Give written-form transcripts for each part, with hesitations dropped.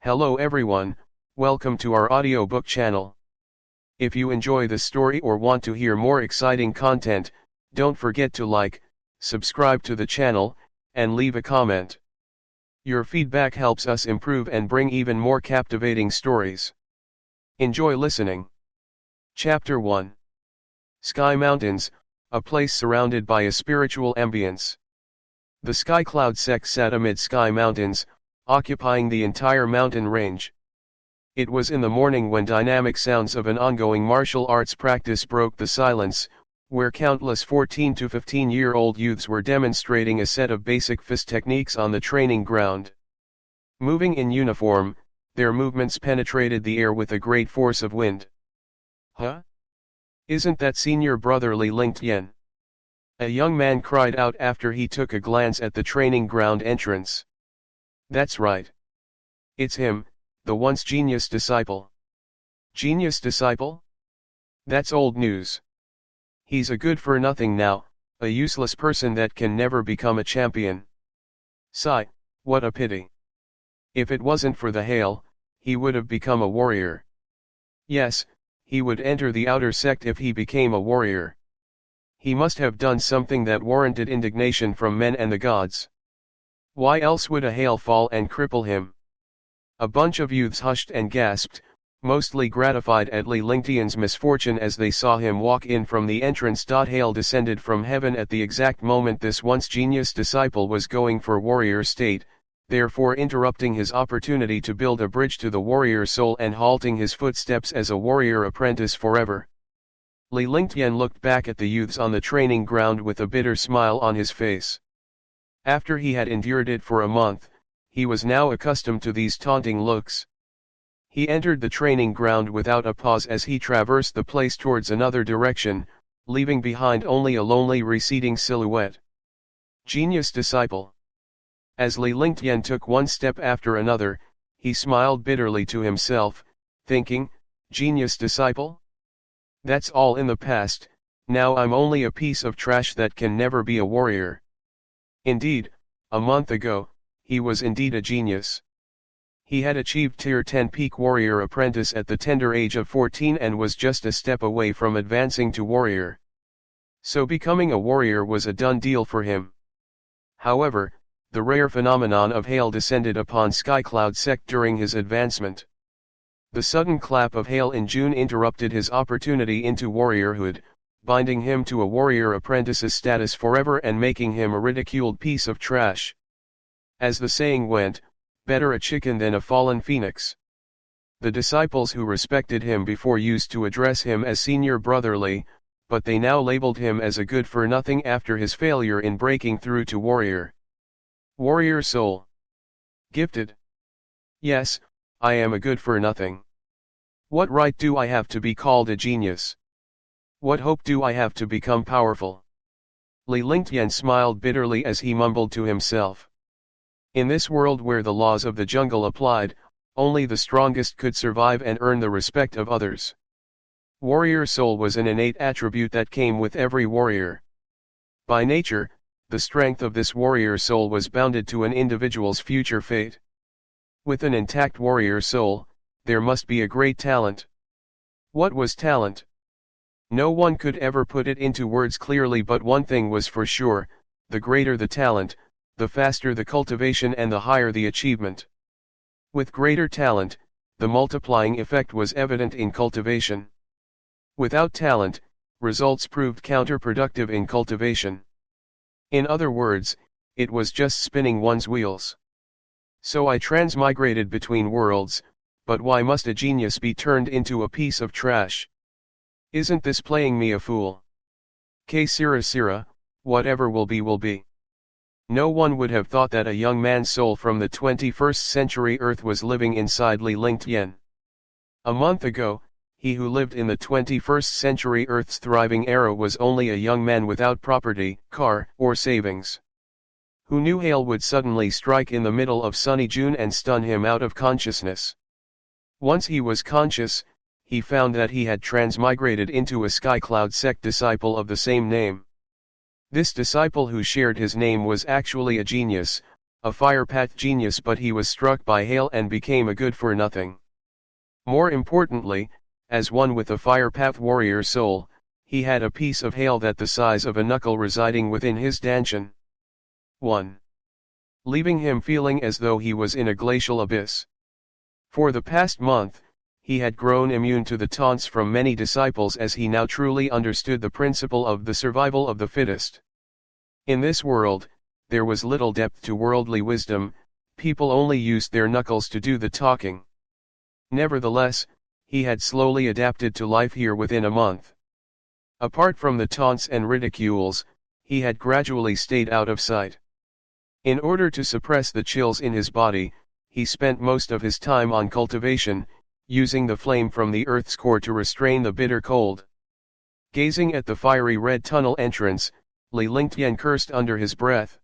Hello everyone, welcome to our audiobook channel. If you enjoy this story or want to hear more exciting content, don't forget to like, subscribe to the channel, and leave a comment. Your feedback helps us improve and bring even more captivating stories. Enjoy listening. Chapter 1. Sky Mountains, a place surrounded by a spiritual ambience. The Sky Cloud sect sat amid Sky Mountains, occupying the entire mountain range. It was in the morning when dynamic sounds of an ongoing martial arts practice broke the silence, where countless 14 to 15-year-old youths were demonstrating a set of basic fist techniques on the training ground. Moving in uniform, their movements penetrated the air with a great force of wind. Huh? Isn't that senior brother Li Lingtian? A young man cried out after he took a glance at the training ground entrance. That's right. It's him, the once genius disciple. Genius disciple? That's old news. He's a good-for-nothing now, a useless person that can never become a champion. Sigh, what a pity. If it wasn't for the hail, he would have become a warrior. Yes, he would enter the outer sect if he became a warrior. He must have done something that warranted indignation from men and the gods. Why else would a hail fall and cripple him? A bunch of youths hushed and gasped, mostly gratified at Li Lingtian's misfortune as they saw him walk in from the entrance. Hail descended from heaven at the exact moment this once genius disciple was going for warrior state, therefore interrupting his opportunity to build a bridge to the warrior soul and halting his footsteps as a warrior apprentice forever. Li Lingtian looked back at the youths on the training ground with a bitter smile on his face. After he had endured it for a month, he was now accustomed to these taunting looks. He entered the training ground without a pause as he traversed the place towards another direction, leaving behind only a lonely receding silhouette. Genius disciple. As Li Lingtian took one step after another, he smiled bitterly to himself, thinking, genius disciple? That's all in the past, now I'm only a piece of trash that can never be a warrior. Indeed, a month ago, he was indeed a genius. He had achieved Tier 10 Peak Warrior Apprentice at the tender age of 14 and was just a step away from advancing to warrior. So becoming a warrior was a done deal for him. However, the rare phenomenon of hail descended upon Skycloud sect during his advancement. The sudden clap of hail in June interrupted his opportunity into warriorhood, binding him to a warrior apprentice's status forever and making him a ridiculed piece of trash. As the saying went, better a chicken than a fallen phoenix. The disciples who respected him before used to address him as senior brotherly, but they now labeled him as a good-for-nothing after his failure in breaking through to warrior. Warrior soul. Gifted. Yes, I am a good-for-nothing. What right do I have to be called a genius? What hope do I have to become powerful? Li Lingtian smiled bitterly as he mumbled to himself. In this world where the laws of the jungle applied, only the strongest could survive and earn the respect of others. Warrior soul was an innate attribute that came with every warrior. By nature, the strength of this warrior soul was bounded to an individual's future fate. With an intact warrior soul, there must be a great talent. What was talent? No one could ever put it into words clearly, but one thing was for sure, the greater the talent, the faster the cultivation and the higher the achievement. With greater talent, the multiplying effect was evident in cultivation. Without talent, results proved counterproductive in cultivation. In other words, it was just spinning one's wheels. So I transmigrated between worlds, but why must a genius be turned into a piece of trash? Isn't this playing me a fool? Que sera sera, whatever will be will be. No one would have thought that a young man's soul from the 21st century Earth was living inside Li Lingtian. A month ago, he who lived in the 21st century Earth's thriving era was only a young man without property, car, or savings. Who knew hail would suddenly strike in the middle of sunny June and stun him out of consciousness. Once he was conscious, he found that he had transmigrated into a Skycloud sect disciple of the same name. This disciple who shared his name was actually a genius, a fire path genius, but he was struck by hail and became a good-for-nothing. More importantly, as one with a fire path warrior soul, he had a piece of hail that the size of a knuckle residing within his dantian. 1. Leaving him feeling as though he was in a glacial abyss. For the past month, he had grown immune to the taunts from many disciples, as he now truly understood the principle of the survival of the fittest. In this world, there was little depth to worldly wisdom, people only used their knuckles to do the talking. Nevertheless, he had slowly adapted to life here within a month. Apart from the taunts and ridicules, he had gradually stayed out of sight. In order to suppress the chills in his body, he spent most of his time on cultivation, using the flame from the earth's core to restrain the bitter cold. Gazing at the fiery red tunnel entrance, Li Lingtian cursed under his breath.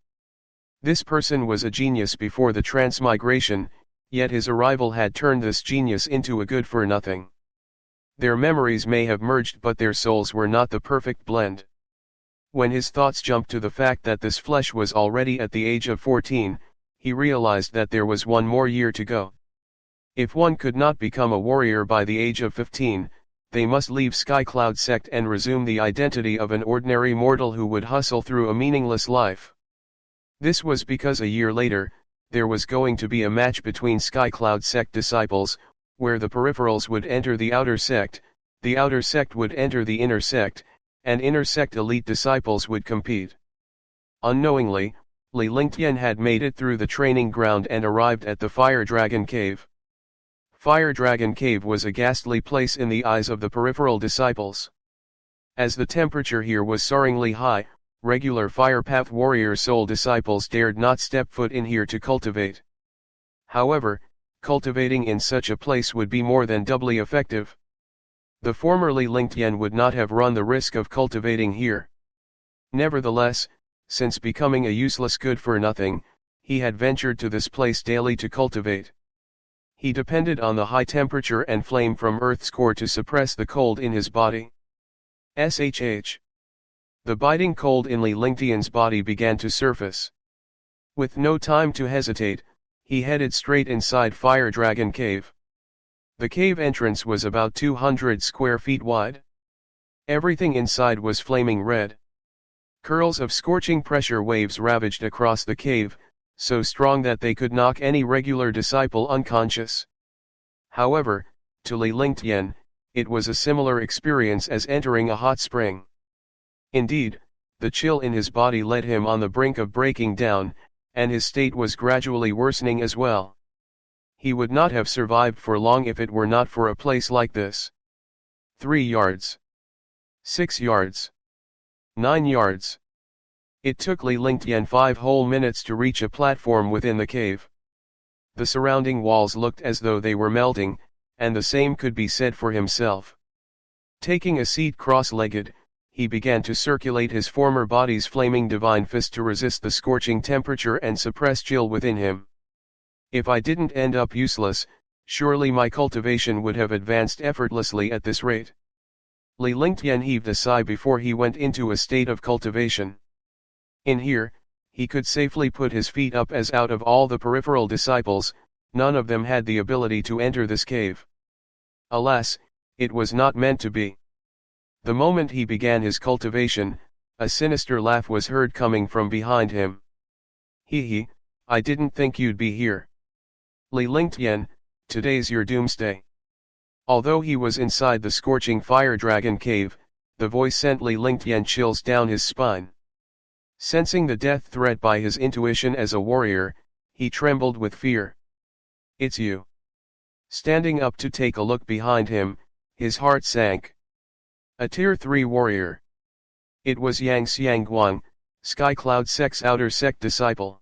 This person was a genius before the transmigration, yet his arrival had turned this genius into a good-for-nothing. Their memories may have merged, but their souls were not the perfect blend. When his thoughts jumped to the fact that this flesh was already at the age of 14, he realized that there was one more year to go. If one could not become a warrior by the age of 15, they must leave Skycloud sect and resume the identity of an ordinary mortal who would hustle through a meaningless life. This was because a year later, there was going to be a match between Skycloud sect disciples, where the peripherals would enter the outer sect would enter the inner sect, and inner sect elite disciples would compete. Unknowingly, Li Lingtian had made it through the training ground and arrived at the Fire Dragon Cave. Fire Dragon Cave was a ghastly place in the eyes of the peripheral disciples. As the temperature here was soaringly high, regular Fire Path warrior soul disciples dared not step foot in here to cultivate. However, cultivating in such a place would be more than doubly effective. The former Li Lingtian would not have run the risk of cultivating here. Nevertheless, since becoming a useless good-for-nothing, he had ventured to this place daily to cultivate. He depended on the high temperature and flame from Earth's core to suppress the cold in his body. SHH. The biting cold in Li Lingtian's body began to surface. With no time to hesitate, he headed straight inside Fire Dragon Cave. The cave entrance was about 200 square feet wide. Everything inside was flaming red. Curls of scorching pressure waves ravaged across the cave, so strong that they could knock any regular disciple unconscious. However, to Li Lingtian, it was a similar experience as entering a hot spring. Indeed, the chill in his body led him on the brink of breaking down, and his state was gradually worsening as well. He would not have survived for long if it were not for a place like this. 3 yards. 6 yards. 9 yards. It took Li Lingtian 5 whole minutes to reach a platform within the cave. The surrounding walls looked as though they were melting, and the same could be said for himself. Taking a seat cross-legged, he began to circulate his former body's flaming divine fist to resist the scorching temperature and suppress chill within him. If I didn't end up useless, surely my cultivation would have advanced effortlessly at this rate. Li Lingtian heaved a sigh before he went into a state of cultivation. In here, he could safely put his feet up, as out of all the peripheral disciples, none of them had the ability to enter this cave. Alas, it was not meant to be. The moment he began his cultivation, a sinister laugh was heard coming from behind him. Hee, I didn't think you'd be here. Li Lingtian, today's your doomsday. Although he was inside the scorching Fire Dragon Cave, the voice sent Li Lingtian chills down his spine. Sensing the death threat by his intuition as a warrior, he trembled with fear. It's you. Standing up to take a look behind him, his heart sank. A Tier 3 warrior. It was Yang Xiangguang, Skycloud sect's outer sect disciple.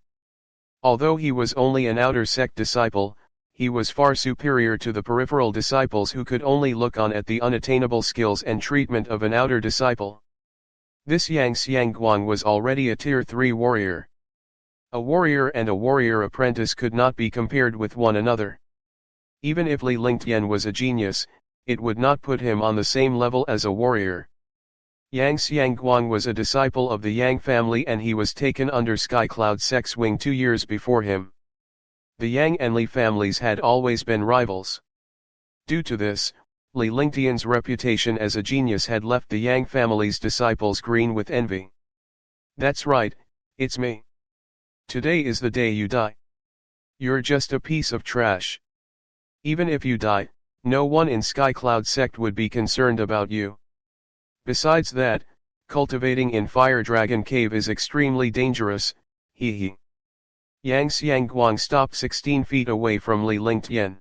Although he was only an outer sect disciple, he was far superior to the peripheral disciples who could only look on at the unattainable skills and treatment of an outer disciple. This Yang Xiangguang was already a Tier 3 warrior. A warrior and a warrior apprentice could not be compared with one another. Even if Li Lingtian was a genius, it would not put him on the same level as a warrior. Yang Xiangguang was a disciple of the Yang family and he was taken under Sky Cloud Sect's wing 2 years before him. The Yang and Li families had always been rivals. Due to this, Li Lingtian's reputation as a genius had left the Yang family's disciples green with envy. "That's right, it's me. Today is the day you die. You're just a piece of trash. Even if you die, no one in Sky Cloud Sect would be concerned about you. Besides that, cultivating in Fire Dragon Cave is extremely dangerous, hee hee." Yang Xiangguang stopped 16 feet away from Li Lingtian.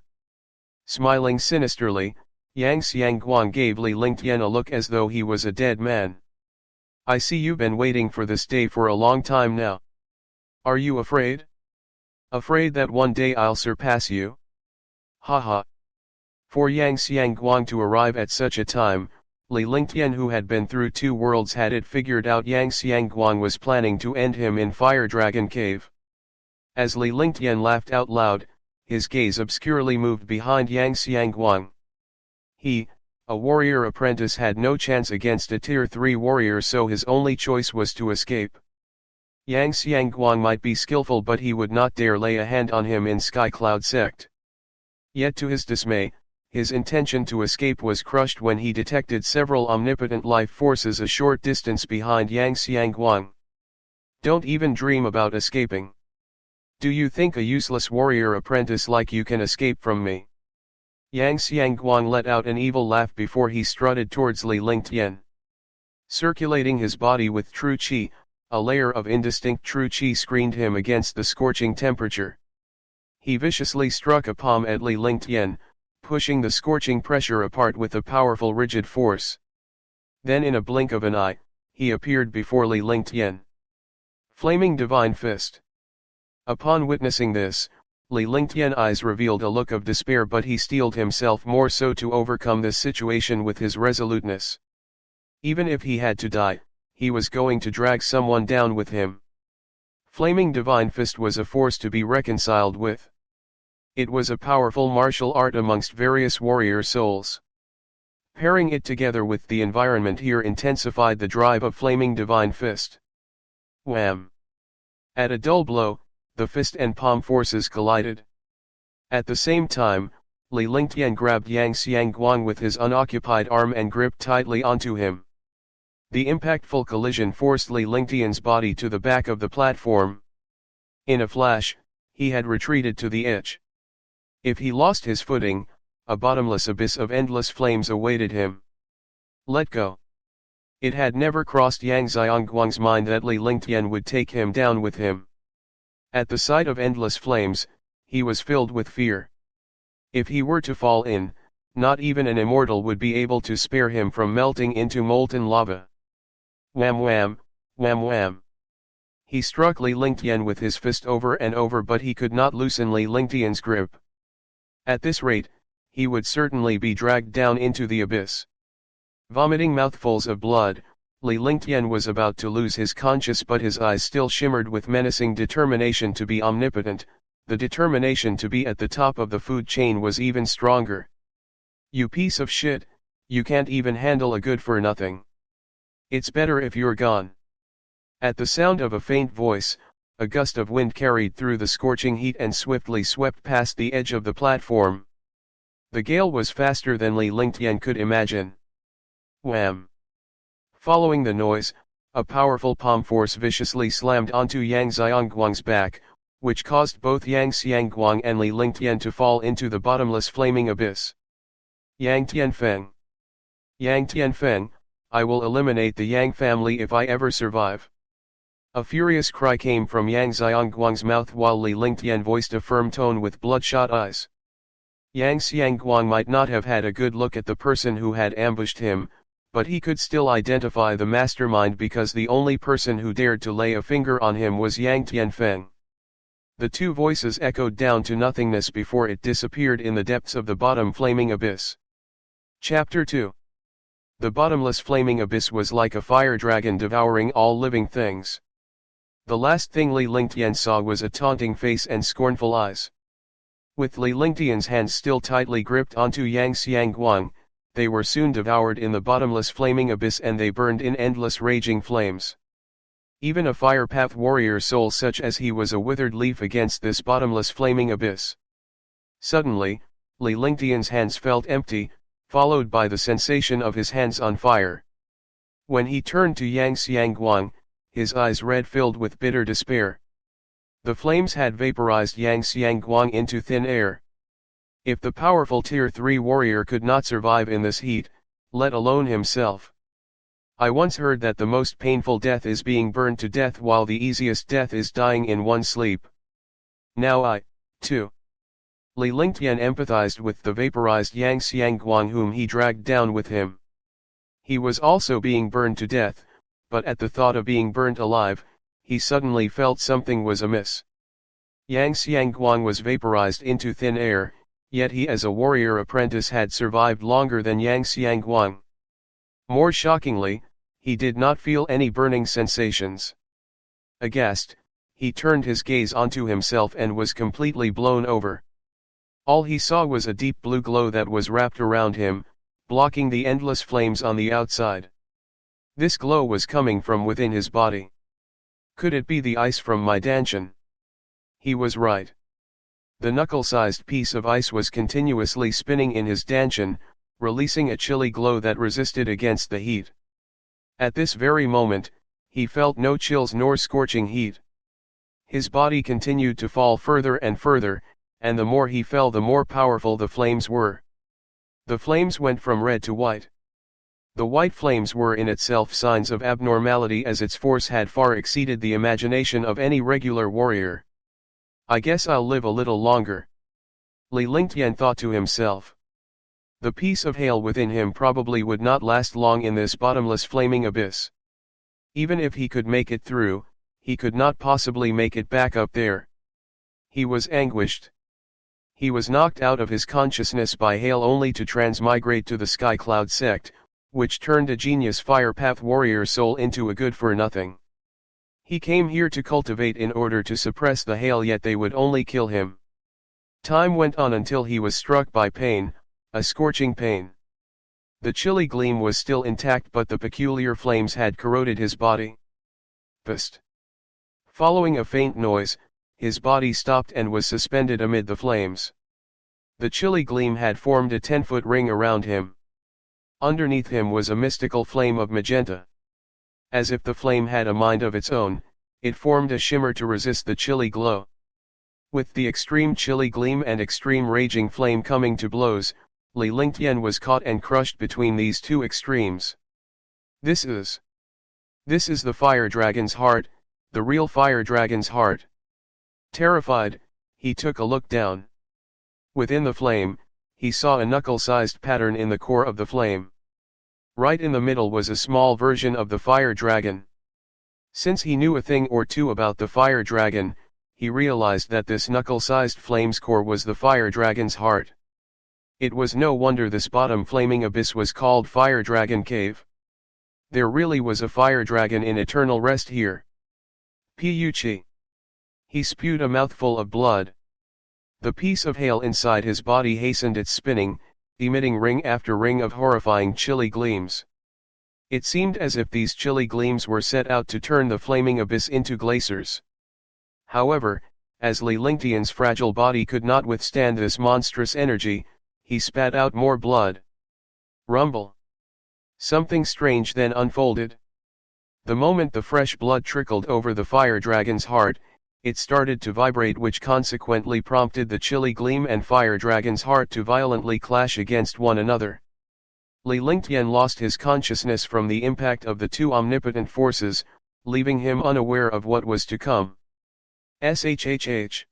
Smiling sinisterly, Yang Xiangguang gave Li Lingtian a look as though he was a dead man. "I see you've been waiting for this day for a long time now. Are you afraid? Afraid that one day I'll surpass you? Haha." For Yang Xiangguang to arrive at such a time, Li Lingtian, who had been through 2 worlds, had it figured out Yang Xiangguang was planning to end him in Fire Dragon Cave. As Li Lingtian laughed out loud, his gaze obscurely moved behind Yang Xiangguang. He, a warrior apprentice, had no chance against a Tier 3 warrior, so his only choice was to escape. Yang Xiangguang might be skillful, but he would not dare lay a hand on him in Sky Cloud Sect. Yet to his dismay, his intention to escape was crushed when he detected several omnipotent life forces a short distance behind Yang Xiangguang. "Don't even dream about escaping. Do you think a useless warrior apprentice like you can escape from me?" Yang Xiangguang let out an evil laugh before he strutted towards Li Lingtian. Circulating his body with true qi, a layer of indistinct true qi screened him against the scorching temperature. He viciously struck a palm at Li Lingtian, pushing the scorching pressure apart with a powerful rigid force. Then in a blink of an eye, he appeared before Li Lingtian. Flaming Divine Fist. Upon witnessing this, Li Lingtian's eyes revealed a look of despair, but he steeled himself more so to overcome this situation with his resoluteness. Even if he had to die, he was going to drag someone down with him. Flaming Divine Fist was a force to be reconciled with. It was a powerful martial art amongst various warrior souls. Pairing it together with the environment here intensified the drive of Flaming Divine Fist. Wham! At a dull blow, the fist and palm forces collided. At the same time, Li Lingtian grabbed Yang Xiangguang with his unoccupied arm and gripped tightly onto him. The impactful collision forced Li Lingtian's body to the back of the platform. In a flash, he had retreated to the edge. If he lost his footing, a bottomless abyss of endless flames awaited him. Let go. It had never crossed Yang Xiangguang's mind that Li Lingtian would take him down with him. At the sight of endless flames, he was filled with fear. If he were to fall in, not even an immortal would be able to spare him from melting into molten lava. Wham wham, wham wham. He struck Li Lingtian with his fist over and over, but he could not loosen Li Lingtian's grip. At this rate, he would certainly be dragged down into the abyss. Vomiting mouthfuls of blood, Li Lingtian was about to lose his conscience, but his eyes still shimmered with menacing determination to be omnipotent. The determination to be at the top of the food chain was even stronger. "You piece of shit, you can't even handle a good for nothing. It's better if you're gone." At the sound of a faint voice, a gust of wind carried through the scorching heat and swiftly swept past the edge of the platform. The gale was faster than Li Lingtian could imagine. Wham! Following the noise, a powerful palm force viciously slammed onto Yang Xiangguang's back, which caused both Yang Xiangguang and Li Lingtian to fall into the bottomless flaming abyss. Yang Tianfeng. Yang Tianfeng, I will eliminate the Yang family if I ever survive. A furious cry came from Yang Xiangguang's mouth while Li Lingtian voiced a firm tone with bloodshot eyes. Yang Xiangguang might not have had a good look at the person who had ambushed him, but he could still identify the mastermind because the only person who dared to lay a finger on him was Yang Tianfeng. The two voices echoed down to nothingness before it disappeared in the depths of the bottom flaming abyss. Chapter 2. The bottomless flaming abyss was like a fire dragon devouring all living things. The last thing Li Lingtian saw was a taunting face and scornful eyes. With Li Lingtian's hands still tightly gripped onto Yang Xiangguang, they were soon devoured in the bottomless flaming abyss, and they burned in endless raging flames. Even a fire path warrior soul such as he was a withered leaf against this bottomless flaming abyss. Suddenly, Li Lingtian's hands felt empty, followed by the sensation of his hands on fire. When he turned to Yang Xiangguang, his eyes red filled with bitter despair. The flames had vaporized Yang Xiangguang into thin air. If the powerful Tier 3 warrior could not survive in this heat, let alone himself. I once heard that the most painful death is being burned to death, while the easiest death is dying in one's sleep. Now I, too. Li Lingtian empathized with the vaporized Yang Xiangguang, whom he dragged down with him. He was also being burned to death, but at the thought of being burnt alive, he suddenly felt something was amiss. Yang Xiangguang was vaporized into thin air, yet he as a warrior apprentice had survived longer than Yang Xiangguang. More shockingly, he did not feel any burning sensations. Aghast, he turned his gaze onto himself and was completely blown over. All he saw was a deep blue glow that was wrapped around him, blocking the endless flames on the outside. This glow was coming from within his body. Could it be the ice from my dantian? He was right. The knuckle-sized piece of ice was continuously spinning in his dantian, releasing a chilly glow that resisted against the heat. At this very moment, he felt no chills nor scorching heat. His body continued to fall further and further, and the more he fell the more powerful the flames were. The flames went from red to white. The white flames were in itself signs of abnormality, as its force had far exceeded the imagination of any regular warrior. I guess I'll live a little longer. Li Lingtian thought to himself. The piece of hail within him probably would not last long in this bottomless flaming abyss. Even if he could make it through, he could not possibly make it back up there. He was anguished. He was knocked out of his consciousness by hail only to transmigrate to the Sky Cloud sect, which turned a genius fire path warrior soul into a good-for-nothing. He came here to cultivate in order to suppress the hail, yet they would only kill him. Time went on until he was struck by pain, a scorching pain. The chilly gleam was still intact, but the peculiar flames had corroded his body. Psst. Following a faint noise, his body stopped and was suspended amid the flames. The chilly gleam had formed a 10-foot ring around him. Underneath him was a mystical flame of magenta. As if the flame had a mind of its own, it formed a shimmer to resist the chilly glow. With the extreme chilly gleam and extreme raging flame coming to blows, Li Lingtian was caught and crushed between these two extremes. This is the fire dragon's heart, the real fire dragon's heart. Terrified, he took a look down. Within the flame, he saw a knuckle-sized pattern in the core of the flame. Right in the middle was a small version of the fire dragon. Since he knew a thing or two about the fire dragon, he realized that this knuckle-sized flame's core was the fire dragon's heart. It was no wonder this bottom flaming abyss was called Fire Dragon Cave. There really was a fire dragon in eternal rest here. Puchi. He spewed a mouthful of blood. The piece of hail inside his body hastened its spinning, emitting ring after ring of horrifying chilly gleams. It seemed as if these chilly gleams were set out to turn the flaming abyss into glaciers. However, as Li Lingtian's fragile body could not withstand this monstrous energy, he spat out more blood. Rumble. Something strange then unfolded. The moment the fresh blood trickled over the fire dragon's heart, it started to vibrate, which consequently prompted the chilly gleam and fire dragon's heart to violently clash against one another. Li Lingtian lost his consciousness from the impact of the two omnipotent forces, leaving him unaware of what was to come. SHHH.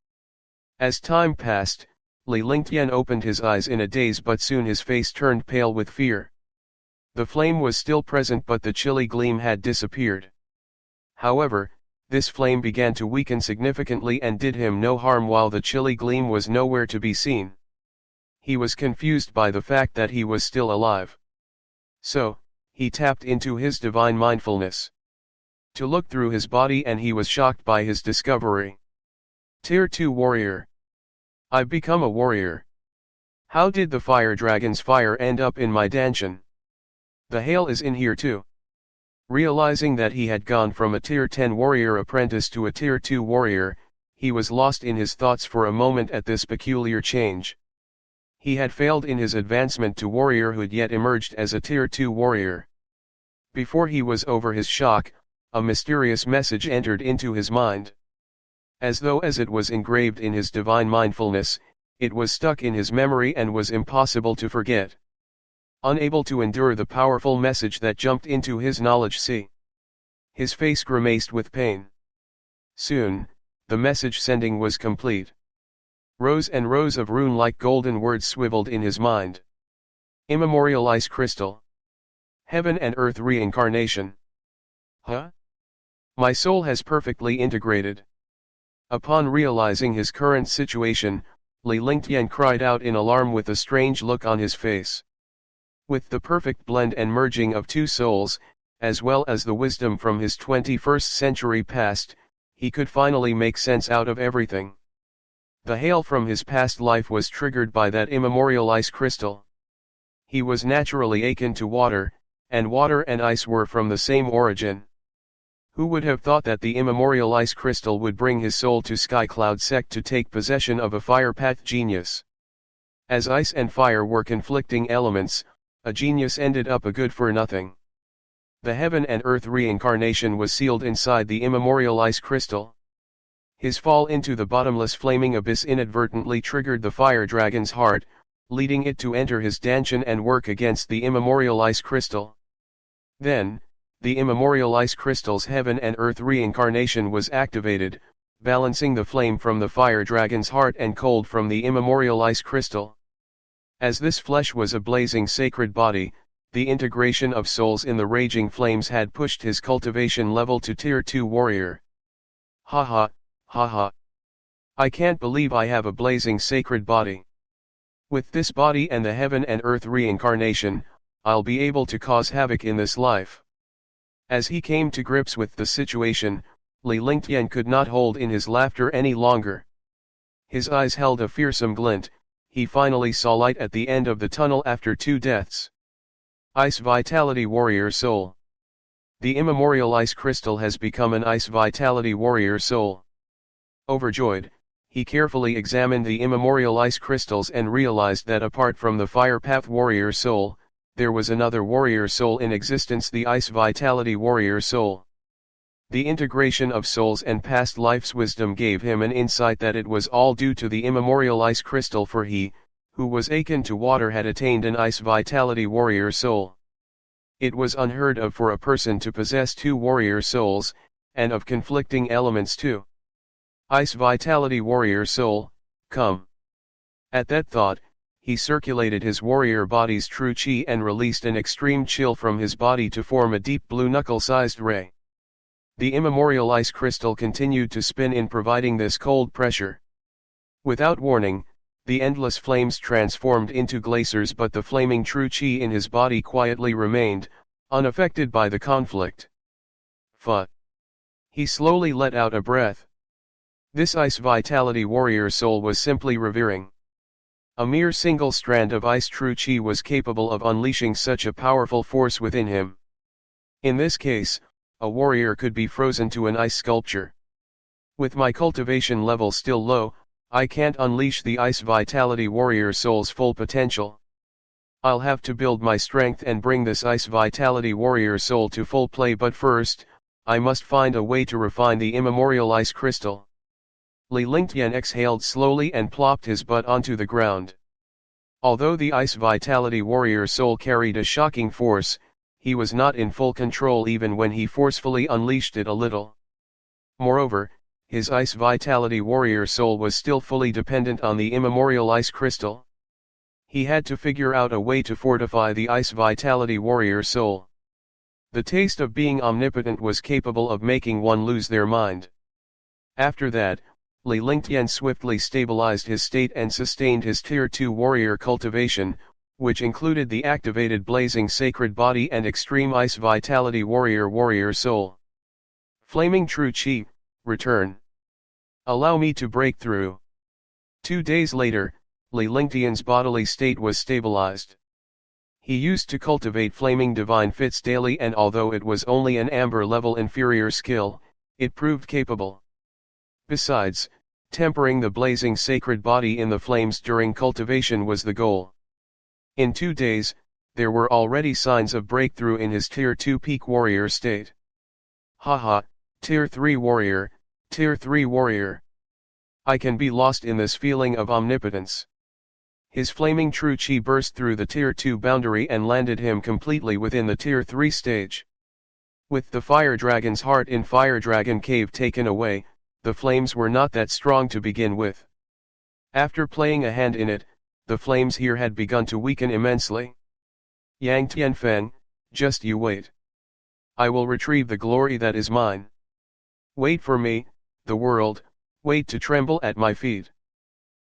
As time passed, Li Lingtian opened his eyes in a daze, but soon his face turned pale with fear. The flame was still present, but the chilly gleam had disappeared. However, this flame began to weaken significantly and did him no harm, while the chilly gleam was nowhere to be seen. He was confused by the fact that he was still alive. So, he tapped into his divine mindfulness to look through his body, and he was shocked by his discovery. Tier 2 warrior. I've become a warrior. How did the fire dragon's fire end up in my dantian? The hail is in here too. Realizing that he had gone from a tier 10 warrior apprentice to a tier 2 warrior, he was lost in his thoughts for a moment at this peculiar change. He had failed in his advancement to warriorhood yet emerged as a tier 2 warrior. Before he was over his shock, a mysterious message entered into his mind. As though as it was engraved in his divine mindfulness, it was stuck in his memory and was impossible to forget. Unable to endure the powerful message that jumped into his knowledge sea, his face grimaced with pain. Soon, the message sending was complete. Rows and rows of rune-like golden words swiveled in his mind. Immemorial ice crystal. Heaven and earth reincarnation. Huh? My soul has perfectly integrated. Upon realizing his current situation, Li Lingtian cried out in alarm with a strange look on his face. With the perfect blend and merging of two souls, as well as the wisdom from his 21st century past, he could finally make sense out of everything. The hail from his past life was triggered by that immemorial ice crystal. He was naturally akin to water, and water and ice were from the same origin. Who would have thought that the immemorial ice crystal would bring his soul to Skycloud Sect to take possession of a fire path genius? As ice and fire were conflicting elements, a genius ended up a good-for-nothing. The heaven and earth reincarnation was sealed inside the immemorial ice crystal. His fall into the bottomless flaming abyss inadvertently triggered the fire dragon's heart, leading it to enter his dantian and work against the immemorial ice crystal. Then, the immemorial ice crystal's heaven and earth reincarnation was activated, balancing the flame from the fire dragon's heart and cold from the immemorial ice crystal. As this flesh was a blazing sacred body, the integration of souls in the raging flames had pushed his cultivation level to tier 2 warrior. Ha ha. I can't believe I have a blazing sacred body. With this body and the heaven and earth reincarnation, I'll be able to cause havoc in this life. As he came to grips with the situation, Li Lingtian could not hold in his laughter any longer. His eyes held a fearsome glint. He finally saw light at the end of the tunnel after 2 deaths. Ice Vitality Warrior Soul. The immemorial ice crystal has become an Ice Vitality Warrior Soul. Overjoyed, he carefully examined the immemorial ice crystals and realized that apart from the Fire Path Warrior Soul, there was another warrior soul in existence, the Ice Vitality Warrior Soul. The integration of souls and past life's wisdom gave him an insight that it was all due to the immemorial ice crystal, for he, who was akin to water, had attained an Ice Vitality Warrior Soul. It was unheard of for a person to possess 2 warrior souls, and of conflicting elements too. Ice Vitality Warrior Soul, come. At that thought, he circulated his warrior body's true chi and released an extreme chill from his body to form a deep blue knuckle-sized ray. The immemorial ice crystal continued to spin in, providing this cold pressure. Without warning, the endless flames transformed into glaciers, but the flaming true chi in his body quietly remained, unaffected by the conflict. Fuck. He slowly let out a breath. This Ice Vitality Warrior Soul was simply revering. A mere single strand of ice true chi was capable of unleashing such a powerful force within him. In this case, a warrior could be frozen to an ice sculpture. With my cultivation level still low, I can't unleash the Ice Vitality Warrior Soul's full potential. I'll have to build my strength and bring this Ice Vitality Warrior Soul to full play, but first, I must find a way to refine the immemorial ice crystal. Li Lingtian exhaled slowly and plopped his butt onto the ground. Although the Ice Vitality Warrior Soul carried a shocking force, he was not in full control even when he forcefully unleashed it a little. Moreover, his Ice Vitality Warrior Soul was still fully dependent on the immemorial ice crystal. He had to figure out a way to fortify the Ice Vitality Warrior Soul. The taste of being omnipotent was capable of making one lose their mind. After that, Li Lingtian swiftly stabilized his state and sustained his Tier 2 warrior cultivation, which included the activated blazing sacred body and extreme Ice Vitality Warrior Soul. Flaming True Chi, return. Allow me to break through. 2 days later, Li Lingtian's bodily state was stabilized. He used to cultivate flaming divine fists daily, and although it was only an amber level inferior skill, it proved capable. Besides, tempering the blazing sacred body in the flames during cultivation was the goal. In 2 days, there were already signs of breakthrough in his Tier 2 peak warrior state. Haha, Tier 3 warrior, Tier 3 warrior. I can be lost in this feeling of omnipotence. His flaming true chi burst through the Tier 2 boundary and landed him completely within the Tier 3 stage. With the Fire Dragon's heart in Fire Dragon Cave taken away, the flames were not that strong to begin with. After playing a hand in it, the flames here had begun to weaken immensely. Yang Tianfeng, just you wait. I will retrieve the glory that is mine. Wait for me, the world, wait to tremble at my feet.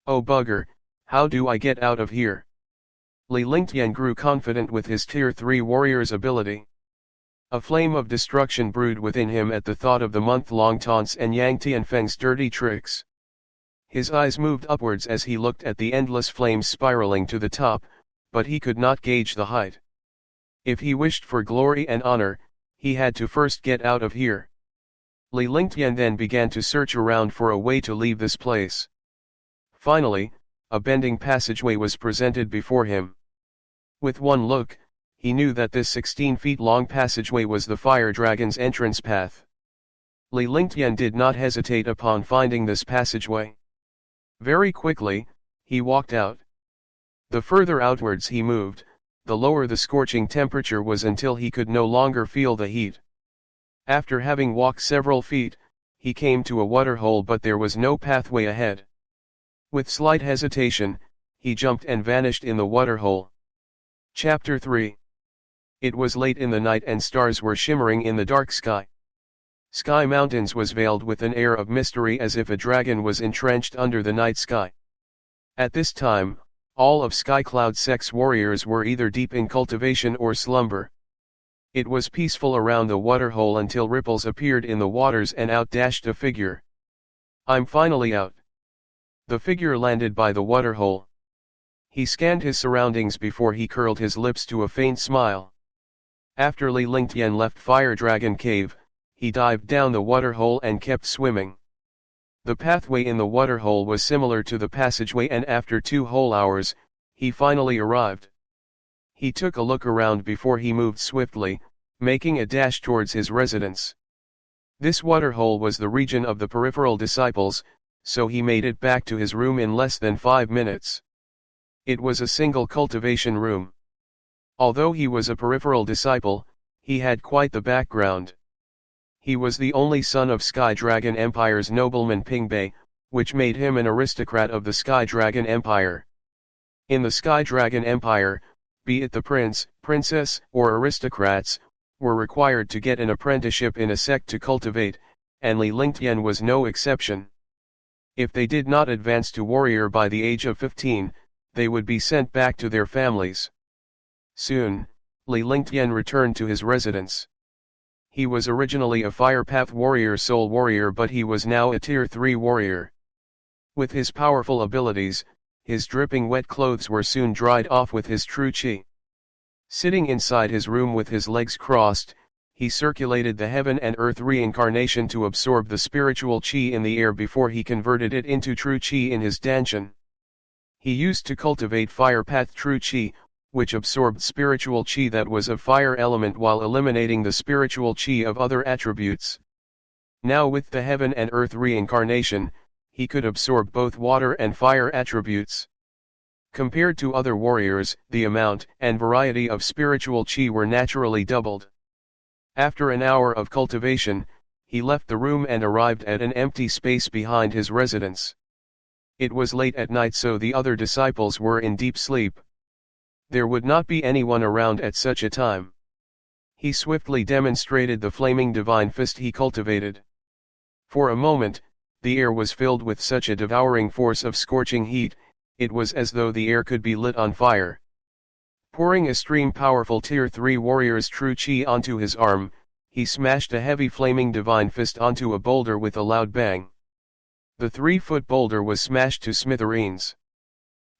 Oh bugger, how do I get out of here? Li Lingtian grew confident with his Tier 3 warrior's ability. A flame of destruction brewed within him at the thought of the month-long taunts and Yang Tianfeng's dirty tricks. His eyes moved upwards as he looked at the endless flames spiraling to the top, but he could not gauge the height. If he wished for glory and honor, he had to first get out of here. Li Lingtian then began to search around for a way to leave this place. Finally, a bending passageway was presented before him. With one look, he knew that this 16 feet long passageway was the Fire Dragon's entrance path. Li Lingtian did not hesitate upon finding this passageway. Very quickly, he walked out. The further outwards he moved, the lower the scorching temperature was until he could no longer feel the heat. After having walked several feet, he came to a waterhole, but there was no pathway ahead. With slight hesitation, he jumped and vanished in the waterhole. Chapter 3. It was late in the night and stars were shimmering in the dark sky. Sky Mountains was veiled with an air of mystery as if a dragon was entrenched under the night sky. At this time, all of Skycloud's sex warriors were either deep in cultivation or slumber. It was peaceful around the waterhole until ripples appeared in the waters and out dashed a figure. I'm finally out. The figure landed by the waterhole. He scanned his surroundings before he curled his lips to a faint smile. After Li Lingtian left Fire Dragon Cave, he dived down the waterhole and kept swimming. The pathway in the waterhole was similar to the passageway, and after 2 whole hours, he finally arrived. He took a look around before he moved swiftly, making a dash towards his residence. This waterhole was the region of the peripheral disciples, so he made it back to his room in less than 5 minutes. It was a single cultivation room. Although he was a peripheral disciple, he had quite the background. He was the only son of Sky Dragon Empire's nobleman Pingbei, which made him an aristocrat of the Sky Dragon Empire. In the Sky Dragon Empire, be it the prince, princess, or aristocrats, were required to get an apprenticeship in a sect to cultivate, and Li Lingtian was no exception. If they did not advance to warrior by the age of 15, they would be sent back to their families. Soon, Li Lingtian returned to his residence. He was originally a Fire Path warrior soul warrior, but he was now a Tier 3 warrior. With his powerful abilities, his dripping wet clothes were soon dried off with his true chi. Sitting inside his room with his legs crossed, he circulated the heaven and earth reincarnation to absorb the spiritual chi in the air before he converted it into true chi in his danshan. He used to cultivate Fire Path true chi, which absorbed spiritual chi that was of fire element while eliminating the spiritual chi of other attributes. Now with the heaven and earth reincarnation, he could absorb both water and fire attributes. Compared to other warriors, the amount and variety of spiritual chi were naturally doubled. After an hour of cultivation, he left the room and arrived at an empty space behind his residence. It was late at night, so the other disciples were in deep sleep. There would not be anyone around at such a time. He swiftly demonstrated the flaming divine fist he cultivated. For a moment, the air was filled with such a devouring force of scorching heat, it was as though the air could be lit on fire. Pouring a stream powerful Tier 3 warrior's true chi onto his arm, he smashed a heavy flaming divine fist onto a boulder with a loud bang. The 3-foot boulder was smashed to smithereens.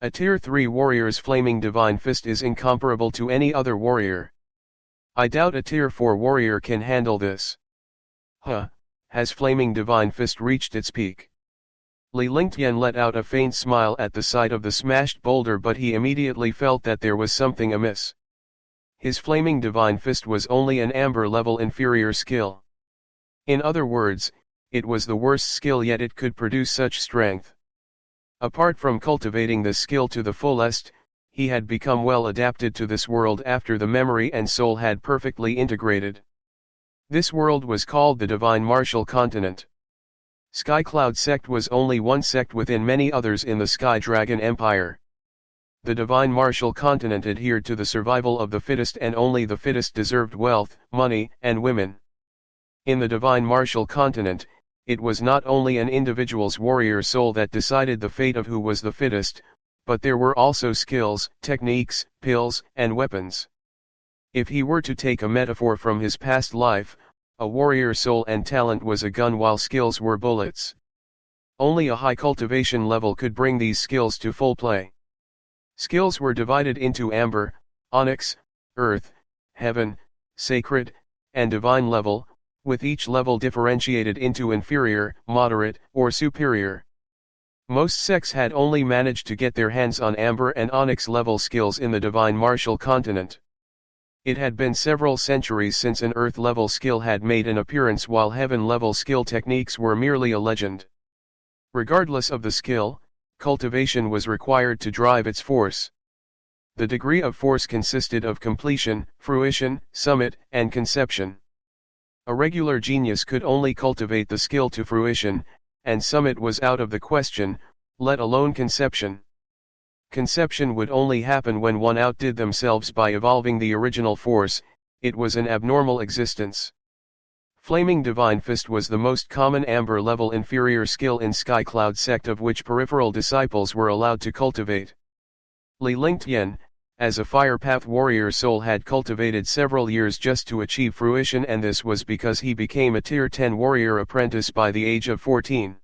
A Tier 3 warrior's flaming divine fist is incomparable to any other warrior. I doubt a Tier 4 warrior can handle this. Has flaming divine fist reached its peak? Li Lingtian let out a faint smile at the sight of the smashed boulder, but he immediately felt that there was something amiss. His flaming divine fist was only an amber level inferior skill. In other words, it was the worst skill, yet it could produce such strength. Apart from cultivating this skill to the fullest, he had become well adapted to this world after the memory and soul had perfectly integrated. This world was called the Divine Martial Continent. Skycloud sect was only one sect within many others in the Sky Dragon Empire. The Divine Martial Continent adhered to the survival of the fittest, and only the fittest deserved wealth, money, and women. In the Divine Martial Continent, it was not only an individual's warrior soul that decided the fate of who was the fittest, but there were also skills, techniques, pills, and weapons. If he were to take a metaphor from his past life, a warrior soul and talent was a gun while skills were bullets. Only a high cultivation level could bring these skills to full play. Skills were divided into amber, onyx, earth, heaven, sacred, and divine level, with each level differentiated into inferior, moderate, or superior. Most sects had only managed to get their hands on amber and onyx level skills in the Divine Martial Continent. It had been several centuries since an earth level skill had made an appearance, while heaven level skill techniques were merely a legend. Regardless of the skill, cultivation was required to drive its force. The degree of force consisted of completion, fruition, summit, and conception. A regular genius could only cultivate the skill to fruition, and summit was out of the question, let alone conception. Conception would only happen when one outdid themselves by evolving the original force. It was an abnormal existence. Flaming Divine Fist was the most common amber level inferior skill in Skycloud sect, of which peripheral disciples were allowed to cultivate. Li Lingtian, as a fire path warrior soul, had cultivated several years just to achieve fruition, and this was because he became a Tier 10 warrior apprentice by the age of 14.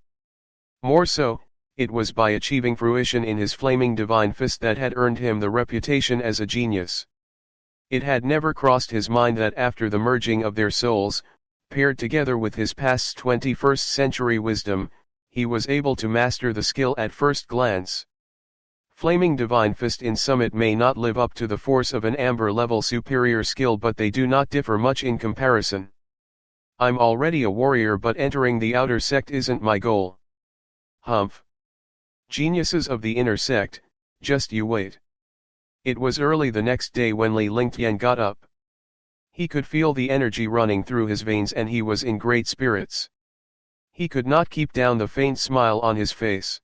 More so, it was by achieving fruition in his flaming divine fist that had earned him the reputation as a genius. It had never crossed his mind that after the merging of their souls, paired together with his past 21st century wisdom, he was able to master the skill at first glance. Flaming Divine Fist in Summit may not live up to the force of an amber level superior skill, but they do not differ much in comparison. I'm already a warrior, but entering the outer sect isn't my goal. Humph. Geniuses of the inner sect, just you wait. It was early the next day when Li Lingtian got up. He could feel the energy running through his veins, and he was in great spirits. He could not keep down the faint smile on his face.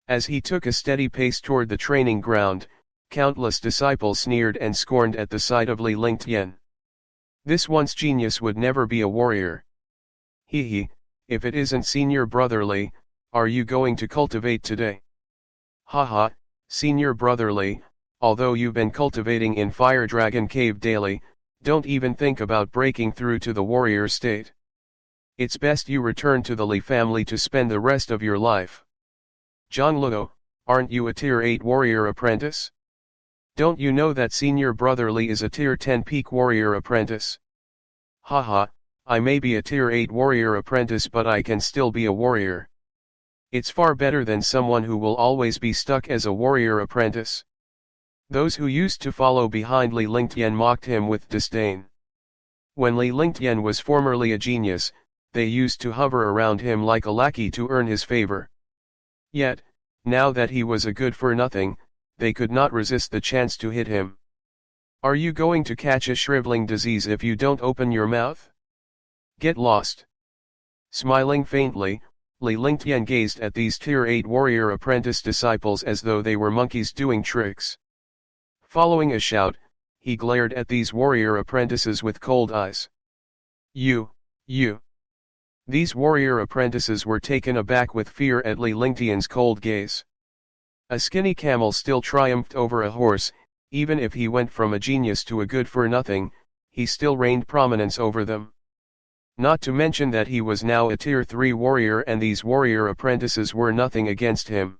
As he took a steady pace toward the training ground, countless disciples sneered and scorned at the sight of Li Lingtian. This once genius would never be a warrior. He, if it isn't Senior Brother Li, are you going to cultivate today? Haha, Senior Brother Li, although you've been cultivating in Fire Dragon Cave daily, don't even think about breaking through to the warrior state. It's best you return to the Li family to spend the rest of your life. John Luo, aren't you a Tier 8 warrior apprentice? Don't you know that Senior Brother Li is a Tier 10 peak warrior apprentice? Haha, I may be a Tier 8 warrior apprentice, but I can still be a warrior. It's far better than someone who will always be stuck as a warrior apprentice. Those who used to follow behind Li Lingtian mocked him with disdain. When Li Lingtian was formerly a genius, they used to hover around him like a lackey to earn his favor. Yet, now that he was a good-for-nothing, they could not resist the chance to hit him. Are you going to catch a shriveling disease if you don't open your mouth? Get lost. Smiling faintly, Li Lingtian gazed at these Tier 8 warrior apprentice disciples as though they were monkeys doing tricks. Following a shout, he glared at these warrior apprentices with cold eyes. You. These warrior apprentices were taken aback with fear at Li Lingtian's cold gaze. A skinny camel still triumphed over a horse. Even if he went from a genius to a good-for-nothing, he still reigned prominence over them. Not to mention that he was now a Tier 3 warrior, and these warrior apprentices were nothing against him.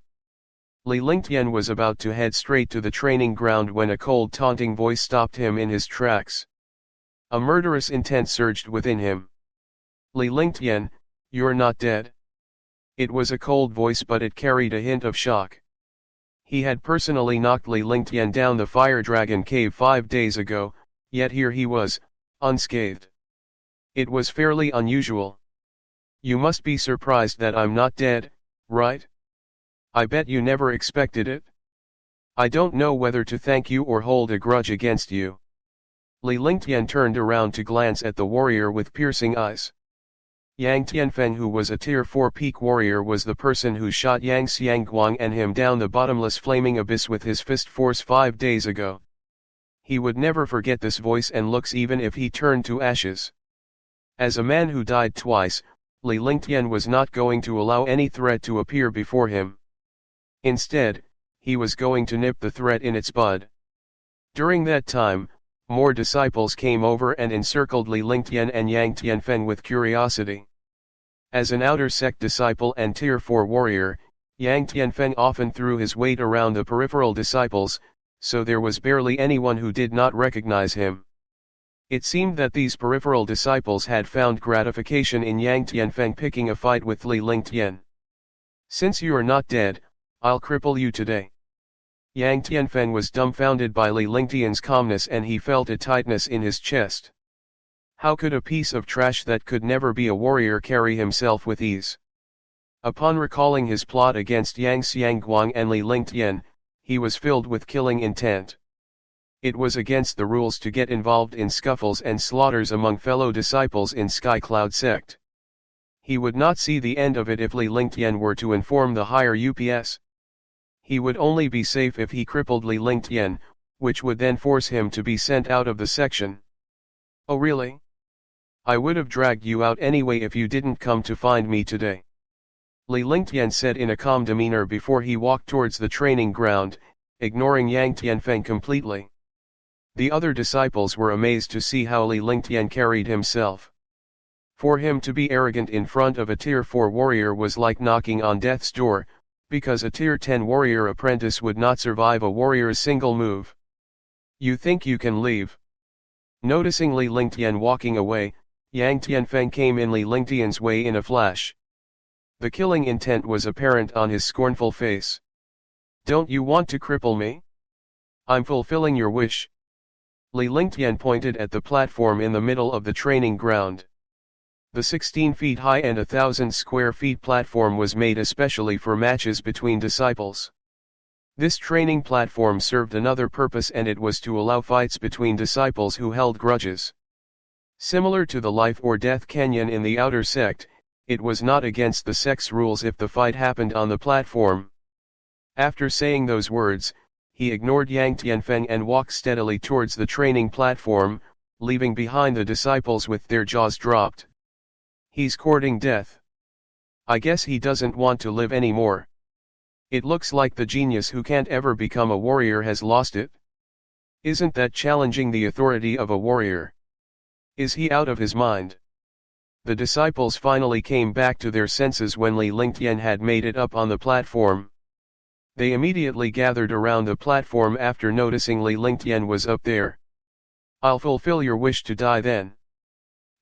Li Lingtian was about to head straight to the training ground when a cold taunting voice stopped him in his tracks. A murderous intent surged within him. Li Lingtian, you're not dead. It was a cold voice, but it carried a hint of shock. He had personally knocked Li Lingtian down the Fire Dragon cave 5 days ago, yet here he was, unscathed. It was fairly unusual. You must be surprised that I'm not dead, right? I bet you never expected it. I don't know whether to thank you or hold a grudge against you. Li Lingtian turned around to glance at the warrior with piercing eyes. Yang Tianfeng, who was a tier 4 peak warrior, was the person who shot Yang Xiangguang and him down the bottomless flaming abyss with his fist force 5 days ago. He would never forget this voice and looks, even if he turned to ashes. As a man who died twice, Li Lingtian was not going to allow any threat to appear before him. Instead, he was going to nip the threat in its bud. During that time, more disciples came over and encircled Li Lingtian and Yang Tianfeng with curiosity. As an outer sect disciple and tier 4 warrior, Yang Tianfeng often threw his weight around the peripheral disciples, so there was barely anyone who did not recognize him. It seemed that these peripheral disciples had found gratification in Yang Tianfeng picking a fight with Li Lingtian. Since you're not dead, I'll cripple you today. Yang Tianfeng was dumbfounded by Li Lingtian's calmness, and he felt a tightness in his chest. How could a piece of trash that could never be a warrior carry himself with ease? Upon recalling his plot against Yang Xiangguang and Li Lingtian, he was filled with killing intent. It was against the rules to get involved in scuffles and slaughters among fellow disciples in Sky Cloud sect. He would not see the end of it if Li Lingtian were to inform the higher UPS. He would only be safe if he crippled Li Lingtian, which would then force him to be sent out of the section. Oh really? I would have dragged you out anyway if you didn't come to find me today. Li Lingtian said in a calm demeanor before he walked towards the training ground, ignoring Yang Tianfeng completely. The other disciples were amazed to see how Li Lingtian carried himself. For him to be arrogant in front of a tier 4 warrior was like knocking on death's door, because a tier 10 warrior apprentice would not survive a warrior's single move. You think you can leave? Noticing Li Lingtian walking away, Yang Tianfeng came in Li Lingtian's way in a flash. The killing intent was apparent on his scornful face. Don't you want to cripple me? I'm fulfilling your wish. Li Lingtian pointed at the platform in the middle of the training ground. The 16 feet high and 1,000 square feet platform was made especially for matches between disciples. This training platform served another purpose, and it was to allow fights between disciples who held grudges. Similar to the life or death canyon in the outer sect, it was not against the sect's rules if the fight happened on the platform. After saying those words, he ignored Yang Tianfeng and walked steadily towards the training platform, leaving behind the disciples with their jaws dropped. He's courting death. I guess he doesn't want to live anymore. It looks like the genius who can't ever become a warrior has lost it. Isn't that challenging the authority of a warrior? Is he out of his mind? The disciples finally came back to their senses when Li Lingtian had made it up on the platform. They immediately gathered around the platform after noticing Li Lingtian was up there. I'll fulfill your wish to die then.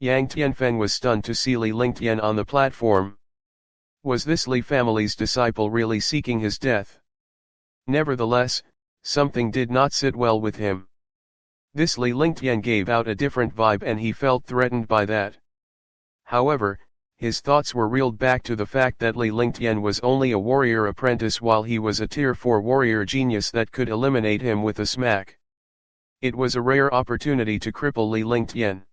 Yang Tianfeng was stunned to see Li Lingtian on the platform. Was this Li family's disciple really seeking his death? Nevertheless, something did not sit well with him. This Li Lingtian gave out a different vibe, and he felt threatened by that. However, his thoughts were reeled back to the fact that Li Lingtian was only a warrior apprentice while he was a tier 4 warrior genius that could eliminate him with a smack. It was a rare opportunity to cripple Li Lingtian.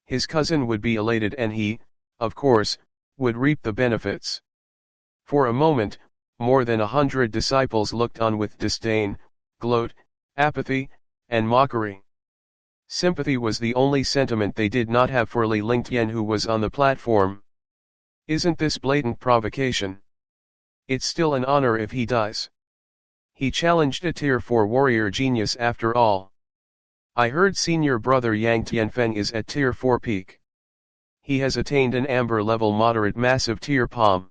His cousin would be elated, and he, of course, would reap the benefits. For a moment, more than 100 disciples looked on with disdain, gloat, apathy, and mockery. Sympathy was the only sentiment they did not have for Li Lingtian, who was on the platform. Isn't this blatant provocation? It's still an honor if he dies. He challenged a tier 4 warrior genius after all. I heard senior brother Yang Tianfeng is at tier 4 peak. He has attained an amber level moderate massive tier palm.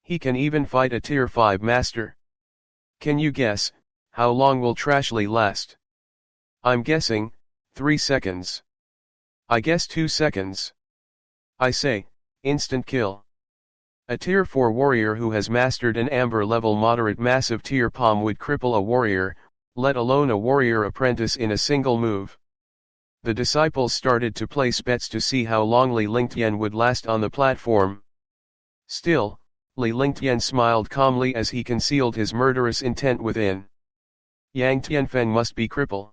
He can even fight a tier 5 master. Can you guess, how long will Trashly last? I'm guessing, 3 seconds. I guess 2 seconds. I say, instant kill. A tier 4 warrior who has mastered an amber level moderate massive tier palm would cripple a warrior, let alone a warrior apprentice in a single move. The disciples started to place bets to see how long Li Lingtian would last on the platform. Still, Li Lingtian smiled calmly as he concealed his murderous intent within. Yang Tianfeng must be crippled.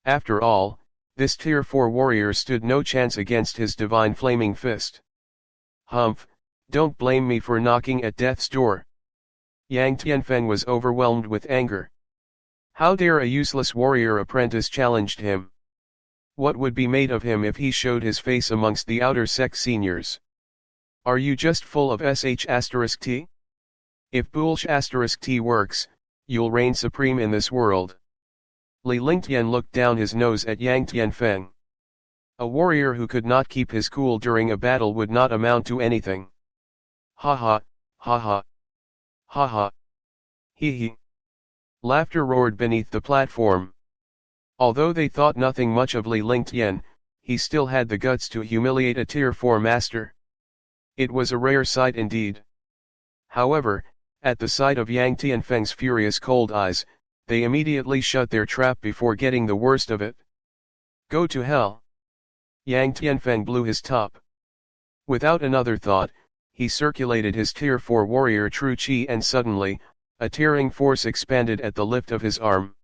After all, this tier 4 warrior stood no chance against his divine flaming fist. Humph, don't blame me for knocking at death's door. Yang Tianfeng was overwhelmed with anger. How dare a useless warrior apprentice challenged him? What would be made of him if he showed his face amongst the outer sect seniors? Are you just full of sh*t? If boolsh*t works, you'll reign supreme in this world. Li Lingtian looked down his nose at Yang Tianfeng. A warrior who could not keep his cool during a battle would not amount to anything. Ha ha, ha ha. Ha ha. Hee hee. Laughter roared beneath the platform. Although they thought nothing much of Li Lingtian, he still had the guts to humiliate a tier 4 master. It was a rare sight indeed. However, at the sight of Yang Tianfeng's furious cold eyes, they immediately shut their trap before getting the worst of it. Go to hell. Yang Tianfeng blew his top. Without another thought, he circulated his tier 4 warrior true chi and suddenly, a tearing force expanded at the lift of his arm.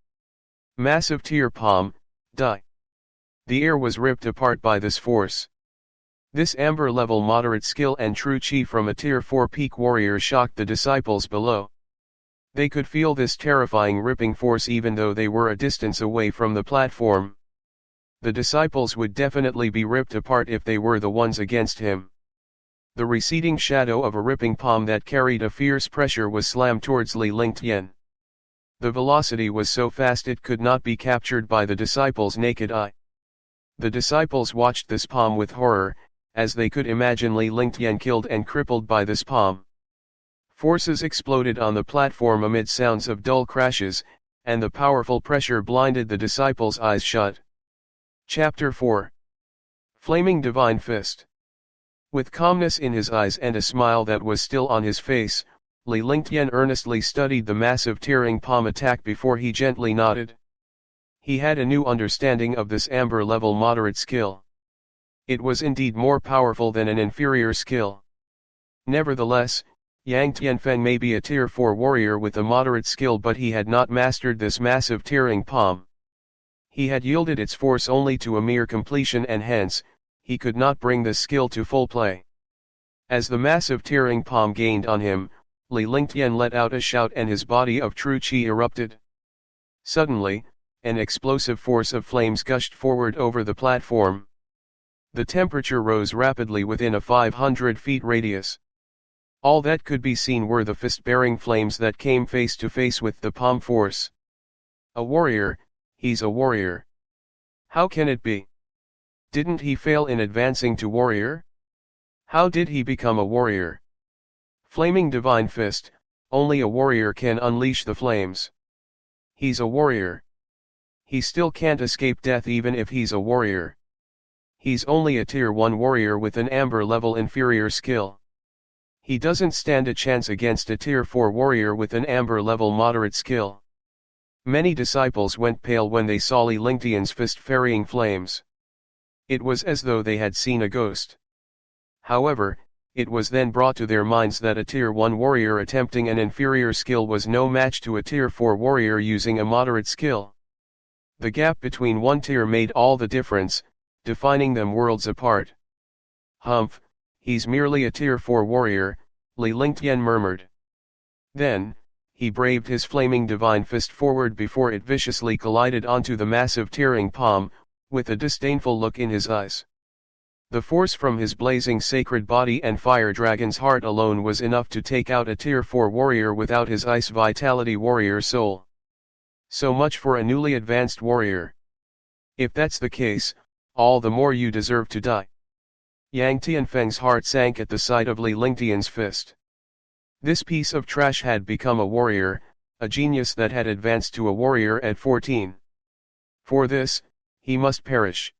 Massive tier palm, die. The air was ripped apart by this force. This amber level moderate skill and true chi from a tier 4 peak warrior shocked the disciples below. They could feel this terrifying ripping force even though they were a distance away from the platform. The disciples would definitely be ripped apart if they were the ones against him. The receding shadow of a ripping palm that carried a fierce pressure was slammed towards Li Lingtian. The velocity was so fast it could not be captured by the disciples' naked eye. The disciples watched this palm with horror, as they could imagine Li Lingtian killed and crippled by this palm. Forces exploded on the platform amid sounds of dull crashes, and the powerful pressure blinded the disciples' eyes shut. Chapter 4. Flaming Divine Fist. With calmness in his eyes and a smile that was still on his face, Li Lingtian earnestly studied the massive tearing palm attack before he gently nodded. He had a new understanding of this amber level moderate skill. It was indeed more powerful than an inferior skill. Nevertheless, Yang Tianfeng may be a tier 4 warrior with a moderate skill, but he had not mastered this massive tearing palm. He had yielded its force only to a mere completion, and hence, he could not bring this skill to full play. As the massive tearing palm gained on him, Li Lingtian let out a shout and his body of true chi erupted. Suddenly, an explosive force of flames gushed forward over the platform. The temperature rose rapidly within a 500 feet radius. All that could be seen were the fist-bearing flames that came face to face with the palm force. A warrior, he's a warrior. How can it be? Didn't he fail in advancing to warrior? How did he become a warrior? Flaming Divine Fist, only a warrior can unleash the flames. He's a warrior. He still can't escape death even if he's a warrior. He's only a tier 1 warrior with an amber level inferior skill. He doesn't stand a chance against a tier 4 warrior with an amber level moderate skill. Many disciples went pale when they saw Li Lingtian's fist ferrying flames. It was as though they had seen a ghost. However, it was then brought to their minds that a tier 1 warrior attempting an inferior skill was no match to a tier 4 warrior using a moderate skill. The gap between one tier made all the difference, defining them worlds apart. Humph, he's merely a tier 4 warrior, Li Lingtian murmured. Then, he braved his flaming divine fist forward before it viciously collided onto the massive tearing palm, with a disdainful look in his eyes. The force from his blazing sacred body and fire dragon's heart alone was enough to take out a tier 4 warrior without his ice vitality warrior soul. So much for a newly advanced warrior. If that's the case, all the more you deserve to die. Yang Tianfeng's heart sank at the sight of Li Lingtian's fist. This piece of trash had become a warrior, a genius that had advanced to a warrior at 14. For this, he must perish.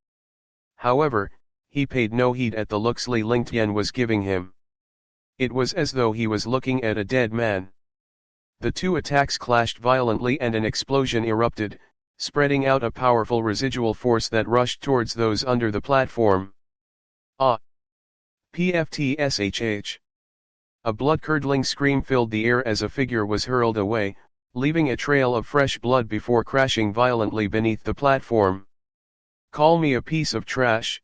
However, he paid no heed at the looks Li Lingtian was giving him. It was as though he was looking at a dead man. The two attacks clashed violently and an explosion erupted, spreading out a powerful residual force that rushed towards those under the platform. Ah! Pftshh! A blood-curdling scream filled the air as a figure was hurled away, leaving a trail of fresh blood before crashing violently beneath the platform. Call me a piece of trash.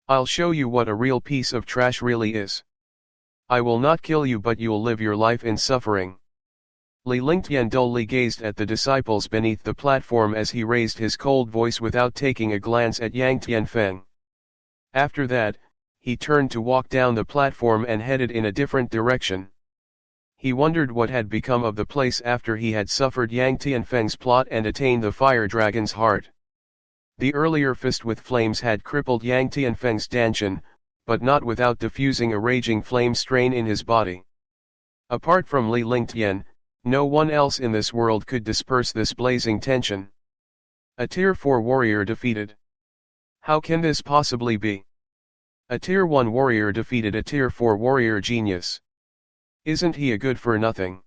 I'll show you what a real piece of trash really is. I will not kill you, but you'll live your life in suffering. Li Lingtian dully gazed at the disciples beneath the platform as he raised his cold voice without taking a glance at Yang Tianfeng. After that, he turned to walk down the platform and headed in a different direction. He wondered what had become of the place after he had suffered Yang Tianfeng's plot and attained the fire dragon's heart. The earlier fist with flames had crippled Yang Tianfeng's dantian, but not without diffusing a raging flame strain in his body. Apart from Li Lingtian, no one else in this world could disperse this blazing tension. A Tier 4 warrior defeated. How can this possibly be? A Tier 1 warrior defeated a Tier 4 warrior genius. Isn't he a good-for-nothing?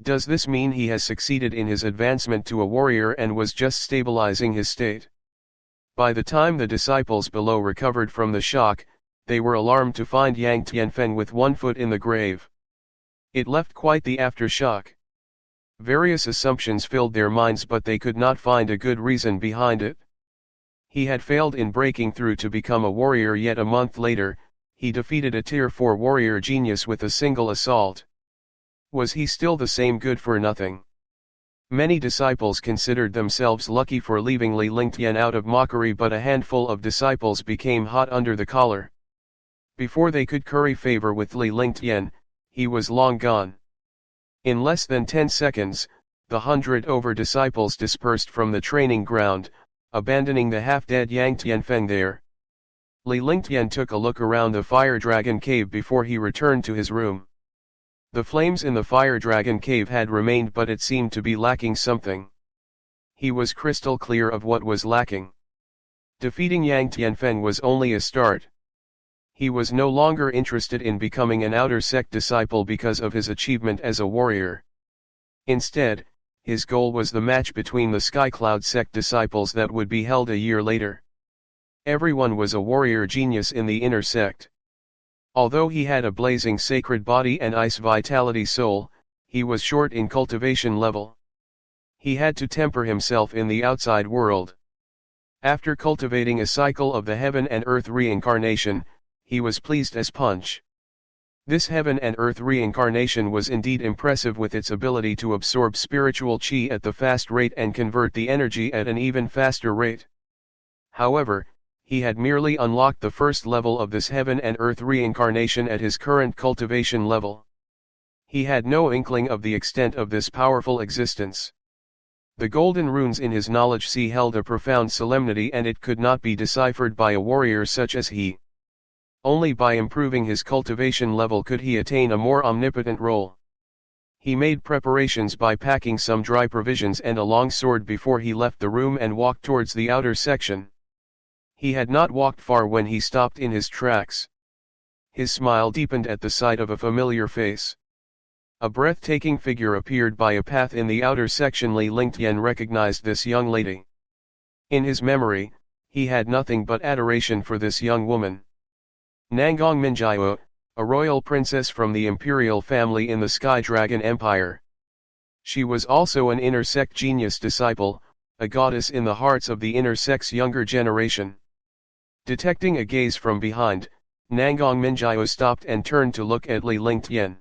Does this mean he has succeeded in his advancement to a warrior and was just stabilizing his state? By the time the disciples below recovered from the shock, they were alarmed to find Yang Tianfeng with one foot in the grave. It left quite the aftershock. Various assumptions filled their minds, but they could not find a good reason behind it. He had failed in breaking through to become a warrior, yet a month later, he defeated a Tier 4 warrior genius with a single assault. Was he still the same good-for-nothing? Many disciples considered themselves lucky for leaving Li Lingtian out of mockery, but a handful of disciples became hot under the collar. Before they could curry favor with Li Lingtian, he was long gone. In less than 10 seconds, the 100 over disciples dispersed from the training ground, abandoning the half-dead Yang Tianfeng there. Li Lingtian took a look around the fire dragon cave before he returned to his room. The flames in the fire dragon cave had remained, but it seemed to be lacking something. He was crystal clear of what was lacking. Defeating Yang Tianfeng was only a start. He was no longer interested in becoming an outer sect disciple because of his achievement as a warrior. Instead, his goal was the match between the Skycloud sect disciples that would be held a year later. Everyone was a warrior genius in the inner sect. Although he had a blazing sacred body and ice vitality soul, he was short in cultivation level. He had to temper himself in the outside world. After cultivating a cycle of the heaven and earth reincarnation, he was pleased as punch. This heaven and earth reincarnation was indeed impressive, with its ability to absorb spiritual chi at the fast rate and convert the energy at an even faster rate. However, he had merely unlocked the first level of this heaven and earth reincarnation at his current cultivation level. He had no inkling of the extent of this powerful existence. The golden runes in his knowledge sea held a profound solemnity, and it could not be deciphered by a warrior such as he. Only by improving his cultivation level could he attain a more omnipotent role. He made preparations by packing some dry provisions and a long sword before he left the room and walked towards the outer section. He had not walked far when he stopped in his tracks. His smile deepened at the sight of a familiar face. A breathtaking figure appeared by a path in the outer section. Li Lingtian recognized this young lady. In his memory, he had nothing but adoration for this young woman. Nangong Minjiao, a royal princess from the imperial family in the Sky Dragon Empire. She was also an inner sect genius disciple, a goddess in the hearts of the inner sect's younger generation. Detecting a gaze from behind, Nangong Minjiao stopped and turned to look at Li Lingtian.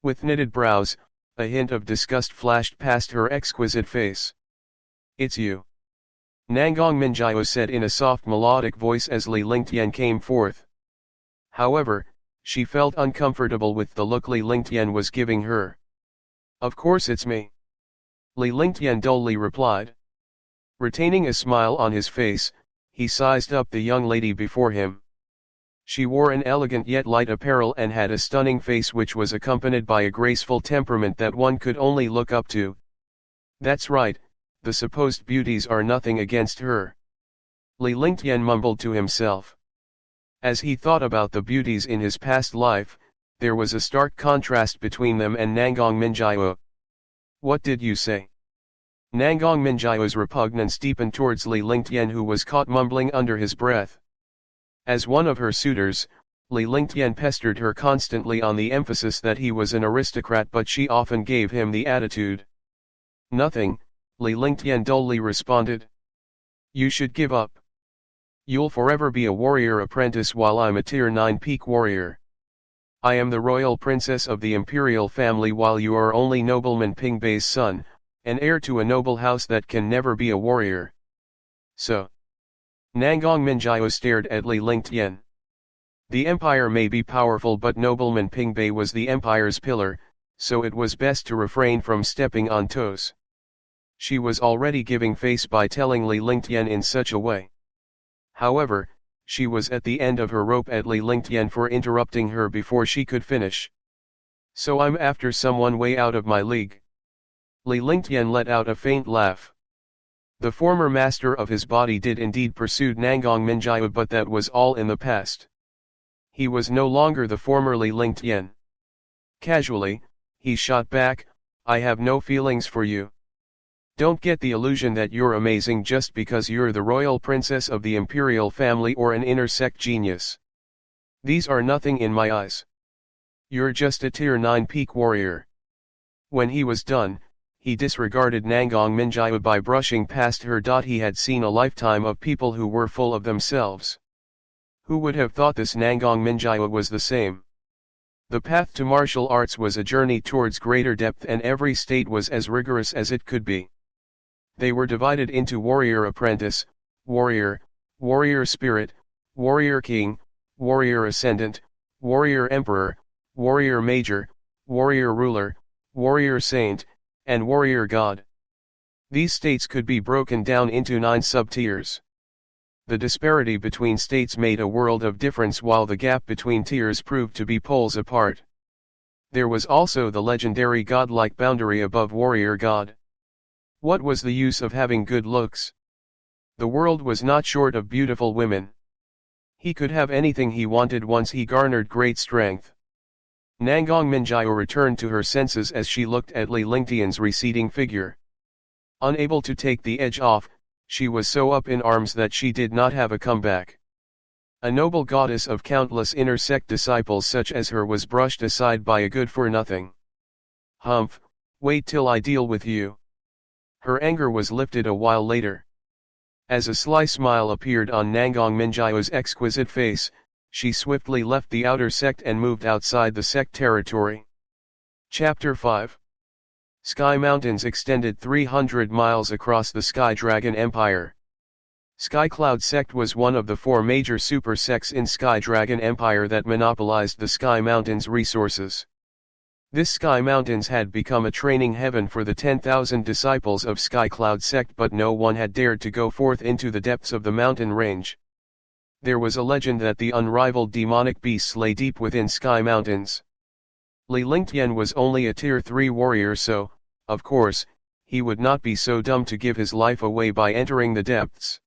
With knitted brows, a hint of disgust flashed past her exquisite face. "It's you," Nangong Minjiao said in a soft melodic voice as Li Lingtian came forth. However, she felt uncomfortable with the look Li Lingtian was giving her. "Of course it's me," Li Lingtian dully replied. Retaining a smile on his face, he sized up the young lady before him. She wore an elegant yet light apparel and had a stunning face which was accompanied by a graceful temperament that one could only look up to. That's right, the supposed beauties are nothing against her. Li Lingtian mumbled to himself. As he thought about the beauties in his past life, there was a stark contrast between them and Nangong Minjiao. What did you say? Nangong Minjiao's repugnance deepened towards Li Lingtian, who was caught mumbling under his breath. As one of her suitors, Li Lingtian pestered her constantly on the emphasis that he was an aristocrat, but she often gave him the attitude. Nothing, Li Lingtian dully responded. You should give up. You'll forever be a warrior apprentice while I'm a tier 9 peak warrior. I am the royal princess of the imperial family while you are only nobleman Pingbei's son, an heir to a noble house that can never be a warrior. So. Nangong Minjiao stared at Li Lingtian. The empire may be powerful, but nobleman Pingbei was the empire's pillar, so it was best to refrain from stepping on toes. She was already giving face by telling Li Lingtian in such a way. However, she was at the end of her rope at Li Lingtian for interrupting her before she could finish. So I'm after someone way out of my league. Li Lingtian let out a faint laugh. The former master of his body did indeed pursue Nangong Minjiao, but that was all in the past. He was no longer the former Li Lingtian. Casually, he shot back, I have no feelings for you. Don't get the illusion that you're amazing just because you're the royal princess of the imperial family or an inner sect genius. These are nothing in my eyes. You're just a tier 9 peak warrior. When he was done, he disregarded Nangong Minjiao by brushing past her. He had seen a lifetime of people who were full of themselves. Who would have thought this Nangong Minjiao was the same? The path to martial arts was a journey towards greater depth, and every state was as rigorous as it could be. They were divided into warrior apprentice, warrior, warrior spirit, warrior king, warrior ascendant, warrior emperor, warrior major, warrior ruler, warrior saint, and warrior god. These states could be broken down into 9 sub-tiers. The disparity between states made a world of difference, while the gap between tiers proved to be poles apart. There was also the legendary godlike boundary above warrior god. What was the use of having good looks? The world was not short of beautiful women. He could have anything he wanted once he garnered great strength. Nangong Minjiao returned to her senses as she looked at Li Lingtian's receding figure. Unable to take the edge off, she was so up in arms that she did not have a comeback. A noble goddess of countless inner sect disciples such as her was brushed aside by a good-for-nothing. Humph, wait till I deal with you. Her anger was lifted a while later. As a sly smile appeared on Nangong Minjiao's exquisite face, she swiftly left the outer sect and moved outside the sect territory. Chapter 5. Sky Mountains extended 300 miles across the Sky Dragon Empire. Sky Cloud sect was one of the 4 major super sects in Sky Dragon Empire that monopolized the Sky Mountains resources. This Sky Mountains had become a training heaven for the 10,000 disciples of Sky Cloud sect, but no one had dared to go forth into the depths of the mountain range. There was a legend that the unrivaled demonic beasts lay deep within Sky Mountains. Li Lingtian was only a tier 3 warrior, so, of course, he would not be so dumb to give his life away by entering the depths.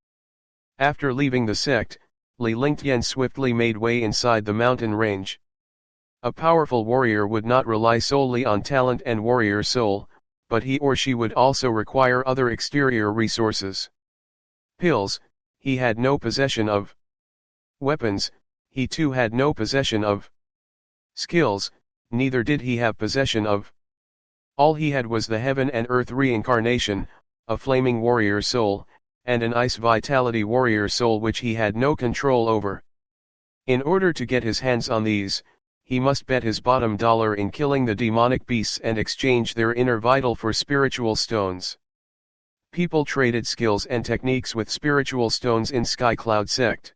After leaving the sect, Li Lingtian swiftly made way inside the mountain range. A powerful warrior would not rely solely on talent and warrior soul, but he or she would also require other exterior resources. Pills, he had no possession of. Weapons, he too had no possession of. Skills, neither did he have possession of. All he had was the heaven and earth reincarnation, a flaming warrior soul, and an ice vitality warrior soul which he had no control over. In order to get his hands on these, he must bet his bottom dollar in killing the demonic beasts and exchange their inner vital for spiritual stones. People traded skills and techniques with spiritual stones in Sky Cloud sect.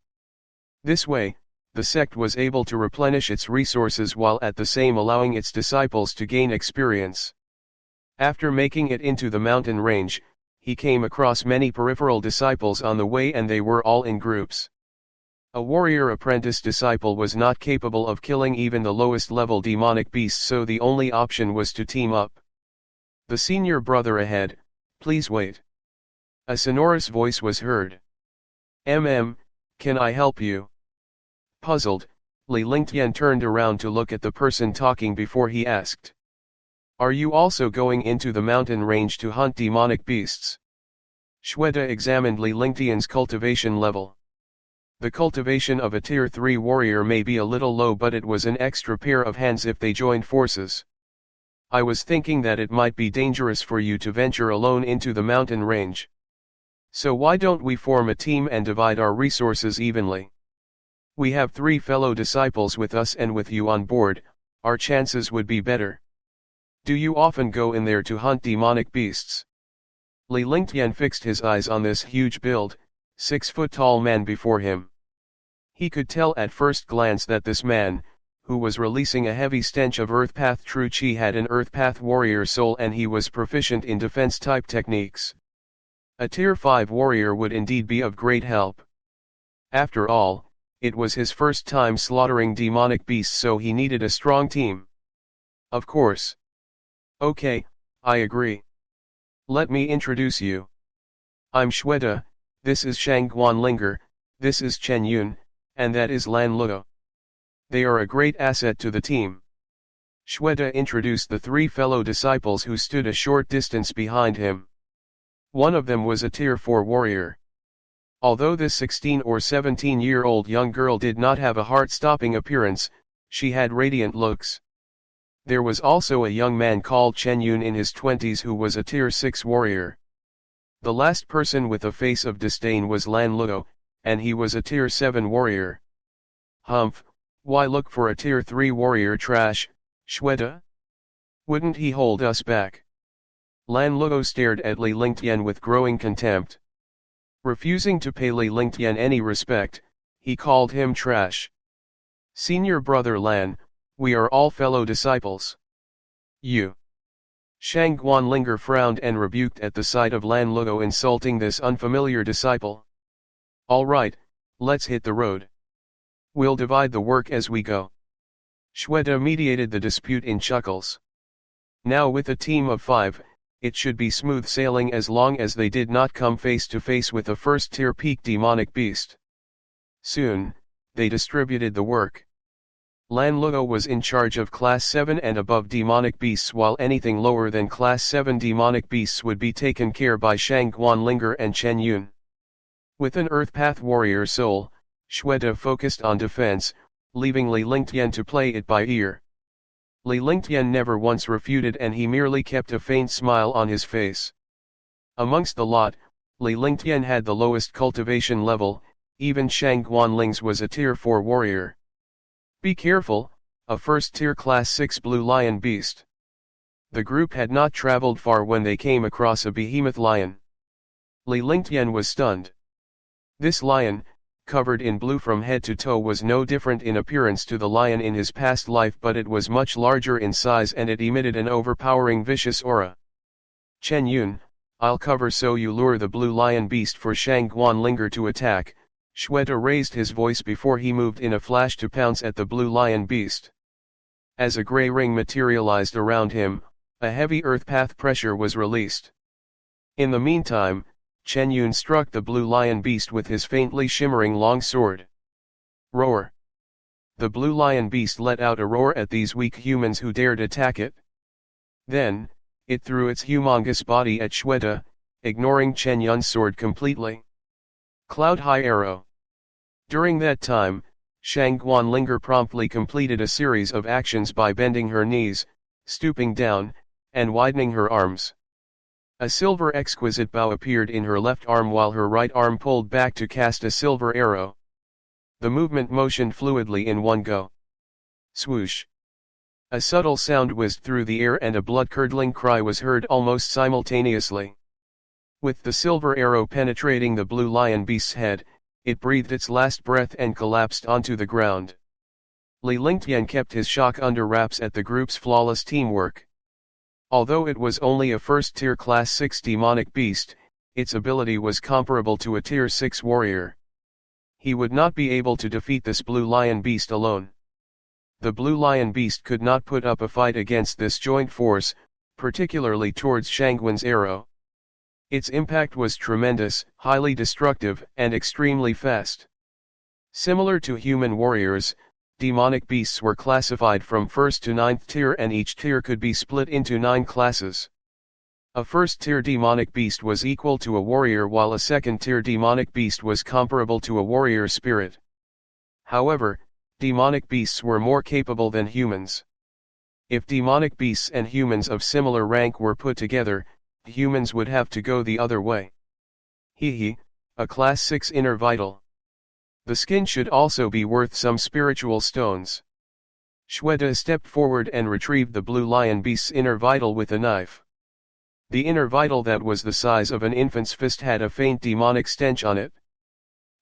This way, the sect was able to replenish its resources while at the same allowing its disciples to gain experience. After making it into the mountain range, he came across many peripheral disciples on the way, and they were all in groups. A warrior apprentice disciple was not capable of killing even the lowest level demonic beast, so the only option was to team up. The senior brother ahead, please wait. A sonorous voice was heard. Can I help you? Puzzled, Li Lingtian turned around to look at the person talking before he asked. Are you also going into the mountain range to hunt demonic beasts? Shweta examined Li Lingtian's cultivation level. The cultivation of a tier 3 warrior may be a little low, but it was an extra pair of hands if they joined forces. I was thinking that it might be dangerous for you to venture alone into the mountain range. So why don't we form a team and divide our resources evenly? We have 3 fellow disciples with us, and with you on board, our chances would be better. Do you often go in there to hunt demonic beasts? Li Lingtian fixed his eyes on this huge build, 6-foot-tall man before him. He could tell at first glance that this man, who was releasing a heavy stench of Earth Path true chi, had an Earth Path warrior soul, and he was proficient in defense-type techniques. A Tier 5 warrior would indeed be of great help. After all, it was his first time slaughtering demonic beasts, so he needed a strong team. Of course. Okay, I agree. Let me introduce you. I'm Shweta, this is Shangguan Linger, this is Chen Yun, and that is Lan Luo. They are a great asset to the team. Shweta introduced the 3 fellow disciples who stood a short distance behind him. One of them was a Tier 4 warrior. Although this 16 or 17-year-old young girl did not have a heart-stopping appearance, she had radiant looks. There was also a young man called Chen Yun in his 20s who was a Tier 6 warrior. The last person with a face of disdain was Lan Luo, and he was a Tier 7 warrior. Humph, why look for a Tier 3 warrior trash, Shweta? Wouldn't he hold us back? Lan Luo stared at Li Lingtian with growing contempt. Refusing to pay Li Lingtian any respect, he called him trash. Senior brother Lan, we are all fellow disciples. You. Shangguan Linger frowned and rebuked at the sight of Lan Luo insulting this unfamiliar disciple. All right, let's hit the road. We'll divide the work as we go. Shweta mediated the dispute in chuckles. Now with a team of 5, it should be smooth sailing as long as they did not come face to face with a first-tier peak demonic beast. Soon, they distributed the work. Lan Luo was in charge of Class 7 and above demonic beasts, while anything lower than Class 7 demonic beasts would be taken care by Shangguan Linger and Chen Yun. With an Earth Path warrior soul, Shweta focused on defense, leaving Li Lingtian to play it by ear. Li Lingtian never once refuted, and he merely kept a faint smile on his face. Amongst the lot, Li Lingtian had the lowest cultivation level, even Shangguan Ling's was a Tier 4 warrior. Be careful, a first-tier Class 6 blue lion beast. The group had not traveled far when they came across a behemoth lion. Li Lingtian was stunned. This lion, covered in blue from head to toe, was no different in appearance to the lion in his past life, but it was much larger in size and it emitted an overpowering vicious aura. Chen Yun, I'll cover so you lure the blue lion beast for Shangguan Linger to attack. Shweta raised his voice before he moved in a flash to pounce at the blue lion beast. As a grey ring materialized around him, a heavy earth path pressure was released. In the meantime, Chen Yun struck the blue lion beast with his faintly shimmering long sword. Roar! The blue lion beast let out a roar at these weak humans who dared attack it. Then, it threw its humongous body at Shweta, ignoring Chen Yun's sword completely. Cloud High Arrow. During that time, Shangguan Linger promptly completed a series of actions by bending her knees, stooping down, and widening her arms. A silver exquisite bow appeared in her left arm while her right arm pulled back to cast a silver arrow. The movement motioned fluidly in one go. Swoosh! A subtle sound whizzed through the air and a blood-curdling cry was heard almost simultaneously. With the silver arrow penetrating the blue lion beast's head, it breathed its last breath and collapsed onto the ground. Li Lingtian kept his shock under wraps at the group's flawless teamwork. Although it was only a first-tier Class 6 demonic beast, its ability was comparable to a Tier 6 warrior. He would not be able to defeat this blue lion beast alone. The blue lion beast could not put up a fight against this joint force, particularly towards Shangguan's arrow. Its impact was tremendous, highly destructive, and extremely fast. Similar to human warriors, demonic beasts were classified from 1st to 9th tier, and each tier could be split into 9 classes. A 1st tier demonic beast was equal to a warrior, while a 2nd tier demonic beast was comparable to a warrior spirit. However, demonic beasts were more capable than humans. If demonic beasts and humans of similar rank were put together, humans would have to go the other way. A class 6 inner vital. The skin should also be worth some spiritual stones. Shweta stepped forward and retrieved the blue lion beast's inner vital with a knife. The inner vital, that was the size of an infant's fist, had a faint demonic stench on it.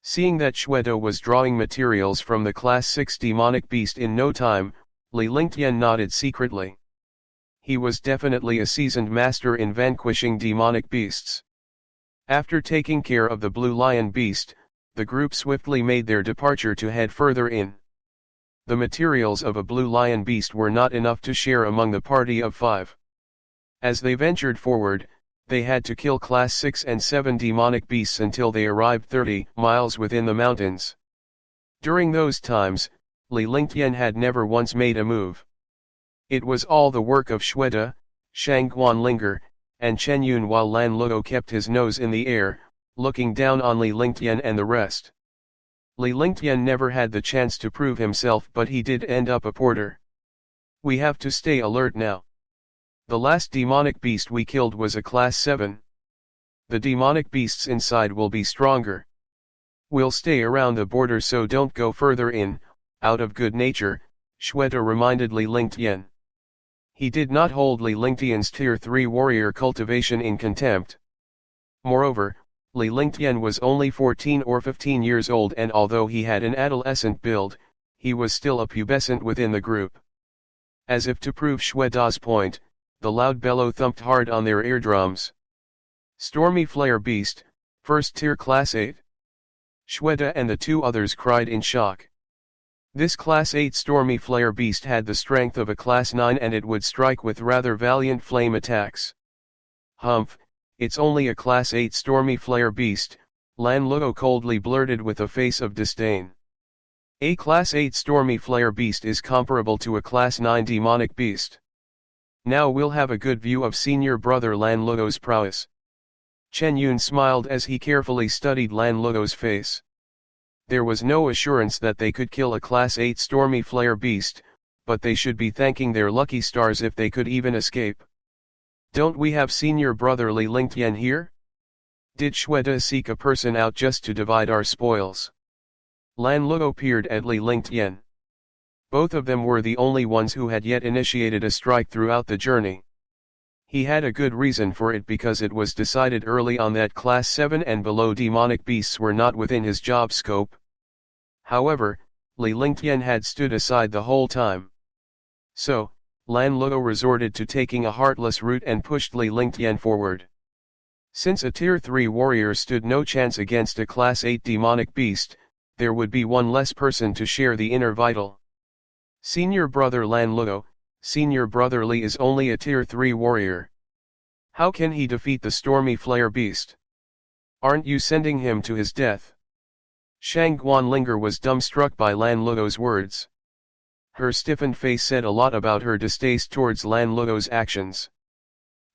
Seeing that Shweta was drawing materials from the class 6 demonic beast in no time, Li Lingtian nodded secretly. He was definitely a seasoned master in vanquishing demonic beasts. After taking care of the blue lion beast, the group swiftly made their departure to head further in. The materials of a blue lion beast were not enough to share among the party of 5. As they ventured forward, they had to kill class 6 and 7 demonic beasts until they arrived 30 miles within the mountains. During those times, Li Lingtian had never once made a move. It was all the work of Shweta, Shangguan Linger, and Chen Yun, while Lan Luo kept his nose in the air, looking down on Li Lingtian and the rest. Li Lingtian never had the chance to prove himself, but he did end up a porter. We have to stay alert now. The last demonic beast we killed was a class 7. The demonic beasts inside will be stronger. We'll stay around the border, so don't go further in. Out of good nature, Shweta reminded Li Lingtian. He did not hold Li Lingtian's tier 3 warrior cultivation in contempt. Moreover, Li Lingtian was only 14 or 15 years old, and although he had an adolescent build, he was still a pubescent within the group. As if to prove Shweta's point, the loud bellow thumped hard on their eardrums. Stormy Flare Beast, 1st tier class 8. Shweta and the 2 others cried in shock. This class 8 Stormy Flare Beast had the strength of a class 9, and it would strike with rather valiant flame attacks. Humph, it's only a class 8 Stormy Flare Beast, Lan Luo coldly blurted with a face of disdain. A class 8 Stormy Flare Beast is comparable to a class 9 demonic beast. Now we'll have a good view of senior brother Lan Luo's prowess. Chen Yun smiled as he carefully studied Lan Luo's face. There was no assurance that they could kill a class 8 Stormy Flare Beast, but they should be thanking their lucky stars if they could even escape. Don't we have senior brother Li Lingtian here? Did Shweta seek a person out just to divide our spoils? Lan Luo peered at Li Lingtian. Both of them were the only ones who had yet initiated a strike throughout the journey. He had a good reason for it, because it was decided early on that class 7 and below demonic beasts were not within his job scope. However, Li Lingtian had stood aside the whole time. So, Lan Luo resorted to taking a heartless route and pushed Li Lingtian forward. Since a tier 3 warrior stood no chance against a class 8 demonic beast, there would be one less person to share the inner vital. Senior brother Lan Luo, senior brother Li is only a tier 3 warrior. How can he defeat the Stormy Flare Beast? Aren't you sending him to his death? Shangguan Linger was dumbstruck by Lan Luo's words. Her stiffened face said a lot about her distaste towards Lan Luo's actions.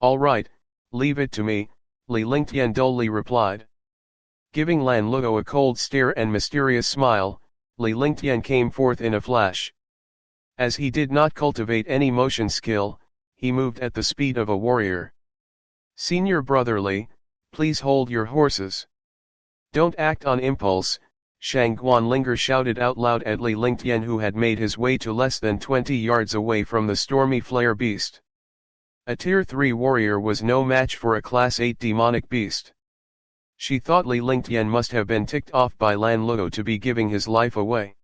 All right, leave it to me, Li Lingtian dully replied. Giving Lan Luo a cold stare and mysterious smile, Li Lingtian came forth in a flash. As he did not cultivate any motion skill, he moved at the speed of a warrior. Senior brother Li, please hold your horses. Don't act on impulse, Shangguan Linger shouted out loud at Li Lingtian, who had made his way to less than 20 yards away from the Stormy Flare Beast. A tier 3 warrior was no match for a class 8 demonic beast. She thought Li Lingtian must have been ticked off by Lan Luo to be giving his life away.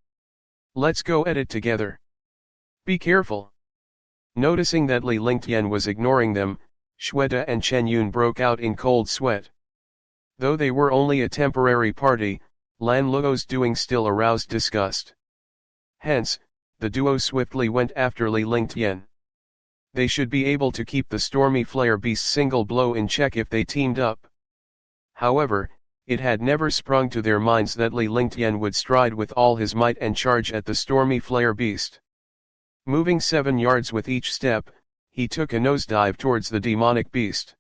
Let's go at it together. Be careful. Noticing that Li Lingtian was ignoring them, Shweta and Chen Yun broke out in cold sweat. Though they were only a temporary party, Lan Luo's doing still aroused disgust. Hence, the duo swiftly went after Li Lingtian. They should be able to keep the stormy flare beast's single blow in check if they teamed up. However, it had never sprung to their minds that Li Lingtian would stride with all his might and charge at the stormy flare beast. Moving 7 yards with each step, he took a nosedive towards the demonic beast.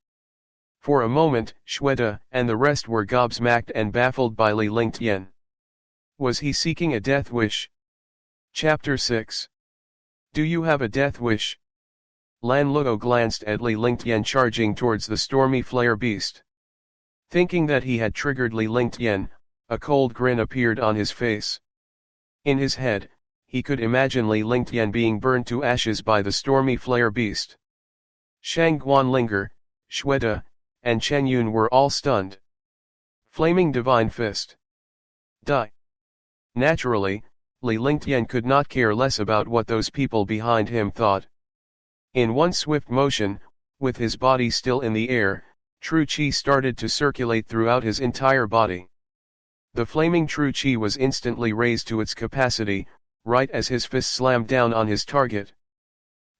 For a moment, Shweta and the rest were gobsmacked and baffled by Li Lingtian. Was he seeking a death wish? Chapter 6. Do you have a death wish? Lan Luo glanced at Li Lingtian charging towards the stormy flare beast. Thinking that he had triggered Li Lingtian, a cold grin appeared on his face. In his head, he could imagine Li Lingtian being burned to ashes by the stormy flare beast. Shang Guanlinger, Shweta, and Chen Yun were all stunned. Flaming Divine Fist. Die. Naturally, Li Lingtian could not care less about what those people behind him thought. In one swift motion, with his body still in the air, true qi started to circulate throughout his entire body. The flaming true qi was instantly raised to its capacity, right as his fist slammed down on his target.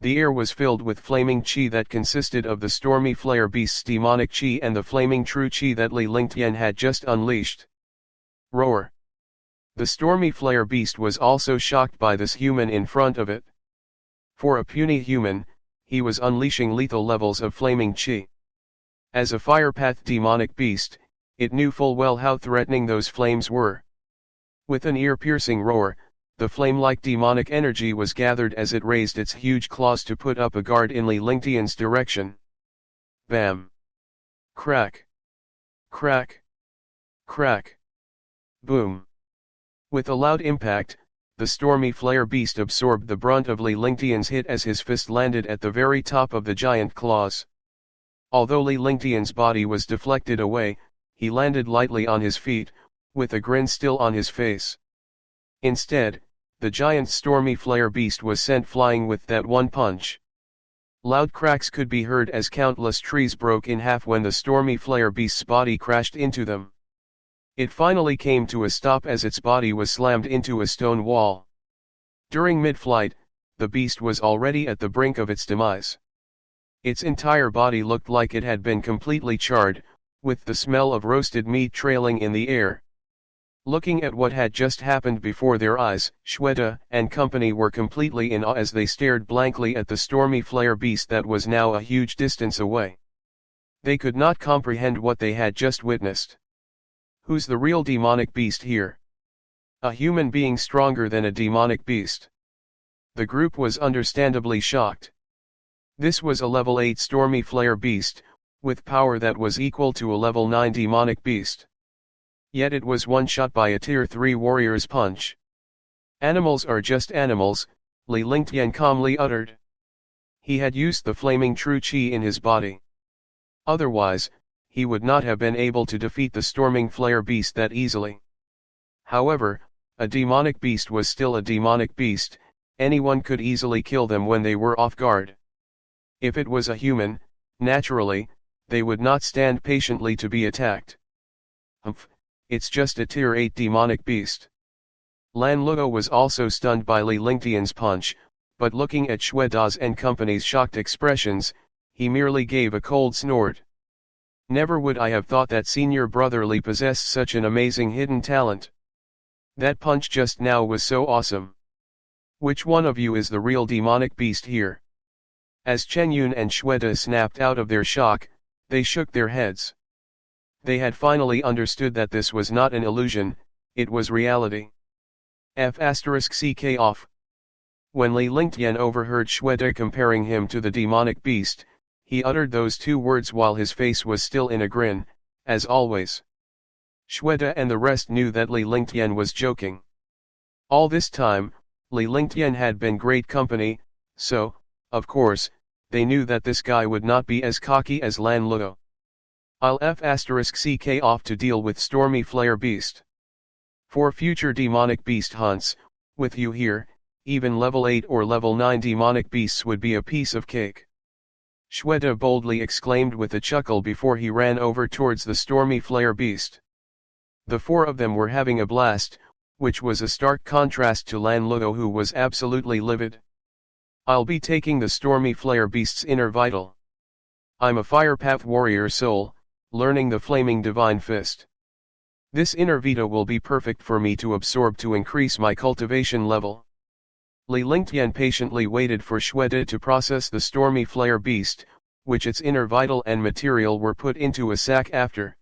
The air was filled with flaming qi that consisted of the stormy flare beast's demonic qi and the flaming true qi that Li Lingtian had just unleashed. Roar! The stormy flare beast was also shocked by this human in front of it. For a puny human, he was unleashing lethal levels of flaming qi. As a firepath demonic beast, it knew full well how threatening those flames were. With an ear-piercing roar, the flame-like demonic energy was gathered as it raised its huge claws to put up a guard in Li Lingtian's direction. Bam! Crack! Crack! Crack! Boom! With a loud impact, the stormy flare beast absorbed the brunt of Li Lingtian's hit as his fist landed at the very top of the giant claws. Although Li Lingtian's body was deflected away, he landed lightly on his feet, with a grin still on his face. Instead, the giant stormy flare beast was sent flying with that one punch. Loud cracks could be heard as countless trees broke in half when the stormy flare beast's body crashed into them. It finally came to a stop as its body was slammed into a stone wall. During mid-flight, the beast was already at the brink of its demise. Its entire body looked like it had been completely charred, with the smell of roasted meat trailing in the air. Looking at what had just happened before their eyes, Shweta and company were completely in awe as they stared blankly at the stormy flare beast that was now a huge distance away. They could not comprehend what they had just witnessed. Who's the real demonic beast here? A human being stronger than a demonic beast. The group was understandably shocked. This was a level 8 stormy flare beast, with power that was equal to a level 9 demonic beast. Yet it was one shot by a tier 3 warrior's punch. Animals are just animals, Li Lingtian calmly uttered. He had used the flaming true qi in his body. Otherwise, he would not have been able to defeat the storming flare beast that easily. However, a demonic beast was still a demonic beast, anyone could easily kill them when they were off guard. If it was a human, naturally, they would not stand patiently to be attacked. Humph, it's just a tier 8 demonic beast. Lan Luo was also stunned by Li Lingtian's punch, but looking at Shweta's and company's shocked expressions, he merely gave a cold snort. Never would I have thought that senior brother Li possessed such an amazing hidden talent. That punch just now was so awesome. Which one of you is the real demonic beast here? As Chen Yun and Shweta snapped out of their shock, they shook their heads. They had finally understood that this was not an illusion, it was reality. F***ck off. When Li Lingtian overheard Shweta comparing him to the demonic beast, he uttered those 2 words while his face was still in a grin, as always. Shweta and the rest knew that Li Lingtian was joking. All this time, Li Lingtian had been great company, so, of course, they knew that this guy would not be as cocky as Lan Luo. I'll F***ck off to deal with stormy flare beast. For future demonic beast hunts, with you here, even level 8 or level 9 demonic beasts would be a piece of cake. Shweta boldly exclaimed with a chuckle before he ran over towards the stormy flare beast. The four of them were having a blast, which was a stark contrast to Lan Luo, who was absolutely livid. I'll be taking the stormy flare beast's inner vital. I'm a fire path warrior soul, learning the flaming divine fist. This inner vita will be perfect for me to absorb to increase my cultivation level. Li Lingtian patiently waited for Shweta to process the stormy flare beast, which its inner vital and material were put into a sack after.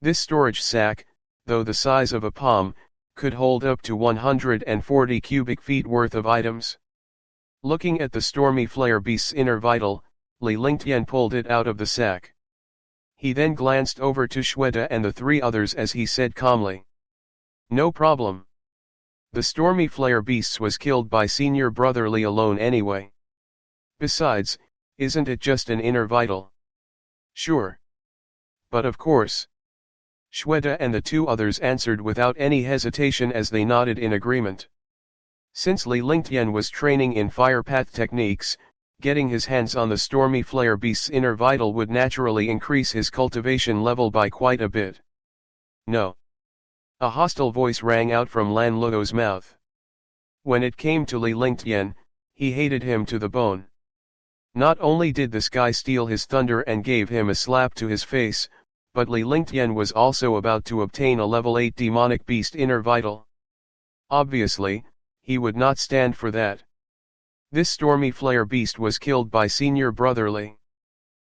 This storage sack, though the size of a palm, could hold up to 140 cubic feet worth of items. Looking at the stormy flare beast's inner vital, Li Lingtian pulled it out of the sack. He then glanced over to Shweta and the three others as he said calmly, "No problem. The stormy flare beast was killed by senior brother Li alone anyway. Besides, isn't it just an inner vital?" "Sure. But of course." Shweta and the two others answered without any hesitation as they nodded in agreement. Since Li Lingtian was training in fire path techniques, getting his hands on the stormy flare beast's inner vital would naturally increase his cultivation level by quite a bit. "No." A hostile voice rang out from Lan Luo's mouth. When it came to Li Lingtian, he hated him to the bone. Not only did this guy steal his thunder and gave him a slap to his face, but Li Lingtian was also about to obtain a level 8 demonic beast inner vital. Obviously, he would not stand for that. This stormy flare beast was killed by senior brother Li.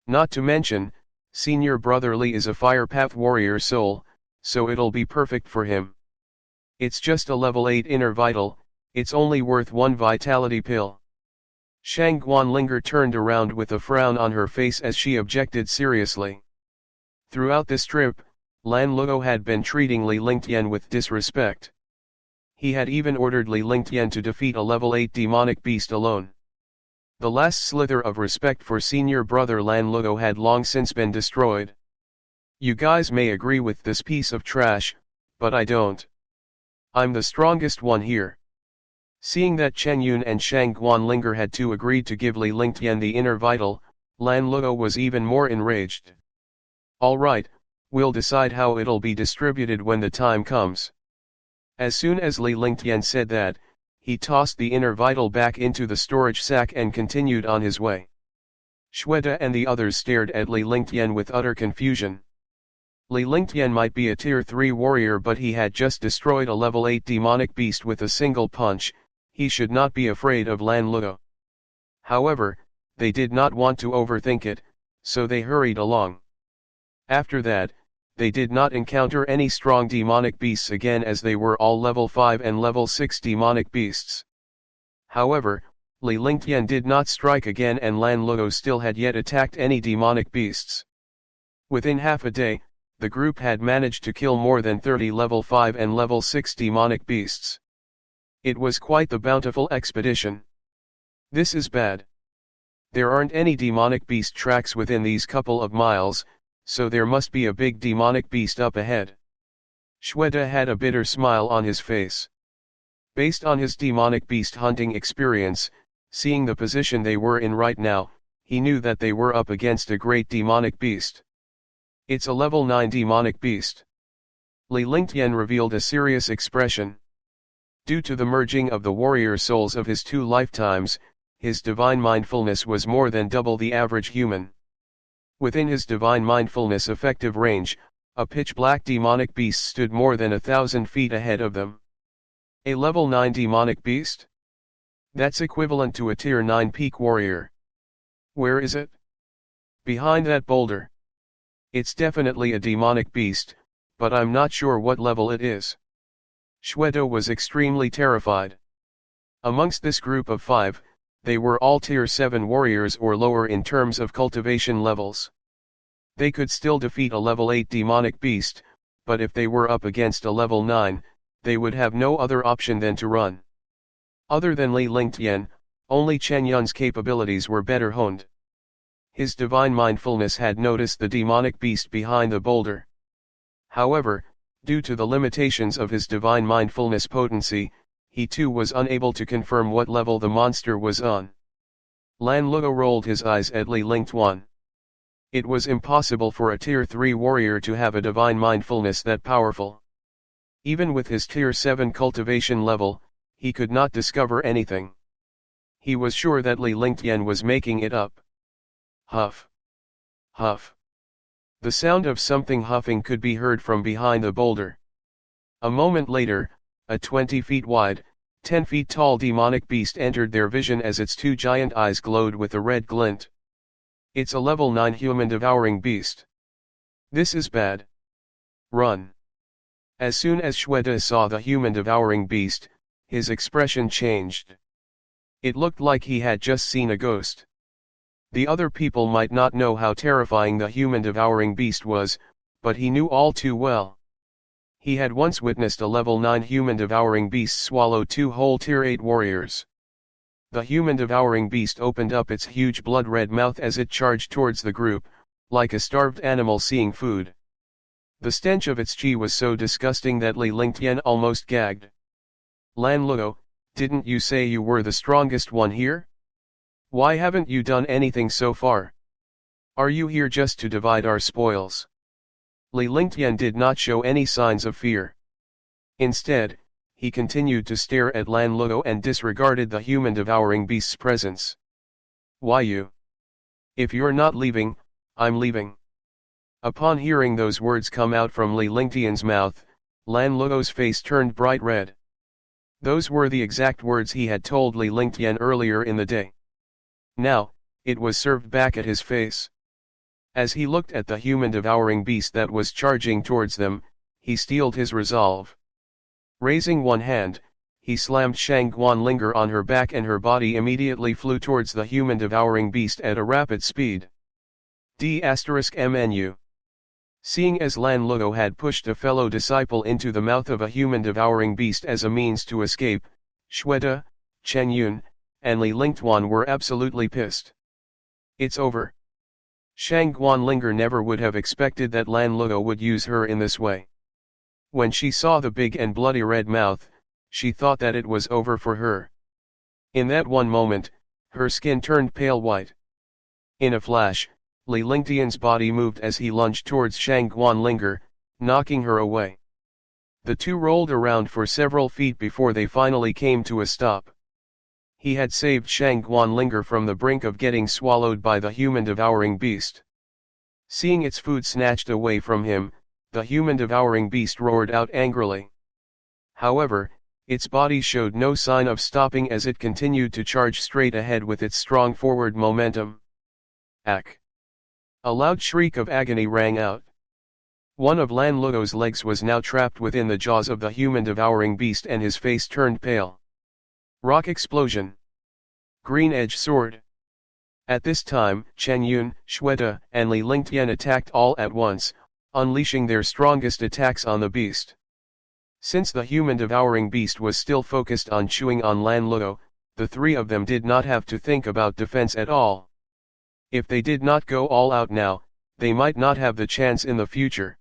Not to mention, senior brother Li is a fire path warrior soul, so it'll be perfect for him. It's just a level 8 inner vital, it's only worth one vitality pill. Shang Guanlinger turned around with a frown on her face as she objected seriously. Throughout this trip, Lan Luo had been treating Li Lingtian with disrespect. He had even ordered Li Lingtian to defeat a level 8 demonic beast alone. The last slither of respect for senior brother Lan Luo had long since been destroyed. You guys may agree with this piece of trash, but I don't. I'm the strongest one here. Seeing that Chen Yun and Shang Guanlinger had too agreed to give Li Lingtian the inner vital, Lan Luo was even more enraged. Alright, we'll decide how it'll be distributed when the time comes. As soon as Li Lingtian said that, he tossed the inner vital back into the storage sack and continued on his way. Shweta and the others stared at Li Lingtian with utter confusion. Li Lingtian might be a tier 3 warrior, but he had just destroyed a level 8 demonic beast with a single punch. He should not be afraid of Lan Luo. However, they did not want to overthink it, so they hurried along. After that, they did not encounter any strong demonic beasts again, as they were all level 5 and level 6 demonic beasts. However, Li Lingtian did not strike again, and Lan Luo still had yet attacked any demonic beasts. Within half a day, the group had managed to kill more than 30 level 5 and level 6 demonic beasts. It was quite the bountiful expedition. This is bad. There aren't any demonic beast tracks within these couple of miles, so there must be a big demonic beast up ahead. Shweta had a bitter smile on his face. Based on his demonic beast hunting experience, seeing the position they were in right now, he knew that they were up against a great demonic beast. It's a level 9 demonic beast. Li Lingtian revealed a serious expression. Due to the merging of the warrior souls of his 2 lifetimes, his divine mindfulness was more than double the average human. Within his divine mindfulness effective range, a pitch-black demonic beast stood more than 1,000 feet ahead of them. A level 9 demonic beast? That's equivalent to a tier 9 peak warrior. Where is it? Behind that boulder. It's definitely a demonic beast, but I'm not sure what level it is. Shweta was extremely terrified. Amongst this group of 5, they were all tier 7 warriors or lower in terms of cultivation levels. They could still defeat a level 8 demonic beast, but if they were up against a level 9, they would have no other option than to run. Other than Li Lingtian, only Chen Yun's capabilities were better honed. His divine mindfulness had noticed the demonic beast behind the boulder. However, due to the limitations of his divine mindfulness potency, he too was unable to confirm what level the monster was on. Lan Luo rolled his eyes at Li Lingtian. It was impossible for a tier 3 warrior to have a divine mindfulness that powerful. Even with his tier 7 cultivation level, he could not discover anything. He was sure that Li Lingtian was making it up. Huff. Huff. The sound of something huffing could be heard from behind the boulder. A moment later, a 20 feet wide, 10 feet tall demonic beast entered their vision as its two giant eyes glowed with a red glint. It's a level 9 human devouring beast. This is bad. Run. As soon as Shweta saw the human devouring beast, his expression changed. It looked like he had just seen a ghost. The other people might not know how terrifying the human devouring beast was, but he knew all too well. He had once witnessed a level 9 human devouring beast swallow 2 whole tier 8 warriors. The human devouring beast opened up its huge blood-red mouth as it charged towards the group, like a starved animal seeing food. The stench of its chi was so disgusting that Li Lingtian almost gagged. Lan Luo, didn't you say you were the strongest one here? Why haven't you done anything so far? Are you here just to divide our spoils? Li Lingtian did not show any signs of fear. Instead, he continued to stare at Lan Luo and disregarded the human devouring beast's presence. Why you? If you're not leaving, I'm leaving. Upon hearing those words come out from Li Lingtian's mouth, Lan Luo's face turned bright red. Those were the exact words he had told Li Lingtian earlier in the day. Now, it was served back at his face. As he looked at the human devouring beast that was charging towards them, he steeled his resolve. Raising one hand, he slammed Shang Guanlinger on her back and her body immediately flew towards the human devouring beast at a rapid speed. D*MNU. Seeing as Lan Luo had pushed a fellow disciple into the mouth of a human devouring beast as a means to escape, Shweta, Chen Yun, and Li Lingtuan were absolutely pissed. It's over. Shang Guanlinger never would have expected that Lan Luo would use her in this way. When she saw the big and bloody red mouth, she thought that it was over for her. In that one moment, her skin turned pale white. In a flash, Li Lingtian's body moved as he lunged towards Shang Guanlinger, knocking her away. The two rolled around for several feet before they finally came to a stop. He had saved Shang Guanlinger from the brink of getting swallowed by the human devouring beast. Seeing its food snatched away from him, the human devouring beast roared out angrily. However, its body showed no sign of stopping as it continued to charge straight ahead with its strong forward momentum. Ack! A loud shriek of agony rang out. One of Lan Luo's legs was now trapped within the jaws of the human devouring beast and his face turned pale. Rock explosion. Green edge sword. At this time, Chen Yun, Shweta, and Li Lingtian attacked all at once, unleashing their strongest attacks on the beast. Since the human devouring beast was still focused on chewing on Lan Luo, the three of them did not have to think about defense at all. If they did not go all out now, they might not have the chance in the future.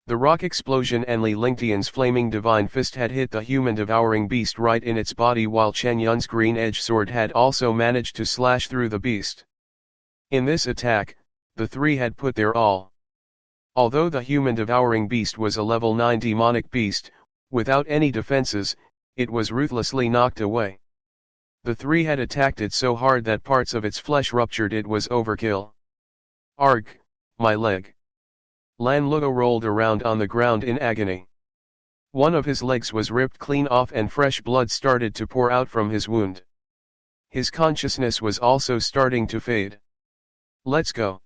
The rock explosion and Li Lingtian's flaming divine fist had hit the human devouring beast right in its body, while Chen Yun's green edge sword had also managed to slash through the beast. In this attack, the three had put their all. Although the human devouring beast was a level 9 demonic beast, without any defenses, it was ruthlessly knocked away. The three had attacked it so hard that parts of its flesh ruptured. It was overkill. Arg, my leg. Lan Luo rolled around on the ground in agony. One of his legs was ripped clean off and fresh blood started to pour out from his wound. His consciousness was also starting to fade. Let's go.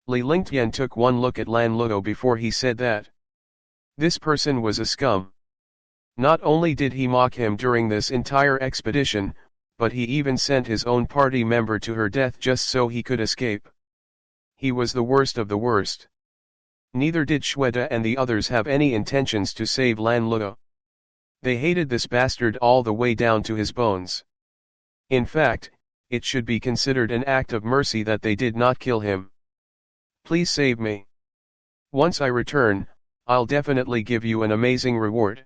Li Lingtian took one look at Lan Luo before he said that. This person was a scum. Not only did he mock him during this entire expedition, but he even sent his own party member to her death just so he could escape. He was the worst of the worst. Neither did Shweta and the others have any intentions to save Lan Luo. They hated this bastard all the way down to his bones. In fact, it should be considered an act of mercy that they did not kill him. Please save me. Once I return, I'll definitely give you an amazing reward.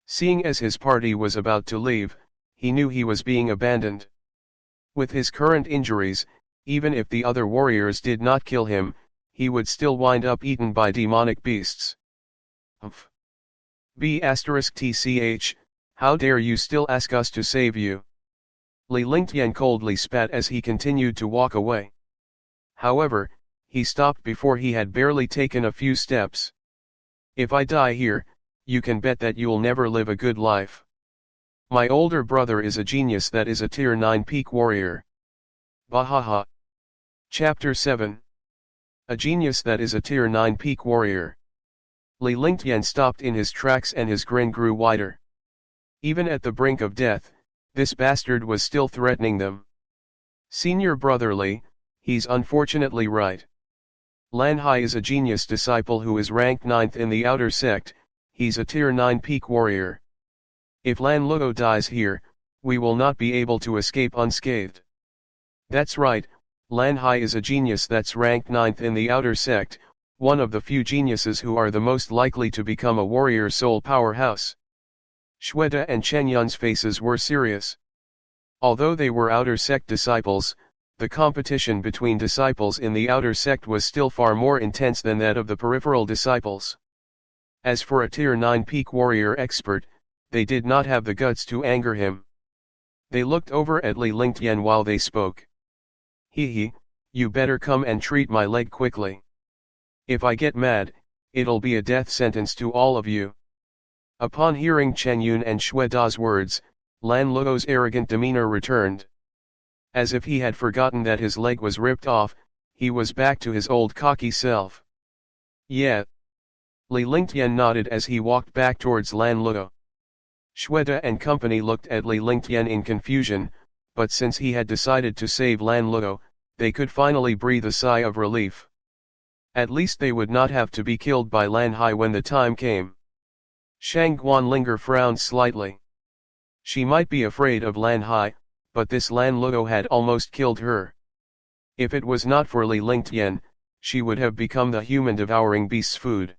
Seeing as his party was about to leave, he knew he was being abandoned. With his current injuries, even if the other warriors did not kill him, he would still wind up eaten by demonic beasts. Humph. B*tch, how dare you still ask us to save you? Li Lingtian coldly spat as he continued to walk away. However, he stopped before he had barely taken a few steps. If I die here, you can bet that you'll never live a good life. My older brother is a genius that is a tier 9 peak warrior. Bahaha. Chapter 7. A genius that is a tier 9 peak warrior. Li Lingtian stopped in his tracks and his grin grew wider. Even at the brink of death, this bastard was still threatening them. Senior brother Li, he's unfortunately right. Lan Hai is a genius disciple who is ranked 9th in the outer sect, he's a tier 9 peak warrior. If Lan Luo dies here, we will not be able to escape unscathed. That's right, Lan Hai is a genius that's ranked 9th in the outer sect, one of the few geniuses who are the most likely to become a warrior soul powerhouse. Shweta and Chen Yun's faces were serious. Although they were outer sect disciples, the competition between disciples in the outer sect was still far more intense than that of the peripheral disciples. As for a tier 9 peak warrior expert, they did not have the guts to anger him. They looked over at Li Lingtian while they spoke. Hee, you better come and treat my leg quickly. If I get mad, it'll be a death sentence to all of you. Upon hearing Chen Yun and Xue Da's words, Lan Luo's arrogant demeanor returned. As if he had forgotten that his leg was ripped off, he was back to his old cocky self. Yeah. Li Lingtian nodded as he walked back towards Lan Luo. Xue and company looked at Li Lingtian in confusion, but since he had decided to save Lan Luo, they could finally breathe a sigh of relief. At least they would not have to be killed by Lan Hai when the time came. Shang Guanlinger frowned slightly. She might be afraid of Lan Hai, but this Lan Luo had almost killed her. If it was not for Li Lingtian, she would have become the human devouring beast's food.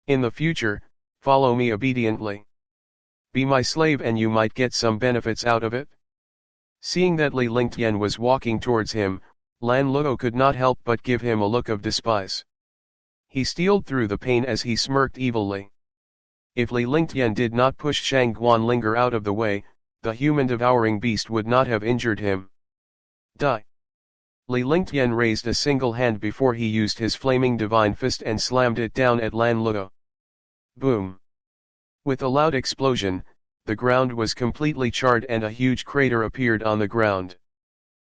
In the future, follow me obediently. Be my slave and you might get some benefits out of it. Seeing that Li Lingtian was walking towards him, Lan Luo could not help but give him a look of despise. He steeled through the pain as he smirked evilly. If Li Lingtian did not push Shang Guanlinger out of the way, the human devouring beast would not have injured him. Die! Li Lingtian raised a single hand before he used his flaming divine fist and slammed it down at Lan Luo. Boom! With a loud explosion, the ground was completely charred and a huge crater appeared on the ground.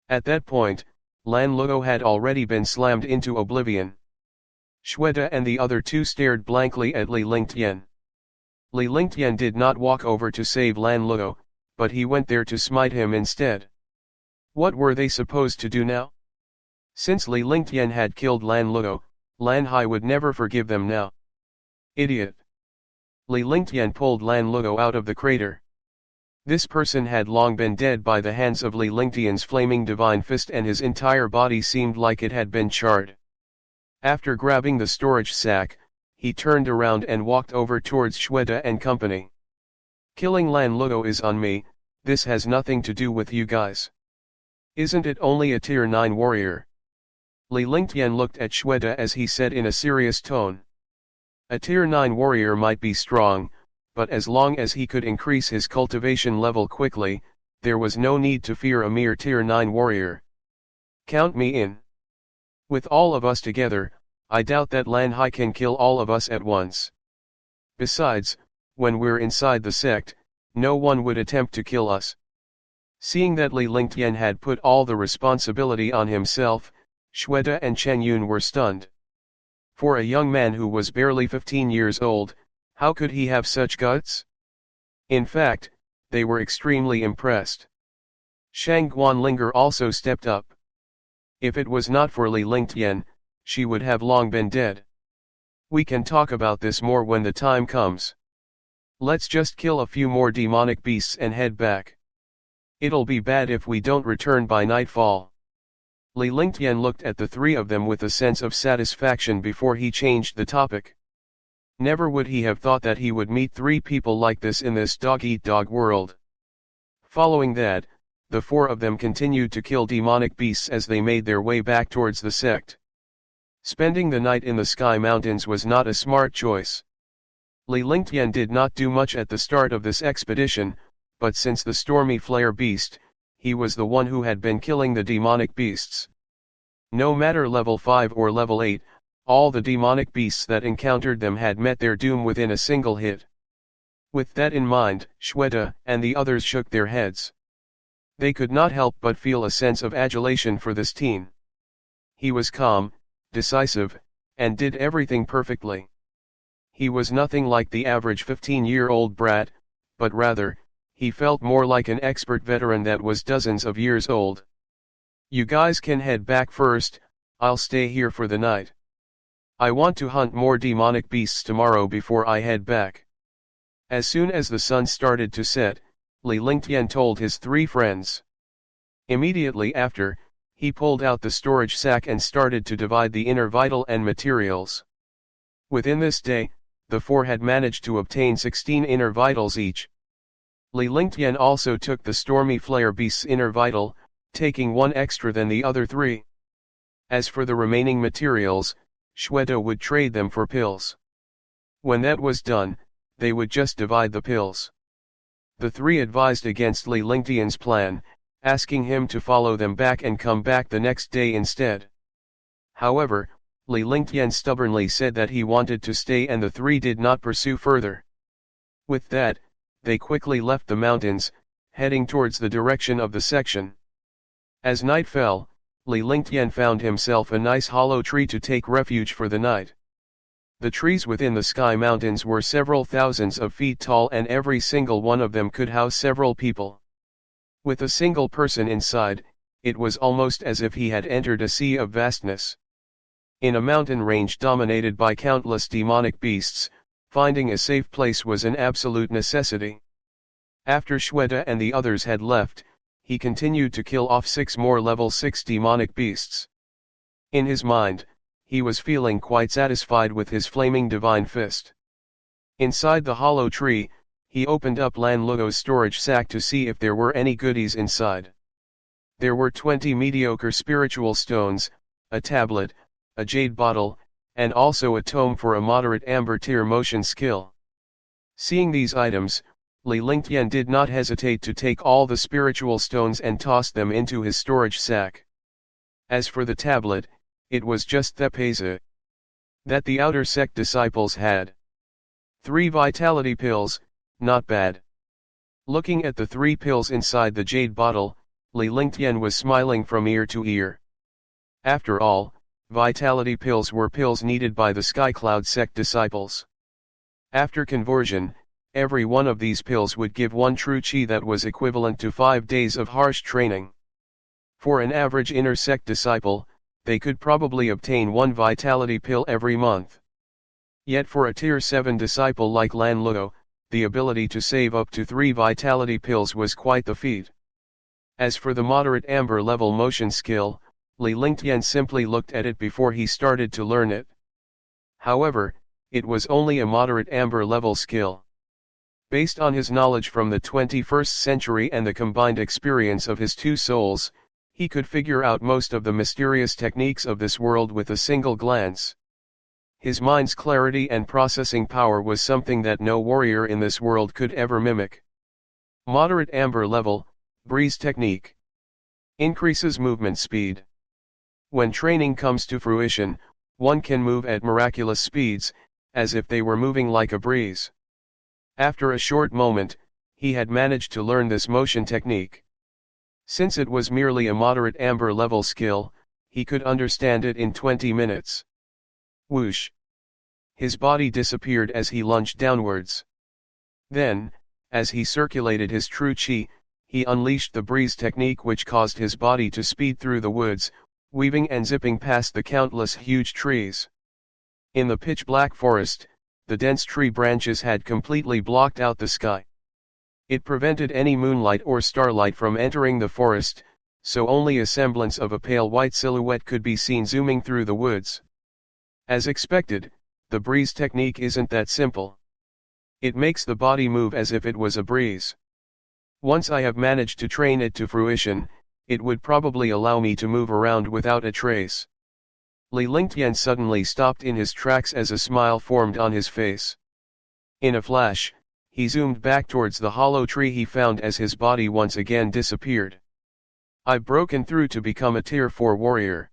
At that point, Lan Luo had already been slammed into oblivion. Shweta and the other two stared blankly at Li Lingtian. Li Lingtian did not walk over to save Lan Luo, but he went there to smite him instead. What were they supposed to do now? Since Li Lingtian had killed Lan Luo, Lan Hai would never forgive them now. Idiot! Li Lingtian pulled Lan Luo out of the crater. This person had long been dead by the hands of Li Lingtian's flaming divine fist and his entire body seemed like it had been charred. After grabbing the storage sack, he turned around and walked over towards Shweta and company. Killing Lan Luo is on me, this has nothing to do with you guys. Isn't it only a tier 9 warrior? Li Lingtian looked at Shweta as he said in a serious tone. A tier 9 warrior might be strong, but as long as he could increase his cultivation level quickly, there was no need to fear a mere tier 9 warrior. Count me in. With all of us together, I doubt that Lan Hai can kill all of us at once. Besides, when we're inside the sect, no one would attempt to kill us. Seeing that Li Lingtian had put all the responsibility on himself, Shweta and Chen Yun were stunned. For a young man who was barely 15 years old, how could he have such guts? In fact, they were extremely impressed. Shang Guanlinger also stepped up. If it was not for Li Lingtian, she would have long been dead. We can talk about this more when the time comes. Let's just kill a few more demonic beasts and head back. It'll be bad if we don't return by nightfall. Li Lingtian looked at the three of them with a sense of satisfaction before he changed the topic. Never would he have thought that he would meet three people like this in this dog-eat-dog world. Following that, the four of them continued to kill demonic beasts as they made their way back towards the sect. Spending the night in the Sky Mountains was not a smart choice. Li Lingtian did not do much at the start of this expedition, but since the stormy flare beast, he was the one who had been killing the demonic beasts. No matter level 5 or level 8, all the demonic beasts that encountered them had met their doom within a single hit. With that in mind, Shweta and the others shook their heads. They could not help but feel a sense of adulation for this teen. He was calm, decisive, and did everything perfectly. He was nothing like the average 15-year-old brat, but rather, he felt more like an expert veteran that was dozens of years old. You guys can head back first, I'll stay here for the night. I want to hunt more demonic beasts tomorrow before I head back. As soon as the sun started to set, Li Lingtian told his 3 friends. Immediately after, he pulled out the storage sack and started to divide the inner vital and materials. Within this day, the 4 had managed to obtain 16 inner vitals each. Li Lingtian also took the stormy flare beast's inner vital, taking 1 extra than the other 3. As for the remaining materials, Shweta would trade them for pills. When that was done, they would just divide the pills. The 3 advised against Li Lingtian's plan, asking him to follow them back and come back the next day instead. However, Li Lingtian stubbornly said that he wanted to stay and the 3 did not pursue further. With that, they quickly left the mountains, heading towards the direction of the section. As night fell, Li Lingtian found himself a nice hollow tree to take refuge for the night. The trees within the Sky Mountains were several thousands of feet tall and every single one of them could house several people. With a single person inside, it was almost as if he had entered a sea of vastness. In a mountain range dominated by countless demonic beasts, finding a safe place was an absolute necessity. After Shweta and the others had left, he continued to kill off 6 more level 6 demonic beasts. In his mind, he was feeling quite satisfied with his flaming divine fist. Inside the hollow tree, he opened up Lan Luo's storage sack to see if there were any goodies inside. There were 20 mediocre spiritual stones, a tablet, a jade bottle, and also a tome for a moderate amber tier motion skill. Seeing these items, Li Lingtian did not hesitate to take all the spiritual stones and toss them into his storage sack. As for the tablet, it was just the pesa that the outer sect disciples had. 3 vitality pills, not bad. Looking at the 3 pills inside the jade bottle, Li Lingtian was smiling from ear to ear. After all, vitality pills were pills needed by the Skycloud sect disciples. After conversion, every one of these pills would give 1 true chi that was equivalent to 5 days of harsh training. For an average inner sect disciple, they could probably obtain 1 vitality pill every month. Yet for a tier 7 disciple like Lan Luo, the ability to save up to 3 vitality pills was quite the feat. As for the moderate amber level motion skill, Li Lingtian simply looked at it before he started to learn it. However, it was only a moderate amber level skill. Based on his knowledge from the 21st century and the combined experience of his 2 souls, he could figure out most of the mysterious techniques of this world with a single glance. His mind's clarity and processing power was something that no warrior in this world could ever mimic. Moderate amber level, breeze technique. Increases movement speed. When training comes to fruition, one can move at miraculous speeds, as if they were moving like a breeze. After a short moment, he had managed to learn this motion technique. Since it was merely a moderate amber level skill, he could understand it in 20 minutes. Whoosh! His body disappeared as he lunged downwards. Then, as he circulated his true chi, he unleashed the breeze technique which caused his body to speed through the woods, weaving and zipping past the countless huge trees. In the pitch-black forest, the dense tree branches had completely blocked out the sky. It prevented any moonlight or starlight from entering the forest, so only a semblance of a pale white silhouette could be seen zooming through the woods. As expected, the breeze technique isn't that simple. It makes the body move as if it was a breeze. Once I have managed to train it to fruition, it would probably allow me to move around without a trace. Li Lingtian suddenly stopped in his tracks as a smile formed on his face. In a flash, he zoomed back towards the hollow tree he found as his body once again disappeared. I've broken through to become a tier 4 warrior.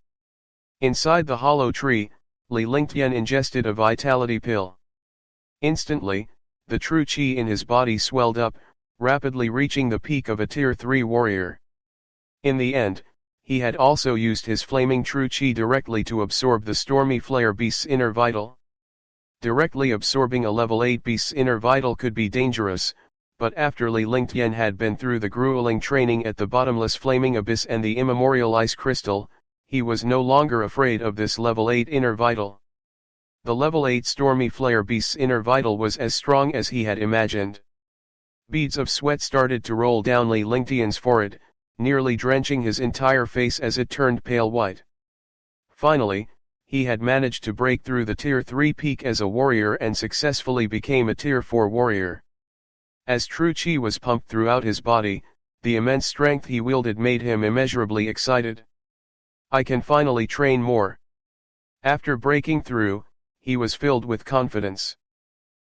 Inside the hollow tree, Li Lingtian ingested a vitality pill. Instantly, the true chi in his body swelled up, rapidly reaching the peak of a tier 3 warrior. In the end, he had also used his flaming true chi directly to absorb the stormy flare beast's inner vital. Directly absorbing a level 8 beast's inner vital could be dangerous, but after Li Lingtian had been through the grueling training at the bottomless flaming abyss and the immemorial ice crystal, he was no longer afraid of this level 8 inner vital. The level 8 stormy flare beast's inner vital was as strong as he had imagined. Beads of sweat started to roll down Li Lingtian's forehead, nearly drenching his entire face as it turned pale white. Finally, he had managed to break through the tier 3 peak as a warrior and successfully became a tier 4 warrior. As true chi was pumped throughout his body, the immense strength he wielded made him immeasurably excited. I can finally train more. After breaking through, he was filled with confidence.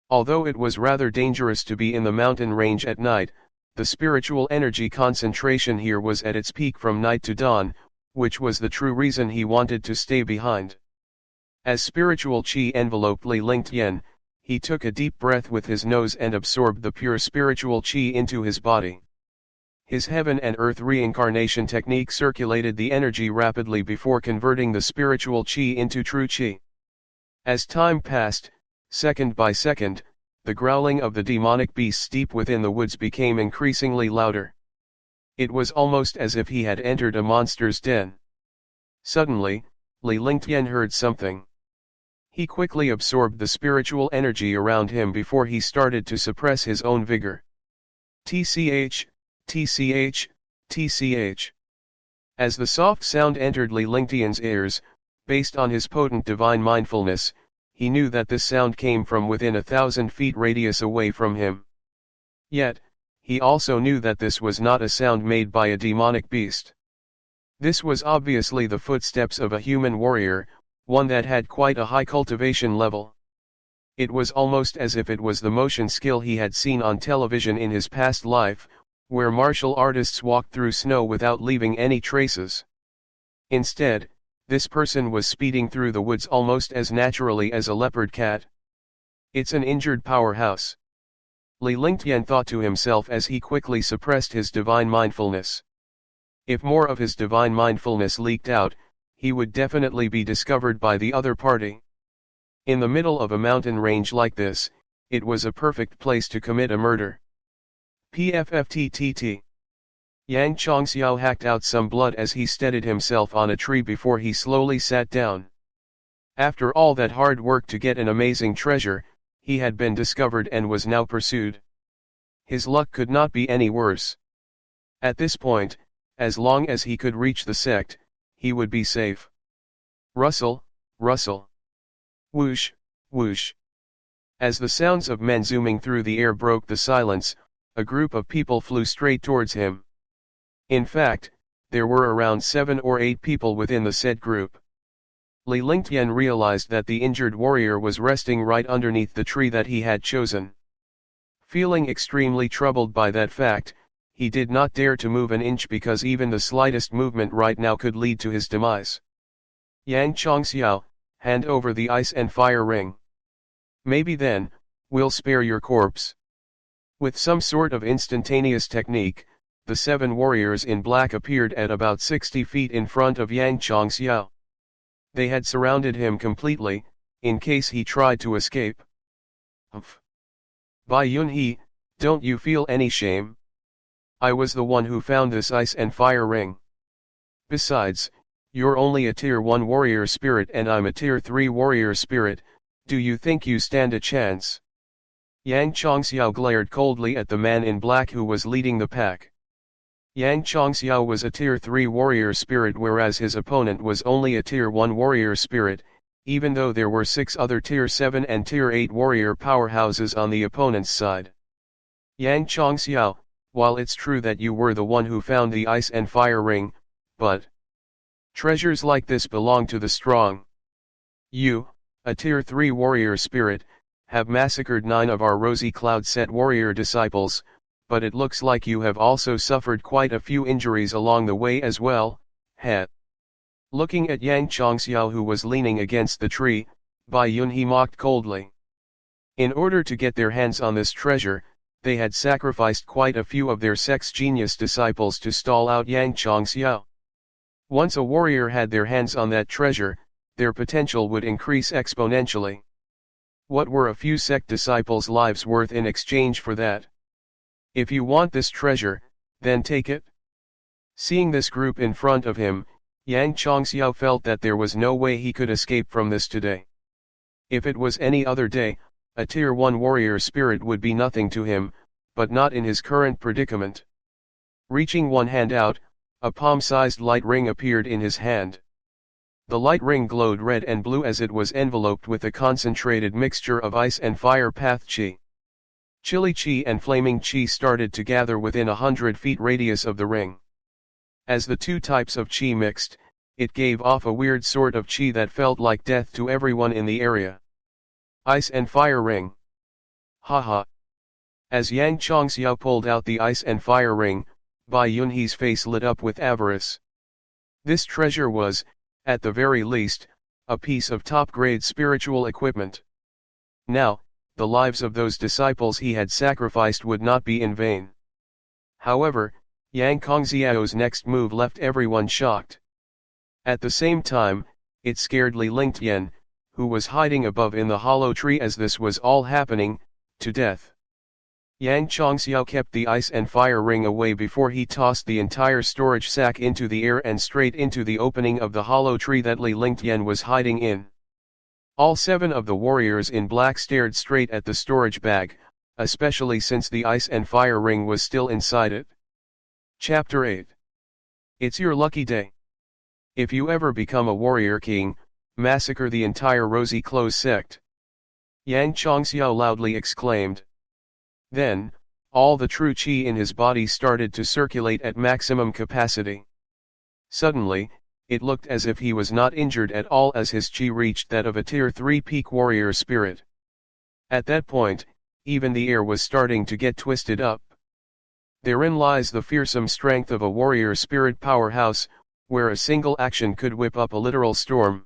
Although it was rather dangerous to be in the mountain range at night, the spiritual energy concentration here was at its peak from night to dawn, which was the true reason he wanted to stay behind. As spiritual chi enveloped Li Lingtian, he took a deep breath with his nose and absorbed the pure spiritual chi into his body. His heaven and earth reincarnation technique circulated the energy rapidly before converting the spiritual chi into true chi. As time passed, second by second, the growling of the demonic beasts deep within the woods became increasingly louder. It was almost as if he had entered a monster's den. Suddenly, Li Lingtian heard something. He quickly absorbed the spiritual energy around him before he started to suppress his own vigor. TCH, TCH, TCH. As the soft sound entered Li Lingtian's ears, based on his potent divine mindfulness, he knew that this sound came from within 1,000 feet radius away from him. Yet, he also knew that this was not a sound made by a demonic beast. This was obviously the footsteps of a human warrior, one that had quite a high cultivation level. It was almost as if it was the motion skill he had seen on television in his past life, where martial artists walked through snow without leaving any traces. Instead, this person was speeding through the woods almost as naturally as a leopard cat. It's an injured powerhouse. Li Lingtian thought to himself as he quickly suppressed his divine mindfulness. If more of his divine mindfulness leaked out, he would definitely be discovered by the other party. In the middle of a mountain range like this, it was a perfect place to commit a murder. PFFTTT. Yang Chongxiao hacked out some blood as he steadied himself on a tree before he slowly sat down. After all that hard work to get an amazing treasure, he had been discovered and was now pursued. His luck could not be any worse. At this point, as long as he could reach the sect, he would be safe. Rustle, rustle. Whoosh, whoosh. As the sounds of men zooming through the air broke the silence, a group of people flew straight towards him. In fact, there were around 7 or 8 people within the said group. Li Lingtian realized that the injured warrior was resting right underneath the tree that he had chosen. Feeling extremely troubled by that fact, he did not dare to move an inch because even the slightest movement right now could lead to his demise. Yang Chongxiao, hand over the ice and fire ring. Maybe then, we'll spare your corpse. With some sort of instantaneous technique, the 7 warriors in black appeared at about 60 feet in front of Yang Chongxiao. They had surrounded him completely, in case he tried to escape. Humph. Bai Yunhe, don't you feel any shame? I was the one who found this ice and fire ring. Besides, you're only a tier 1 warrior spirit and I'm a tier 3 warrior spirit, do you think you stand a chance? Yang Chongxiao glared coldly at the man in black who was leading the pack. Yang Chongxiao was a tier 3 warrior spirit whereas his opponent was only a tier 1 warrior spirit, even though there were 6 other tier 7 and tier 8 warrior powerhouses on the opponent's side. Yang Chongxiao, while it's true that you were the one who found the ice and fire ring, but treasures like this belong to the strong. You, a tier 3 warrior spirit, have massacred 9 of our Rosy Cloud set warrior disciples, but it looks like you have also suffered quite a few injuries along the way as well, heh. Looking at Yang Chongxiao, who was leaning against the tree, Bai Yun he mocked coldly. In order to get their hands on this treasure, they had sacrificed quite a few of their sex genius disciples to stall out Yang Chongxiao. Once a warrior had their hands on that treasure, their potential would increase exponentially. What were a few sect disciples' lives worth in exchange for that? If you want this treasure, then take it. Seeing this group in front of him, Yang Chongxiao felt that there was no way he could escape from this today. If it was any other day, a tier 1 warrior spirit would be nothing to him, but not in his current predicament. Reaching one hand out, a palm-sized light ring appeared in his hand. The light ring glowed red and blue as it was enveloped with a concentrated mixture of ice and fire path chi. Chilly chi and flaming chi started to gather within 100 feet radius of the ring. As the two types of chi mixed, it gave off a weird sort of chi that felt like death to everyone in the area. Ice and fire ring. Haha. As Yang Chongxiao pulled out the ice and fire ring, Bai Yunhe's face lit up with avarice. This treasure was, at the very least, a piece of top-grade spiritual equipment. Now, the lives of those disciples he had sacrificed would not be in vain. However, Yang Congxiao's next move left everyone shocked. At the same time, it scared Li Lingtian, who was hiding above in the hollow tree as this was all happening, to death. Yang Chongxiao kept the ice and fire ring away before he tossed the entire storage sack into the air and straight into the opening of the hollow tree that Li Lingtian was hiding in. All 7 of the warriors in black stared straight at the storage bag, especially since the ice and fire ring was still inside it. Chapter 8. It's your lucky day. If you ever become a warrior king, massacre the entire Rosy Clothes sect. Yang Chongxiao loudly exclaimed. Then, all the true qi in his body started to circulate at maximum capacity. Suddenly, it looked as if he was not injured at all as his qi reached that of a tier 3 peak warrior spirit. At that point, even the air was starting to get twisted up. Therein lies the fearsome strength of a warrior spirit powerhouse, where a single action could whip up a literal storm.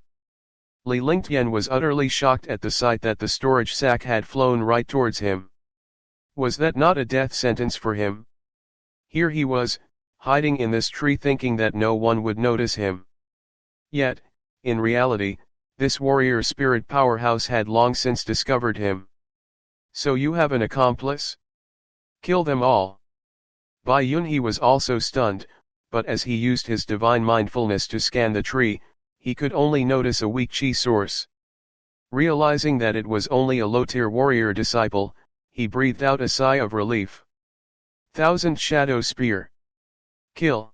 Li Lingtian was utterly shocked at the sight that the storage sack had flown right towards him. Was that not a death sentence for him? Here he was, hiding in this tree thinking that no one would notice him. Yet, in reality, this warrior spirit powerhouse had long since discovered him. So you have an accomplice? Kill them all. Bai Yunhe was also stunned, but as he used his divine mindfulness to scan the tree, he could only notice a weak chi source. Realizing that it was only a low-tier warrior disciple, he breathed out a sigh of relief. Thousand Shadow Spear. Kill.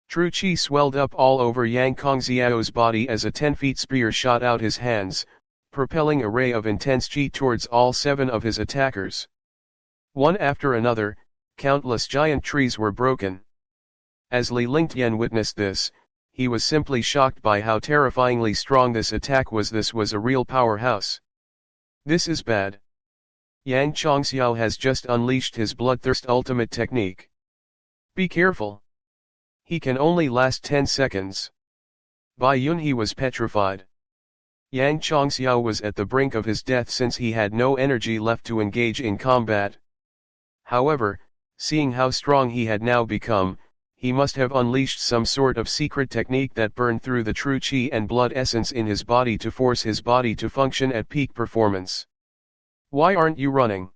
True chi swelled up all over Yang Congxiao's body as a 10-feet spear shot out his hands, propelling a ray of intense chi towards all 7 of his attackers. One after another, countless giant trees were broken. As Li Lingtian witnessed this, he was simply shocked by how terrifyingly strong this attack was. This was a real powerhouse. This is bad. Yang Chongxiao has just unleashed his bloodthirst ultimate technique. Be careful. He can only last 10 seconds. Bai Yunhe was petrified. Yang Chongxiao was at the brink of his death since he had no energy left to engage in combat. However, seeing how strong he had now become, he must have unleashed some sort of secret technique that burned through the true chi and blood essence in his body to force his body to function at peak performance. Why aren't you running?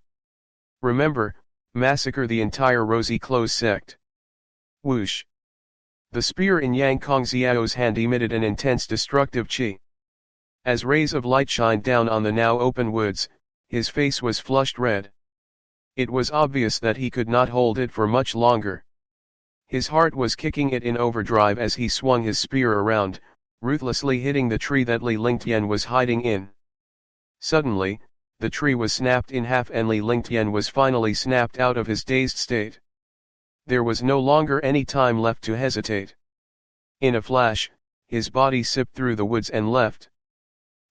Remember, massacre the entire Rosy Clothes sect. Whoosh. The spear in Yang Congxiao's hand emitted an intense destructive chi. As rays of light shined down on the now open woods, his face was flushed red. It was obvious that he could not hold it for much longer. His heart was kicking it in overdrive as he swung his spear around, ruthlessly hitting the tree that Li Lingtian was hiding in. Suddenly, the tree was snapped in half and Li Lingtian was finally snapped out of his dazed state. There was no longer any time left to hesitate. In a flash, his body sipped through the woods and left.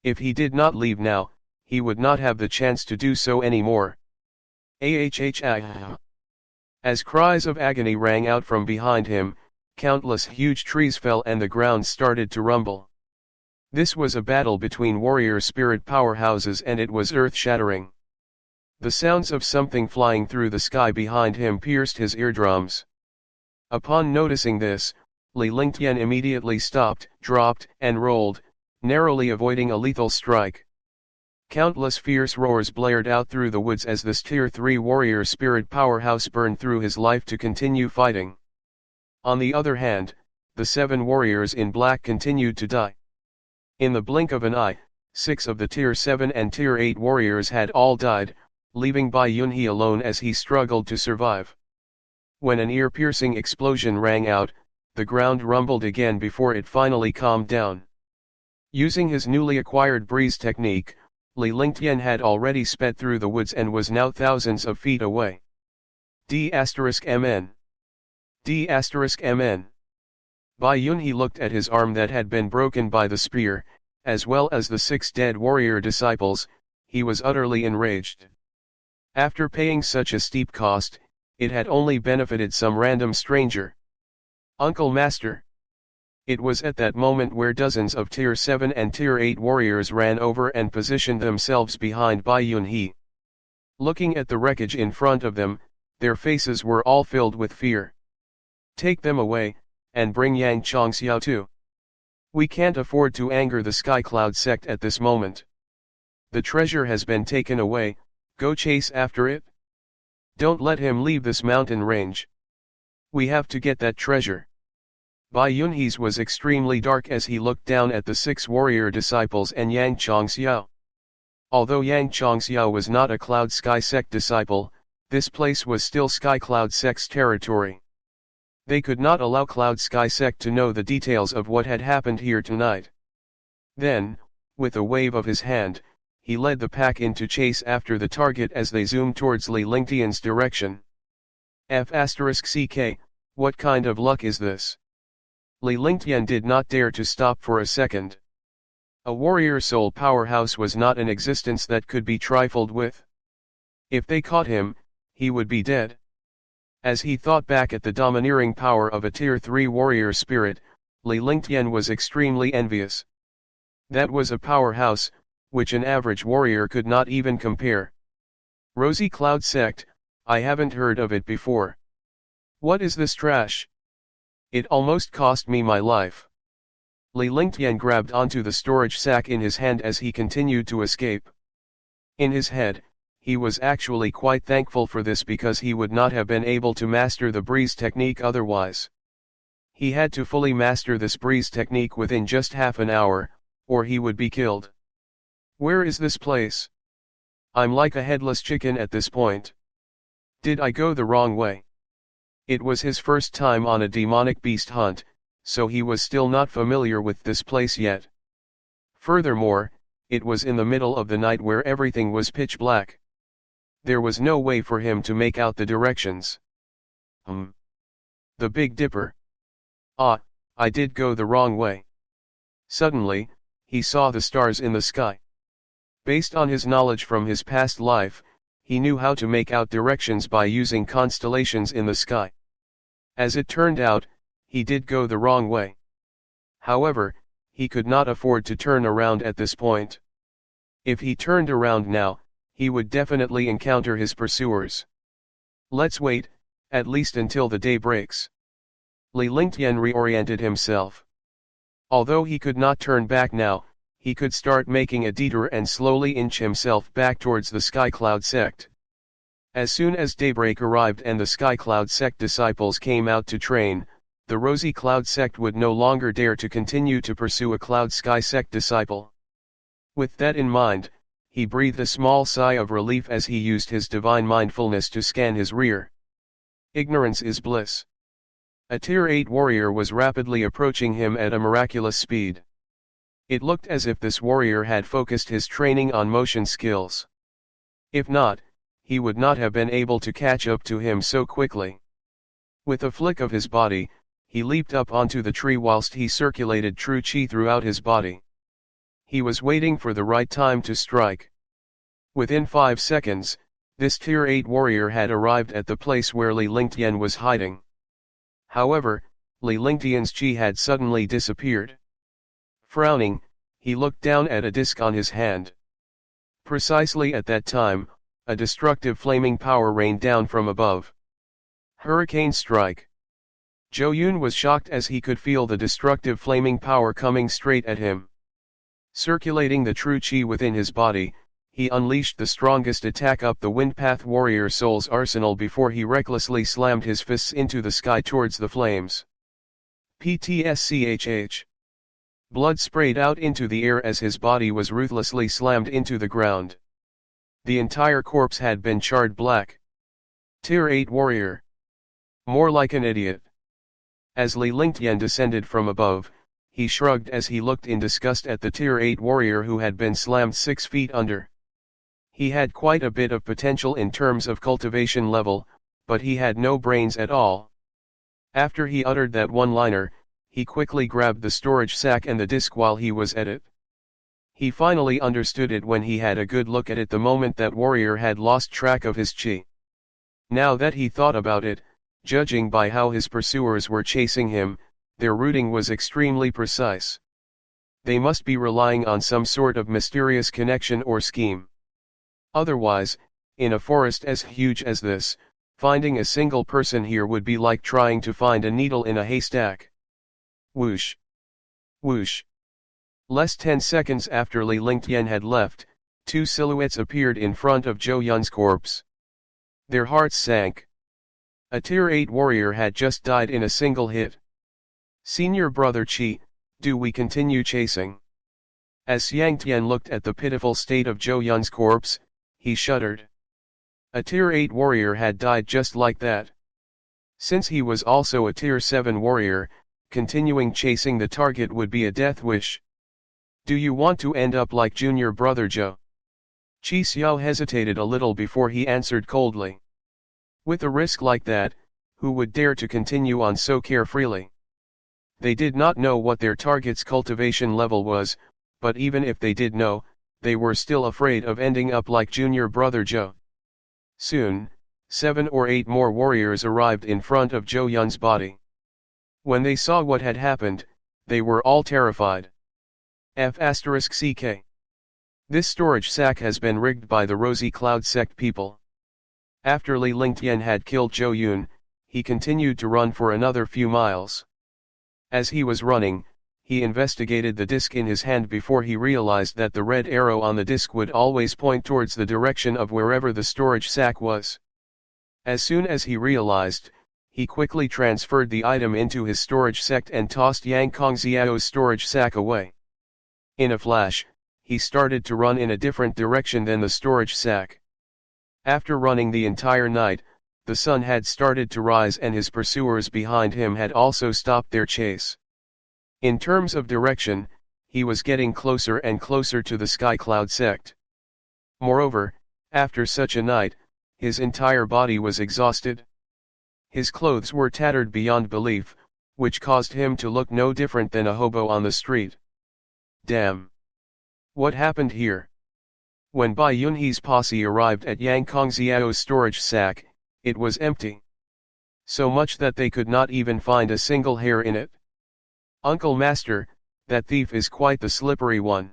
If he did not leave now, he would not have the chance to do so anymore. Ah! As cries of agony rang out from behind him, countless huge trees fell and the ground started to rumble. This was a battle between warrior spirit powerhouses and it was earth-shattering. The sounds of something flying through the sky behind him pierced his eardrums. Upon noticing this, Li Lingtian immediately stopped, dropped, and rolled, narrowly avoiding a lethal strike. Countless fierce roars blared out through the woods as this Tier 3 warrior spirit powerhouse burned through his life to continue fighting. On the other hand, the 7 warriors in black continued to die. In the blink of an eye, 6 of the Tier 7 and Tier 8 warriors had all died, leaving Bai Yunhe alone as he struggled to survive. When an ear-piercing explosion rang out, the ground rumbled again before it finally calmed down. Using his newly acquired breeze technique, Li Lingtian had already sped through the woods and was now thousands of feet away. D*MN. D*MN. Bai Yunhe looked at his arm that had been broken by the spear, as well as the 6 dead warrior disciples. He was utterly enraged. After paying such a steep cost, it had only benefited some random stranger. Uncle Master. It was at that moment where dozens of Tier 7 and Tier 8 warriors ran over and positioned themselves behind Bai Yunhe. Looking at the wreckage in front of them, their faces were all filled with fear. Take them away, and bring Yang Chongxiao too. We can't afford to anger the Sky Cloud sect at this moment. The treasure has been taken away, go chase after it. Don't let him leave this mountain range. We have to get that treasure. Bai Yunhe's was extremely dark as he looked down at the 6 warrior disciples and Yang Chongxiao. Although Yang Chongxiao was not a Cloud Sky sect disciple, this place was still Sky Cloud sect's territory. They could not allow Cloud Sky sect to know the details of what had happened here tonight. Then, with a wave of his hand, he led the pack into chase after the target as they zoomed towards Li Lingtian's direction. F***CK, what kind of luck is this? Li Lingtian did not dare to stop for a second. A warrior soul powerhouse was not an existence that could be trifled with. If they caught him, he would be dead. As he thought back at the domineering power of a Tier 3 warrior spirit, Li Lingtian was extremely envious. That was a powerhouse, which an average warrior could not even compare. Rosy Cloud Sect, I haven't heard of it before. What is this trash? It almost cost me my life. Li Lingtian grabbed onto the storage sack in his hand as he continued to escape. In his head, he was actually quite thankful for this because he would not have been able to master the breeze technique otherwise. He had to fully master this breeze technique within just half an hour, or he would be killed. Where is this place? I'm like a headless chicken at this point. Did I go the wrong way? It was his first time on a demonic beast hunt, so he was still not familiar with this place yet. Furthermore, it was in the middle of the night where everything was pitch black. There was no way for him to make out the directions. The Big Dipper. Ah, I did go the wrong way. Suddenly, he saw the stars in the sky. Based on his knowledge from his past life, he knew how to make out directions by using constellations in the sky. As it turned out, he did go the wrong way. However, he could not afford to turn around at this point. If he turned around now, he would definitely encounter his pursuers. Let's wait, at least until the day breaks. Li Lingtian reoriented himself. Although he could not turn back now, he could start making a detour and slowly inch himself back towards the Sky Cloud sect. As soon as daybreak arrived and the Sky Cloud sect disciples came out to train, the Rosy Cloud sect would no longer dare to continue to pursue a Cloud Sky sect disciple. With that in mind, he breathed a small sigh of relief as he used his divine mindfulness to scan his rear. Ignorance is bliss. A Tier 8 warrior was rapidly approaching him at a miraculous speed. It looked as if this warrior had focused his training on motion skills. If not, he would not have been able to catch up to him so quickly. With a flick of his body, he leaped up onto the tree whilst he circulated true chi throughout his body. He was waiting for the right time to strike. Within 5 seconds, this Tier 8 warrior had arrived at the place where Li Lingtian was hiding. However, Li Lingtian's chi had suddenly disappeared. Frowning, he looked down at a disc on his hand. Precisely at that time, a destructive flaming power rained down from above. Hurricane strike. Zhou Yun was shocked as he could feel the destructive flaming power coming straight at him. Circulating the true chi within his body, he unleashed the strongest attack up the Windpath Warrior Soul's arsenal before he recklessly slammed his fists into the sky towards the flames. PTSCHH. Blood sprayed out into the air as his body was ruthlessly slammed into the ground. The entire corpse had been charred black. Tier 8 warrior. More like an idiot. As Li Lingtian descended from above, he shrugged as he looked in disgust at the Tier 8 warrior who had been slammed 6 feet under. He had quite a bit of potential in terms of cultivation level, but he had no brains at all. After he uttered that one-liner, he quickly grabbed the storage sack and the disc while he was at it. He finally understood it when he had a good look at it the moment that warrior had lost track of his chi. Now that he thought about it, judging by how his pursuers were chasing him, their routing was extremely precise. They must be relying on some sort of mysterious connection or scheme. Otherwise, in a forest as huge as this, finding a single person here would be like trying to find a needle in a haystack. Whoosh! Whoosh! Less 10 seconds after Li Lingtian had left, 2 silhouettes appeared in front of Zhou Yun's corpse. Their hearts sank. A Tier 8 warrior had just died in a single hit. Senior Brother Qi, do we continue chasing? As Xiang Tian looked at the pitiful state of Zhou Yun's corpse, he shuddered. A Tier 8 warrior had died just like that. Since he was also a Tier 7 warrior, continuing chasing the target would be a death wish. Do you want to end up like Junior Brother Zhou? Qi Xiao hesitated a little before he answered coldly. With a risk like that, who would dare to continue on so carefreely? They did not know what their target's cultivation level was, but even if they did know, they were still afraid of ending up like Junior Brother Zhou. Soon, 7 or 8 more warriors arrived in front of Zhou Yun's body. When they saw what had happened, they were all terrified. F***CK. This storage sack has been rigged by the Rosy Cloud sect people. After Li Lingtian had killed Zhou Yun, he continued to run for another few miles. As he was running, he investigated the disc in his hand before he realized that the red arrow on the disc would always point towards the direction of wherever the storage sack was. As soon as he realized, he quickly transferred the item into his storage sack and tossed Yang Kongxiao's storage sack away. In a flash, he started to run in a different direction than the storage sack. After running the entire night, the sun had started to rise and his pursuers behind him had also stopped their chase. In terms of direction, he was getting closer and closer to the Sky Cloud sect. Moreover, after such a night, his entire body was exhausted. His clothes were tattered beyond belief, which caused him to look no different than a hobo on the street. Damn! What happened here? When Bai Yunhe's posse arrived at Yang Kongxiao's storage sack, it was empty. So much that they could not even find a single hair in it. Uncle Master, that thief is quite the slippery one.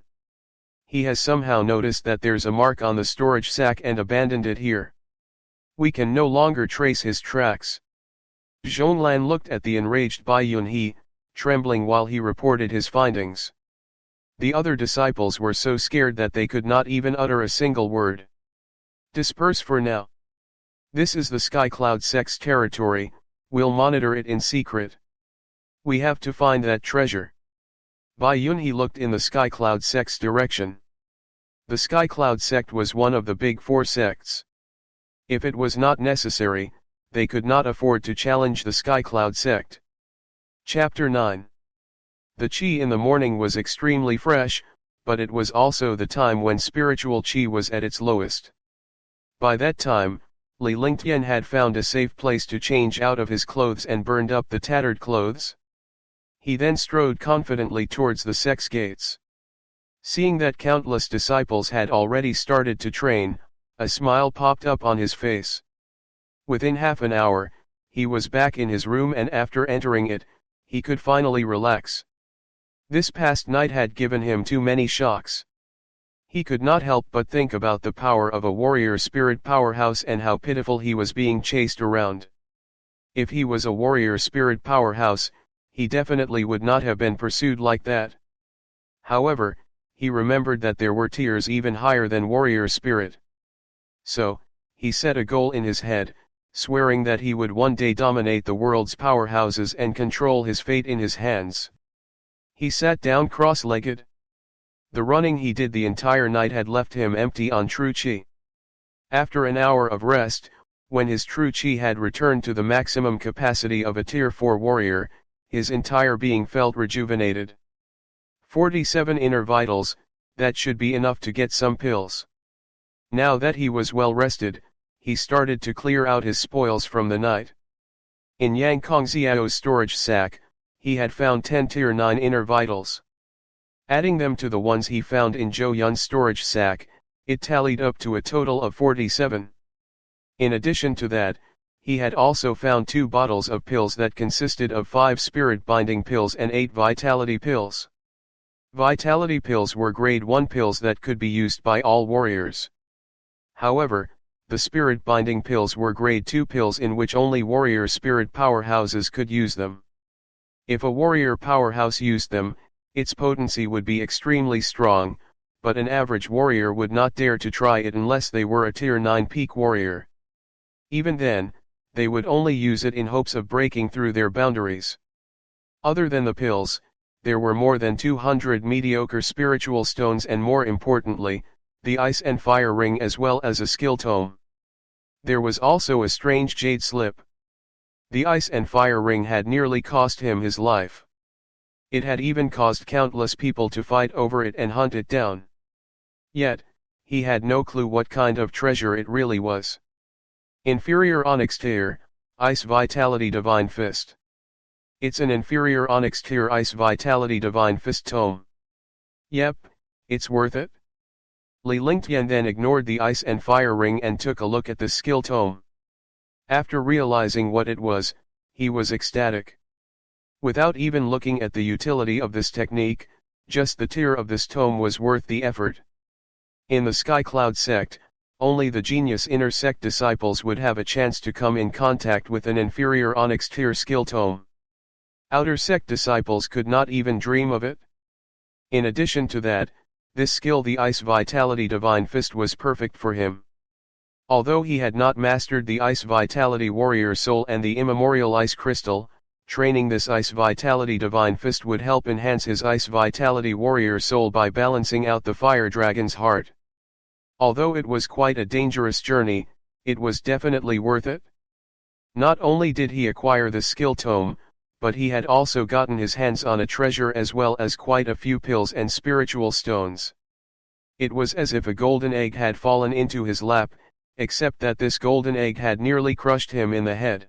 He has somehow noticed that there's a mark on the storage sack and abandoned it here. We can no longer trace his tracks. Zhonglan looked at the enraged Bai Yunhe, trembling while he reported his findings. The other disciples were so scared that they could not even utter a single word. Disperse for now. This is the Sky Cloud sect's territory, we'll monitor it in secret. We have to find that treasure. Bai Yunhe looked in the Sky Cloud sect's direction. The Sky Cloud sect was one of the big 4 sects. If it was not necessary, they could not afford to challenge the Sky Cloud sect. Chapter 9. The chi in the morning was extremely fresh, but it was also the time when spiritual chi was at its lowest. By that time, Li Lingtian had found a safe place to change out of his clothes and burned up the tattered clothes. He then strode confidently towards the sect's gates. Seeing that countless disciples had already started to train, a smile popped up on his face. Within half an hour, he was back in his room, and after entering it, he could finally relax. This past night had given him too many shocks. He could not help but think about the power of a warrior spirit powerhouse and how pitiful he was being chased around. If he was a warrior spirit powerhouse, he definitely would not have been pursued like that. However, he remembered that there were tiers even higher than warrior spirit. So, he set a goal in his head, swearing that he would one day dominate the world's powerhouses and control his fate in his hands. He sat down cross-legged. The running he did the entire night had left him empty on true chi. After an hour of rest, when his true chi had returned to the maximum capacity of a tier 4 warrior, his entire being felt rejuvenated. 47 inner vitals, that should be enough to get some pills. Now that he was well rested, he started to clear out his spoils from the night. In Yang Kongxiao's storage sack, he had found 10 tier 9 inner vitals. Adding them to the ones he found in Zhou Yun's storage sack, it tallied up to a total of 47. In addition to that, he had also found 2 bottles of pills that consisted of 5 spirit binding pills and 8 vitality pills. Vitality pills were grade 1 pills that could be used by all warriors. However, the spirit binding pills were grade 2 pills in which only warrior spirit powerhouses could use them. If a warrior powerhouse used them, its potency would be extremely strong, but an average warrior would not dare to try it unless they were a tier 9 peak warrior. Even then, they would only use it in hopes of breaking through their boundaries. Other than the pills, there were more than 200 mediocre spiritual stones and, more importantly, the ice and fire ring as well as a skill tome. There was also a strange jade slip. The ice and fire ring had nearly cost him his life. It had even caused countless people to fight over it and hunt it down. Yet, he had no clue what kind of treasure it really was. Inferior Onyx Tier, Ice Vitality Divine Fist. It's an inferior Onyx Tier Ice Vitality Divine Fist tome. Yep, it's worth it. Li Lingtian then ignored the ice and fire ring and took a look at the skill tome. After realizing what it was, he was ecstatic. Without even looking at the utility of this technique, just the tier of this tome was worth the effort. In the Sky Cloud sect, only the genius inner sect disciples would have a chance to come in contact with an inferior Onyx Tier skill tome. Outer sect disciples could not even dream of it. In addition to that, this skill, the Ice Vitality Divine Fist, was perfect for him. Although he had not mastered the Ice Vitality Warrior Soul and the Immemorial Ice Crystal, training this Ice Vitality Divine Fist would help enhance his Ice Vitality Warrior Soul by balancing out the Fire Dragon's heart. Although it was quite a dangerous journey, it was definitely worth it. Not only did he acquire the skill tome, but he had also gotten his hands on a treasure as well as quite a few pills and spiritual stones. It was as if a golden egg had fallen into his lap, except that this golden egg had nearly crushed him in the head.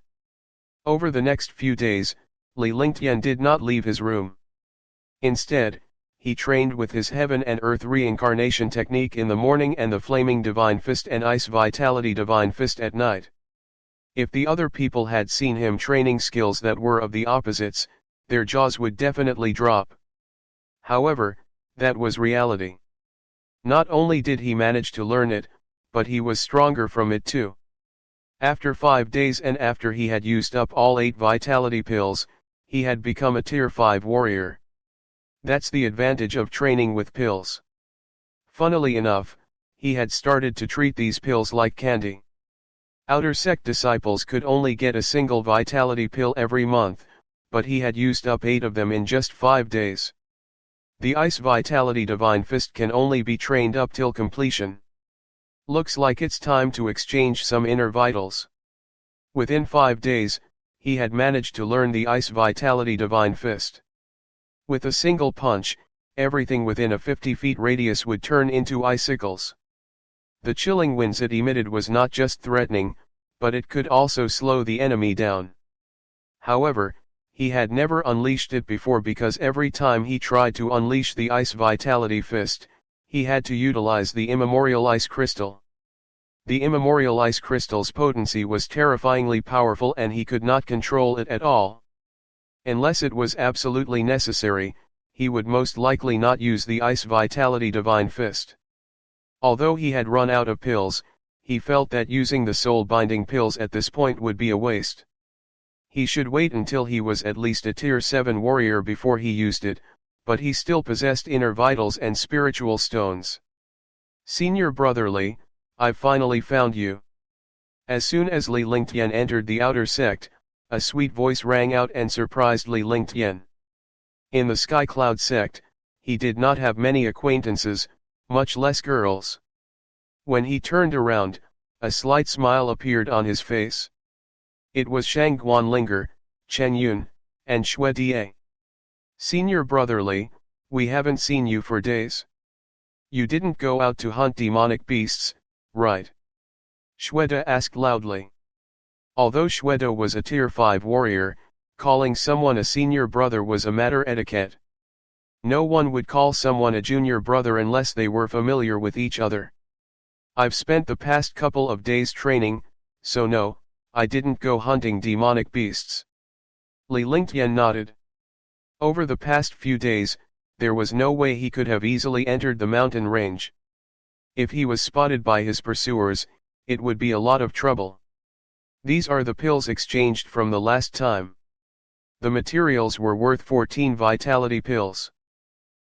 Over the next few days, Li Lingtian did not leave his room. Instead, he trained with his Heaven and Earth reincarnation technique in the morning and the Flaming Divine Fist and Ice Vitality Divine Fist at night. If the other people had seen him training skills that were of the opposites, their jaws would definitely drop. However, that was reality. Not only did he manage to learn it, but he was stronger from it too. After 5 days and after he had used up all 8 vitality pills, he had become a tier 5 warrior. That's the advantage of training with pills. Funnily enough, he had started to treat these pills like candy. Outer sect disciples could only get a single vitality pill every month, but he had used up 8 of them in just 5 days. The Ice Vitality Divine Fist can only be trained up till completion. Looks like it's time to exchange some inner vitals. Within 5 days, he had managed to learn the Ice Vitality Divine Fist. With a single punch, everything within a 50 feet radius would turn into icicles. The chilling winds it emitted was not just threatening, but it could also slow the enemy down. However, He had never unleashed it before because every time he tried to unleash the ice vitality fist, he had to utilize the immemorial ice crystal. The immemorial ice crystal's potency was terrifyingly powerful and he could not control it at all. Unless it was absolutely necessary, he would most likely not use the ice vitality divine fist. Although he had run out of pills, he felt that using the soul binding pills at this point would be a waste. He should wait until he was at least a tier 7 warrior before he used it, but he still possessed inner vitals and spiritual stones. Senior Brotherly, I've finally found you. As soon as Li Lingtian entered the outer sect, a sweet voice rang out and surprised Li Lingtian. In the Sky Cloud sect, he did not have many acquaintances, much less girls. When he turned around, a slight smile appeared on his face. It was Shang Guanlinger, Chen Yun, and Xue Die. Senior Brotherly, we haven't seen you for days. You didn't go out to hunt demonic beasts, right? Xue Die asked loudly. Although Xue Die was a tier 5 warrior, calling someone a senior brother was a matter etiquette. No one would call someone a junior brother unless they were familiar with each other. I've spent the past couple of days training, so no, I didn't go hunting demonic beasts. Li Lingtian nodded. Over the past few days, there was no way he could have easily entered the mountain range. If he was spotted by his pursuers, it would be a lot of trouble. These are the pills exchanged from the last time. The materials were worth 14 vitality pills.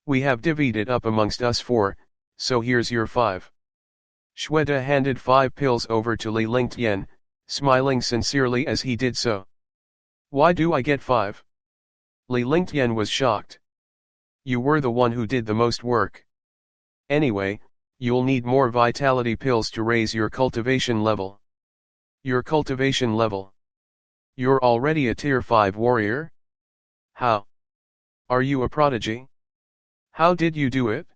We have divvied it up amongst us 4, so here's your 5. Xue Die handed 5 pills over to Li Lingtian, smiling sincerely as he did so. Why do I get 5? Li Lingtian was shocked. You were the one who did the most work. Anyway, you'll need more vitality pills to raise your cultivation level. Your cultivation level? You're already a tier 5 warrior? How? Are you a prodigy? How did you do it?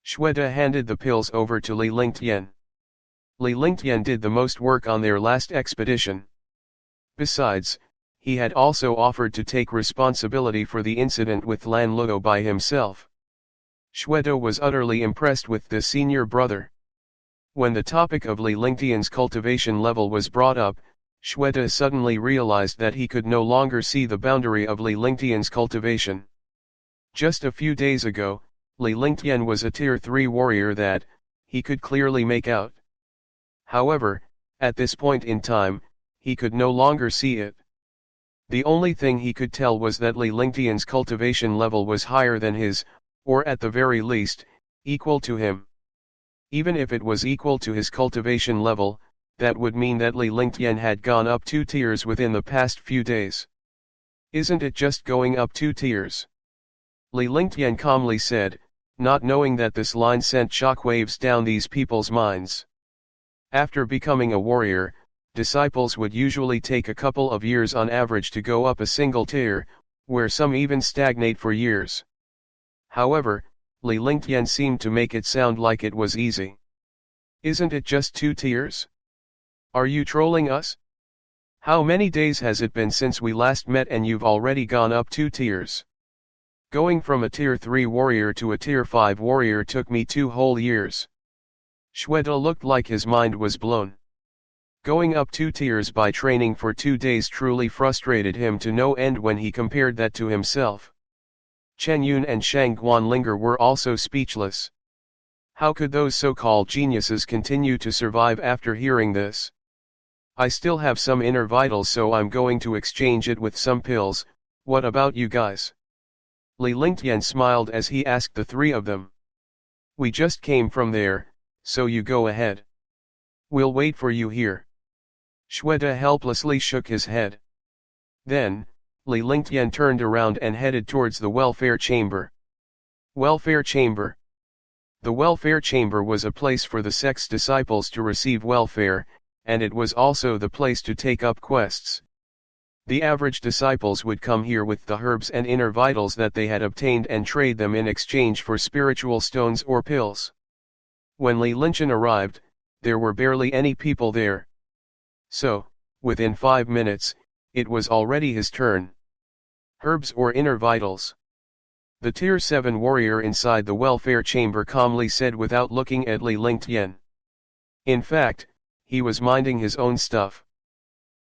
Xue Die handed the pills over to Li Lingtian. Li Lingtian did the most work on their last expedition. Besides, he had also offered to take responsibility for the incident with Lan Luo by himself. Xue Die was utterly impressed with the senior brother. When the topic of Li Lingtian's cultivation level was brought up, Xue Die suddenly realized that he could no longer see the boundary of Li Lingtian's cultivation. Just a few days ago, Li Lingtian was a tier 3 warrior that, he could clearly make out. However, at this point in time, he could no longer see it. The only thing he could tell was that Li Lingtian's cultivation level was higher than his, or at the very least, equal to him. Even if it was equal to his cultivation level, that would mean that Li Lingtian had gone up 2 tiers within the past few days. Isn't it just going up 2 tiers? Li Lingtian calmly said, not knowing that this line sent shockwaves down these people's minds. After becoming a warrior, disciples would usually take a couple of years on average to go up a single tier, where some even stagnate for years. However, Li Lingtian seemed to make it sound like it was easy. Isn't it just 2 tiers? Are you trolling us? How many days has it been since we last met and you've already gone up 2 tiers? Going from a tier 3 warrior to a tier 5 warrior took me 2 whole years. Xue Die looked like his mind was blown. Going up 2 tiers by training for 2 days truly frustrated him to no end when he compared that to himself. Chen Yun and Shang Guanlinger were also speechless. How could those so-called geniuses continue to survive after hearing this? I still have some inner vitals, so I'm going to exchange it with some pills. What about you guys? Li Lingtian smiled as he asked the 3 of them. We just came from there, so you go ahead. We'll wait for you here. Xue Die helplessly shook his head. Then, Li Lingtian turned around and headed towards the welfare chamber. Welfare chamber. The welfare chamber was a place for the sect's disciples to receive welfare, and it was also the place to take up quests. The average disciples would come here with the herbs and inner vitals that they had obtained and trade them in exchange for spiritual stones or pills. When Li Lingtian arrived, there were barely any people there. So, within 5 minutes, it was already his turn. Herbs or inner vitals? The Tier 7 warrior inside the welfare chamber calmly said without looking at Li Lingtian. In fact, he was minding his own stuff.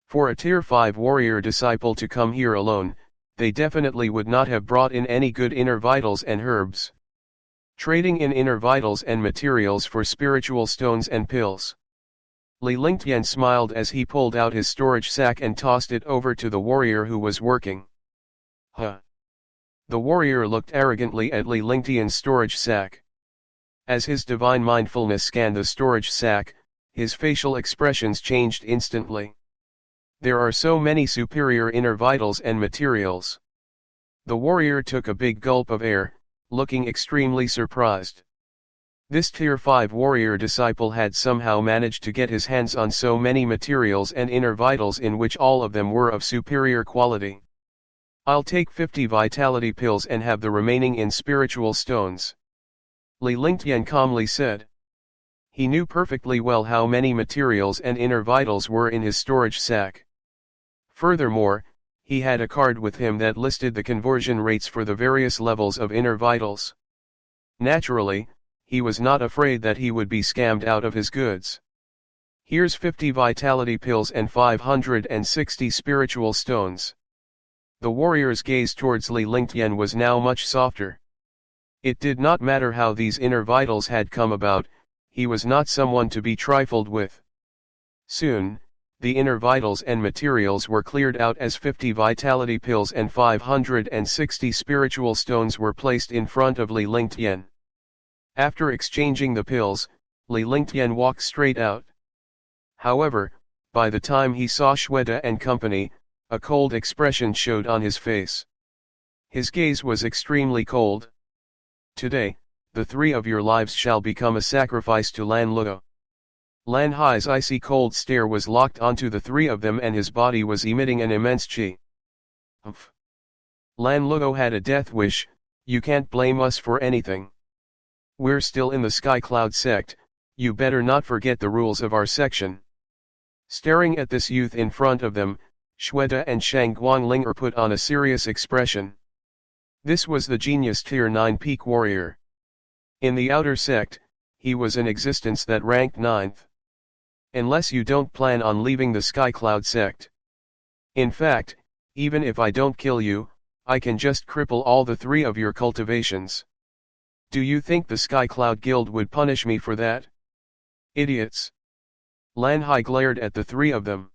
For a Tier 5 warrior disciple to come here alone, they definitely would not have brought in any good inner vitals and herbs. Trading in inner vitals and materials for spiritual stones and pills. Li Lingtian smiled as he pulled out his storage sack and tossed it over to the warrior who was working. Huh. The warrior looked arrogantly at Li Lingtian's storage sack. As his divine mindfulness scanned the storage sack, his facial expressions changed instantly. There are so many superior inner vitals and materials. The warrior took a big gulp of air, looking extremely surprised. This Tier 5 warrior disciple had somehow managed to get his hands on so many materials and inner vitals in which all of them were of superior quality. I'll take 50 vitality pills and have the remaining in spiritual stones. Li Lingtian calmly said. He knew perfectly well how many materials and inner vitals were in his storage sack. Furthermore, he had a card with him that listed the conversion rates for the various levels of inner vitals. Naturally, he was not afraid that he would be scammed out of his goods. Here's 50 vitality pills and 560 spiritual stones. The warrior's gaze towards Li Lingtian was now much softer. It did not matter how these inner vitals had come about, he was not someone to be trifled with. Soon, the inner vitals and materials were cleared out as 50 vitality pills and 560 spiritual stones were placed in front of Li Lingtian. After exchanging the pills, Li Lingtian walked straight out. However, by the time he saw Shweta and company, a cold expression showed on his face. His gaze was extremely cold. Today, the three of your lives shall become a sacrifice to Lan Luo. Lan Hai's icy cold stare was locked onto the three of them and his body was emitting an immense qi. Umph. Lan Luo had a death wish, you can't blame us for anything. We're still in the Sky Cloud sect, you better not forget the rules of our section. Staring at this youth in front of them, Shweta and Shang Guanglinger put on a serious expression. This was the genius Tier 9 peak warrior. In the outer sect, he was an existence that ranked 9th. Unless you don't plan on leaving the Sky Cloud sect. In fact, even if I don't kill you, I can just cripple all the three of your cultivations. Do you think the Sky Cloud Guild would punish me for that? Idiots! Lan Hai glared at the three of them.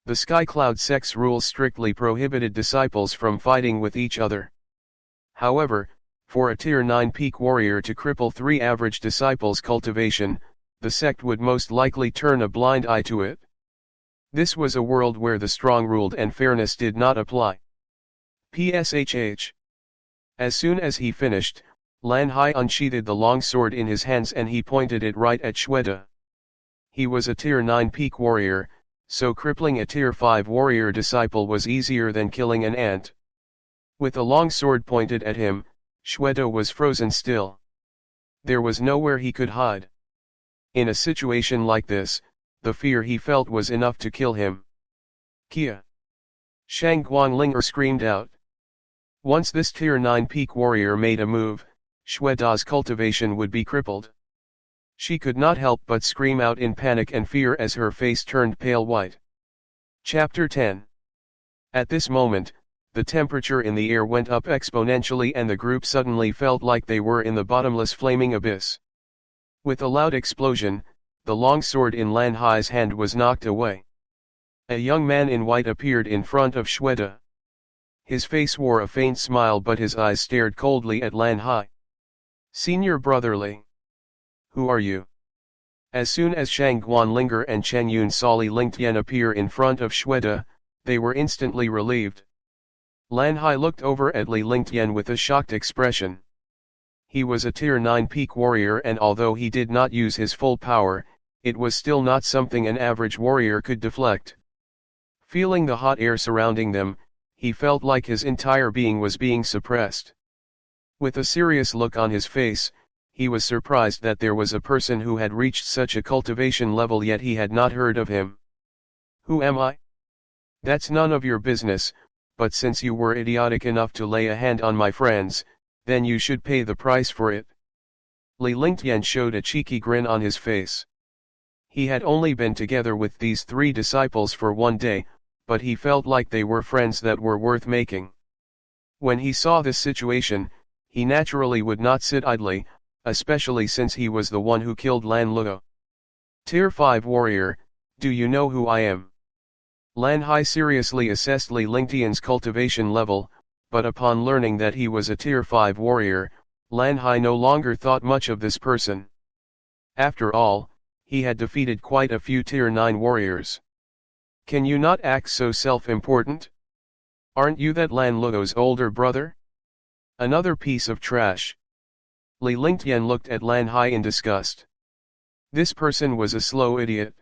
The Sky Cloud sect's rules strictly prohibited disciples from fighting with each other. However, for a Tier 9 peak warrior to cripple 3 average disciples' cultivation, the sect would most likely turn a blind eye to it. This was a world where the strong ruled and fairness did not apply. PSHH. As soon as he finished, Lan Hai unsheathed the long sword in his hands and he pointed it right at Shweta. He was a Tier 9 peak warrior, so crippling a Tier 5 warrior disciple was easier than killing an ant. With a long sword pointed at him, Shweta was frozen still. There was nowhere he could hide. In a situation like this, the fear he felt was enough to kill him. Kia! Shang Guanglinger screamed out. Once this Tier 9 peak warrior made a move, Shweta's cultivation would be crippled. She could not help but scream out in panic and fear as her face turned pale white. Chapter 10. At this moment, the temperature in the air went up exponentially and the group suddenly felt like they were in the bottomless flaming abyss. With a loud explosion, the long sword in Lan Hai's hand was knocked away. A young man in white appeared in front of Shweta. His face wore a faint smile but his eyes stared coldly at Lan Hai. Senior Brotherly. Who are you? As soon as Shang Guanlinger and Chen Yun saw Li Lingtian appear in front of Shweta, they were instantly relieved. Lan Hai looked over at Li Lingtian with a shocked expression. He was a Tier 9 peak warrior and although he did not use his full power, it was still not something an average warrior could deflect. Feeling the hot air surrounding them, he felt like his entire being was being suppressed. With a serious look on his face, he was surprised that there was a person who had reached such a cultivation level yet he had not heard of him. Who am I? That's none of your business, but since you were idiotic enough to lay a hand on my friends, then you should pay the price for it. Li Lingtian showed a cheeky grin on his face. He had only been together with these 3 disciples for 1 day, but he felt like they were friends that were worth making. When he saw this situation, he naturally would not sit idly, especially since he was the one who killed Lan Luo. Tier 5 warrior, do you know who I am? Lan Hai seriously assessed Li Lingtian's cultivation level, but upon learning that he was a Tier 5 warrior, Lan Hai no longer thought much of this person. After all, he had defeated quite a few Tier 9 warriors. Can you not act so self-important? Aren't you that Lan Luo's older brother? Another piece of trash. Li Lingtian looked at Lan Hai in disgust. This person was a slow idiot.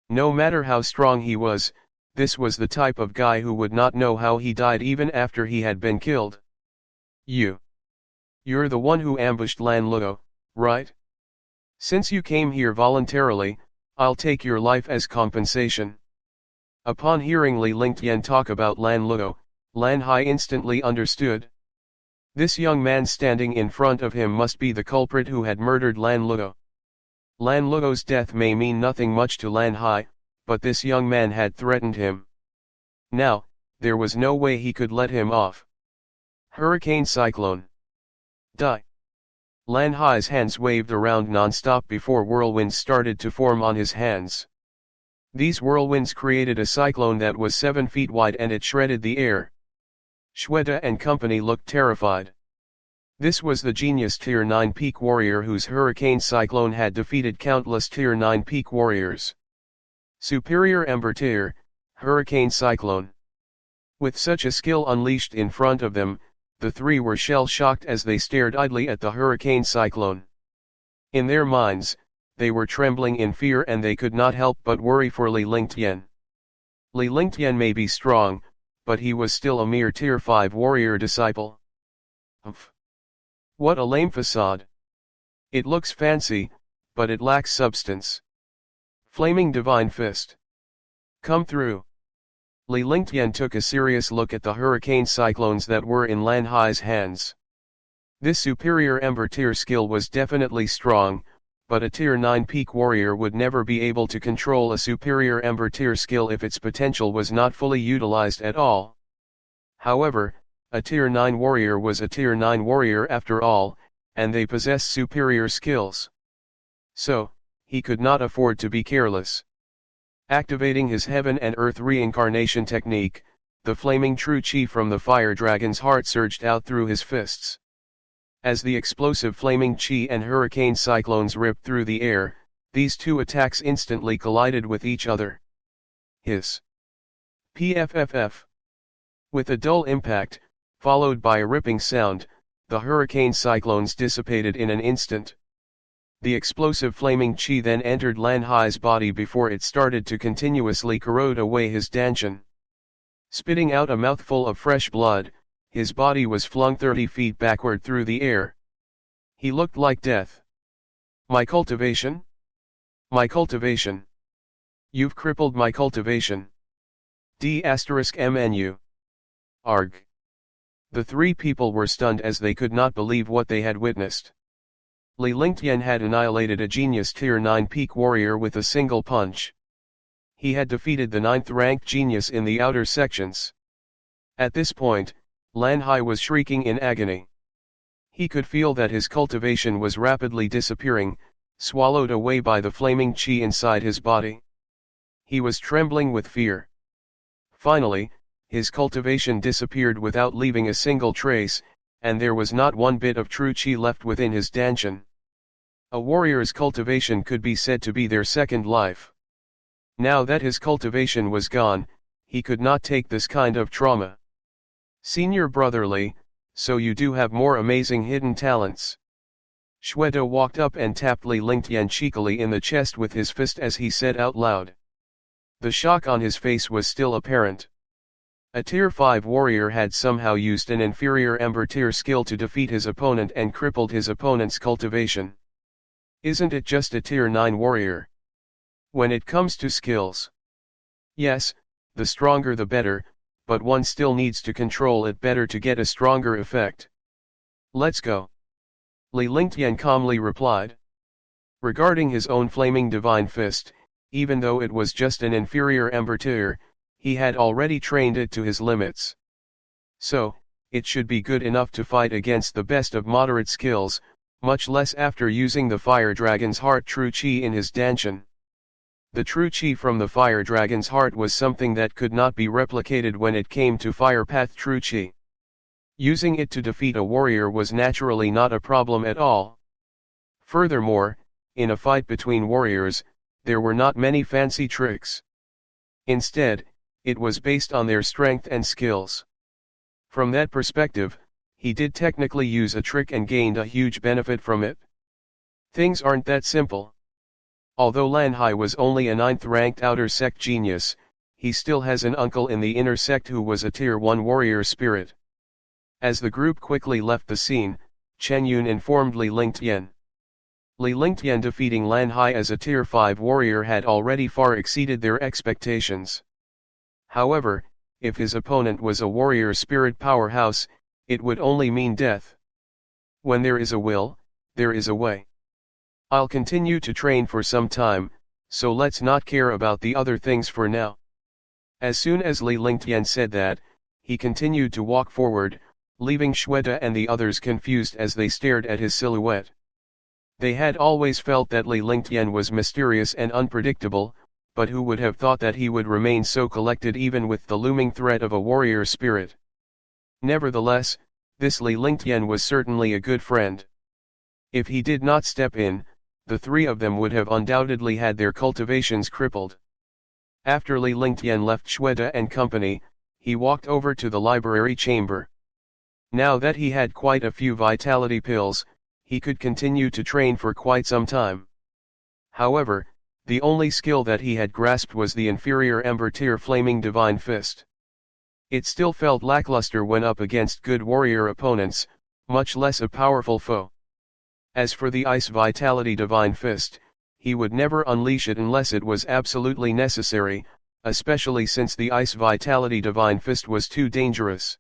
No matter how strong he was, this was the type of guy who would not know how he died even after he had been killed. You're the one who ambushed Lan Luo, right? Since you came here voluntarily, I'll take your life as compensation. Upon hearing Li Lingtian talk about Lan Luo, Lan Hai instantly understood. This young man standing in front of him must be the culprit who had murdered Lan Luo. Lan Luo's death may mean nothing much to Lan Hai, but this young man had threatened him. Now, there was no way he could let him off. Hurricane Cyclone. Die. Lan Hai's hands waved around non-stop before whirlwinds started to form on his hands. These whirlwinds created a cyclone that was 7 feet wide and it shredded the air. Shweta and company looked terrified. This was the genius Tier 9 peak warrior whose hurricane cyclone had defeated countless Tier 9 peak warriors. Superior Ember Tier, Hurricane Cyclone. With such a skill unleashed in front of them, the 3 were shell-shocked as they stared idly at the hurricane cyclone. In their minds, they were trembling in fear and they could not help but worry for Li Lingtian. Li Lingtian may be strong, but he was still a mere Tier 5 warrior disciple. Umph. What a lame facade. It looks fancy, but it lacks substance. Flaming Divine Fist. Come through. Li Lingtian took a serious look at the hurricane cyclones that were in Lan Hai's hands. This superior Ember Tier skill was definitely strong, but a Tier 9 peak warrior would never be able to control a superior Ember Tier skill if its potential was not fully utilized at all. However, a Tier 9 warrior was a Tier 9 warrior after all, and they possessed superior skills. So, he could not afford to be careless. Activating his heaven and earth reincarnation technique, the flaming true chi from the fire dragon's heart surged out through his fists. As the explosive flaming chi and hurricane cyclones ripped through the air, these 2 attacks instantly collided with each other. Hiss. PFFF. With a dull impact, followed by a ripping sound, the hurricane cyclones dissipated in an instant. The explosive flaming chi then entered Lan Hai's body before it started to continuously corrode away his dantian. Spitting out a mouthful of fresh blood, his body was flung 30 feet backward through the air. He looked like death. My cultivation? My cultivation. You've crippled my cultivation. D*MNU. Arg. The 3 people were stunned as they could not believe what they had witnessed. Li Lingtian had annihilated a genius Tier 9 peak warrior with a single punch. He had defeated the 9th-ranked genius in the outer sections. At this point, Lan Hai was shrieking in agony. He could feel that his cultivation was rapidly disappearing, swallowed away by the flaming chi inside his body. He was trembling with fear. Finally, his cultivation disappeared without leaving a single trace, and there was not one bit of true chi left within his dantian. A warrior's cultivation could be said to be their second life. Now that his cultivation was gone, he could not take this kind of trauma. Senior brotherly, so you do have more amazing hidden talents. Shweta walked up and tapped Li Lingtian cheekily in the chest with his fist as he said out loud. The shock on his face was still apparent. A Tier 5 warrior had somehow used an inferior Ember Tier skill to defeat his opponent and crippled his opponent's cultivation. Isn't it just a Tier 9 warrior? When it comes to skills. Yes, the stronger the better, but one still needs to control it better to get a stronger effect. Let's go. Li Lingtian calmly replied. Regarding his own flaming divine fist, even though it was just an inferior ember tier, he had already trained it to his limits. So, it should be good enough to fight against the best of moderate skills, much less after using the fire dragon's heart true chi in his dantian. The true chi from the fire dragon's heart was something that could not be replicated when it came to fire path true chi. Using it to defeat a warrior was naturally not a problem at all. Furthermore, in a fight between warriors, there were not many fancy tricks. Instead, it was based on their strength and skills. From that perspective, he did technically use a trick and gained a huge benefit from it. Things aren't that simple. Although Lan Hai was only a 9th-ranked outer sect genius, he still has an uncle in the inner sect who was a tier 1 warrior spirit. As the group quickly left the scene, Chen Yun informed Li Lingtian. Li Lingtian defeating Lan Hai as a tier 5 warrior had already far exceeded their expectations. However, if his opponent was a warrior spirit powerhouse, it would only mean death. When there is a will, there is a way. I'll continue to train for some time, so let's not care about the other things for now. As soon as Li Lingtian said that, he continued to walk forward, leaving Shweta and the others confused as they stared at his silhouette. They had always felt that Li Lingtian was mysterious and unpredictable, but who would have thought that he would remain so collected even with the looming threat of a warrior spirit. Nevertheless, this Li Lingtian was certainly a good friend. If he did not step in, the three of them would have undoubtedly had their cultivations crippled. After Li Lingtian left Shweta and company, he walked over to the library chamber. Now that he had quite a few vitality pills, he could continue to train for quite some time. However, the only skill that he had grasped was the inferior Ember tier Flaming Divine Fist. It still felt lackluster when up against good warrior opponents, much less a powerful foe. As for the Ice Vitality Divine Fist, he would never unleash it unless it was absolutely necessary, especially since the Ice Vitality Divine Fist was too dangerous.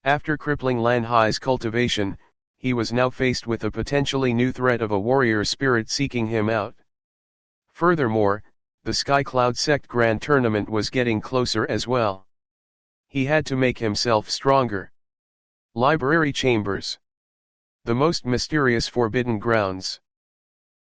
After crippling Lan Hai's cultivation, he was now faced with a potentially new threat of a warrior spirit seeking him out. Furthermore, the Sky Cloud Sect Grand Tournament was getting closer as well. He had to make himself stronger. Library Chambers. The most mysterious forbidden grounds.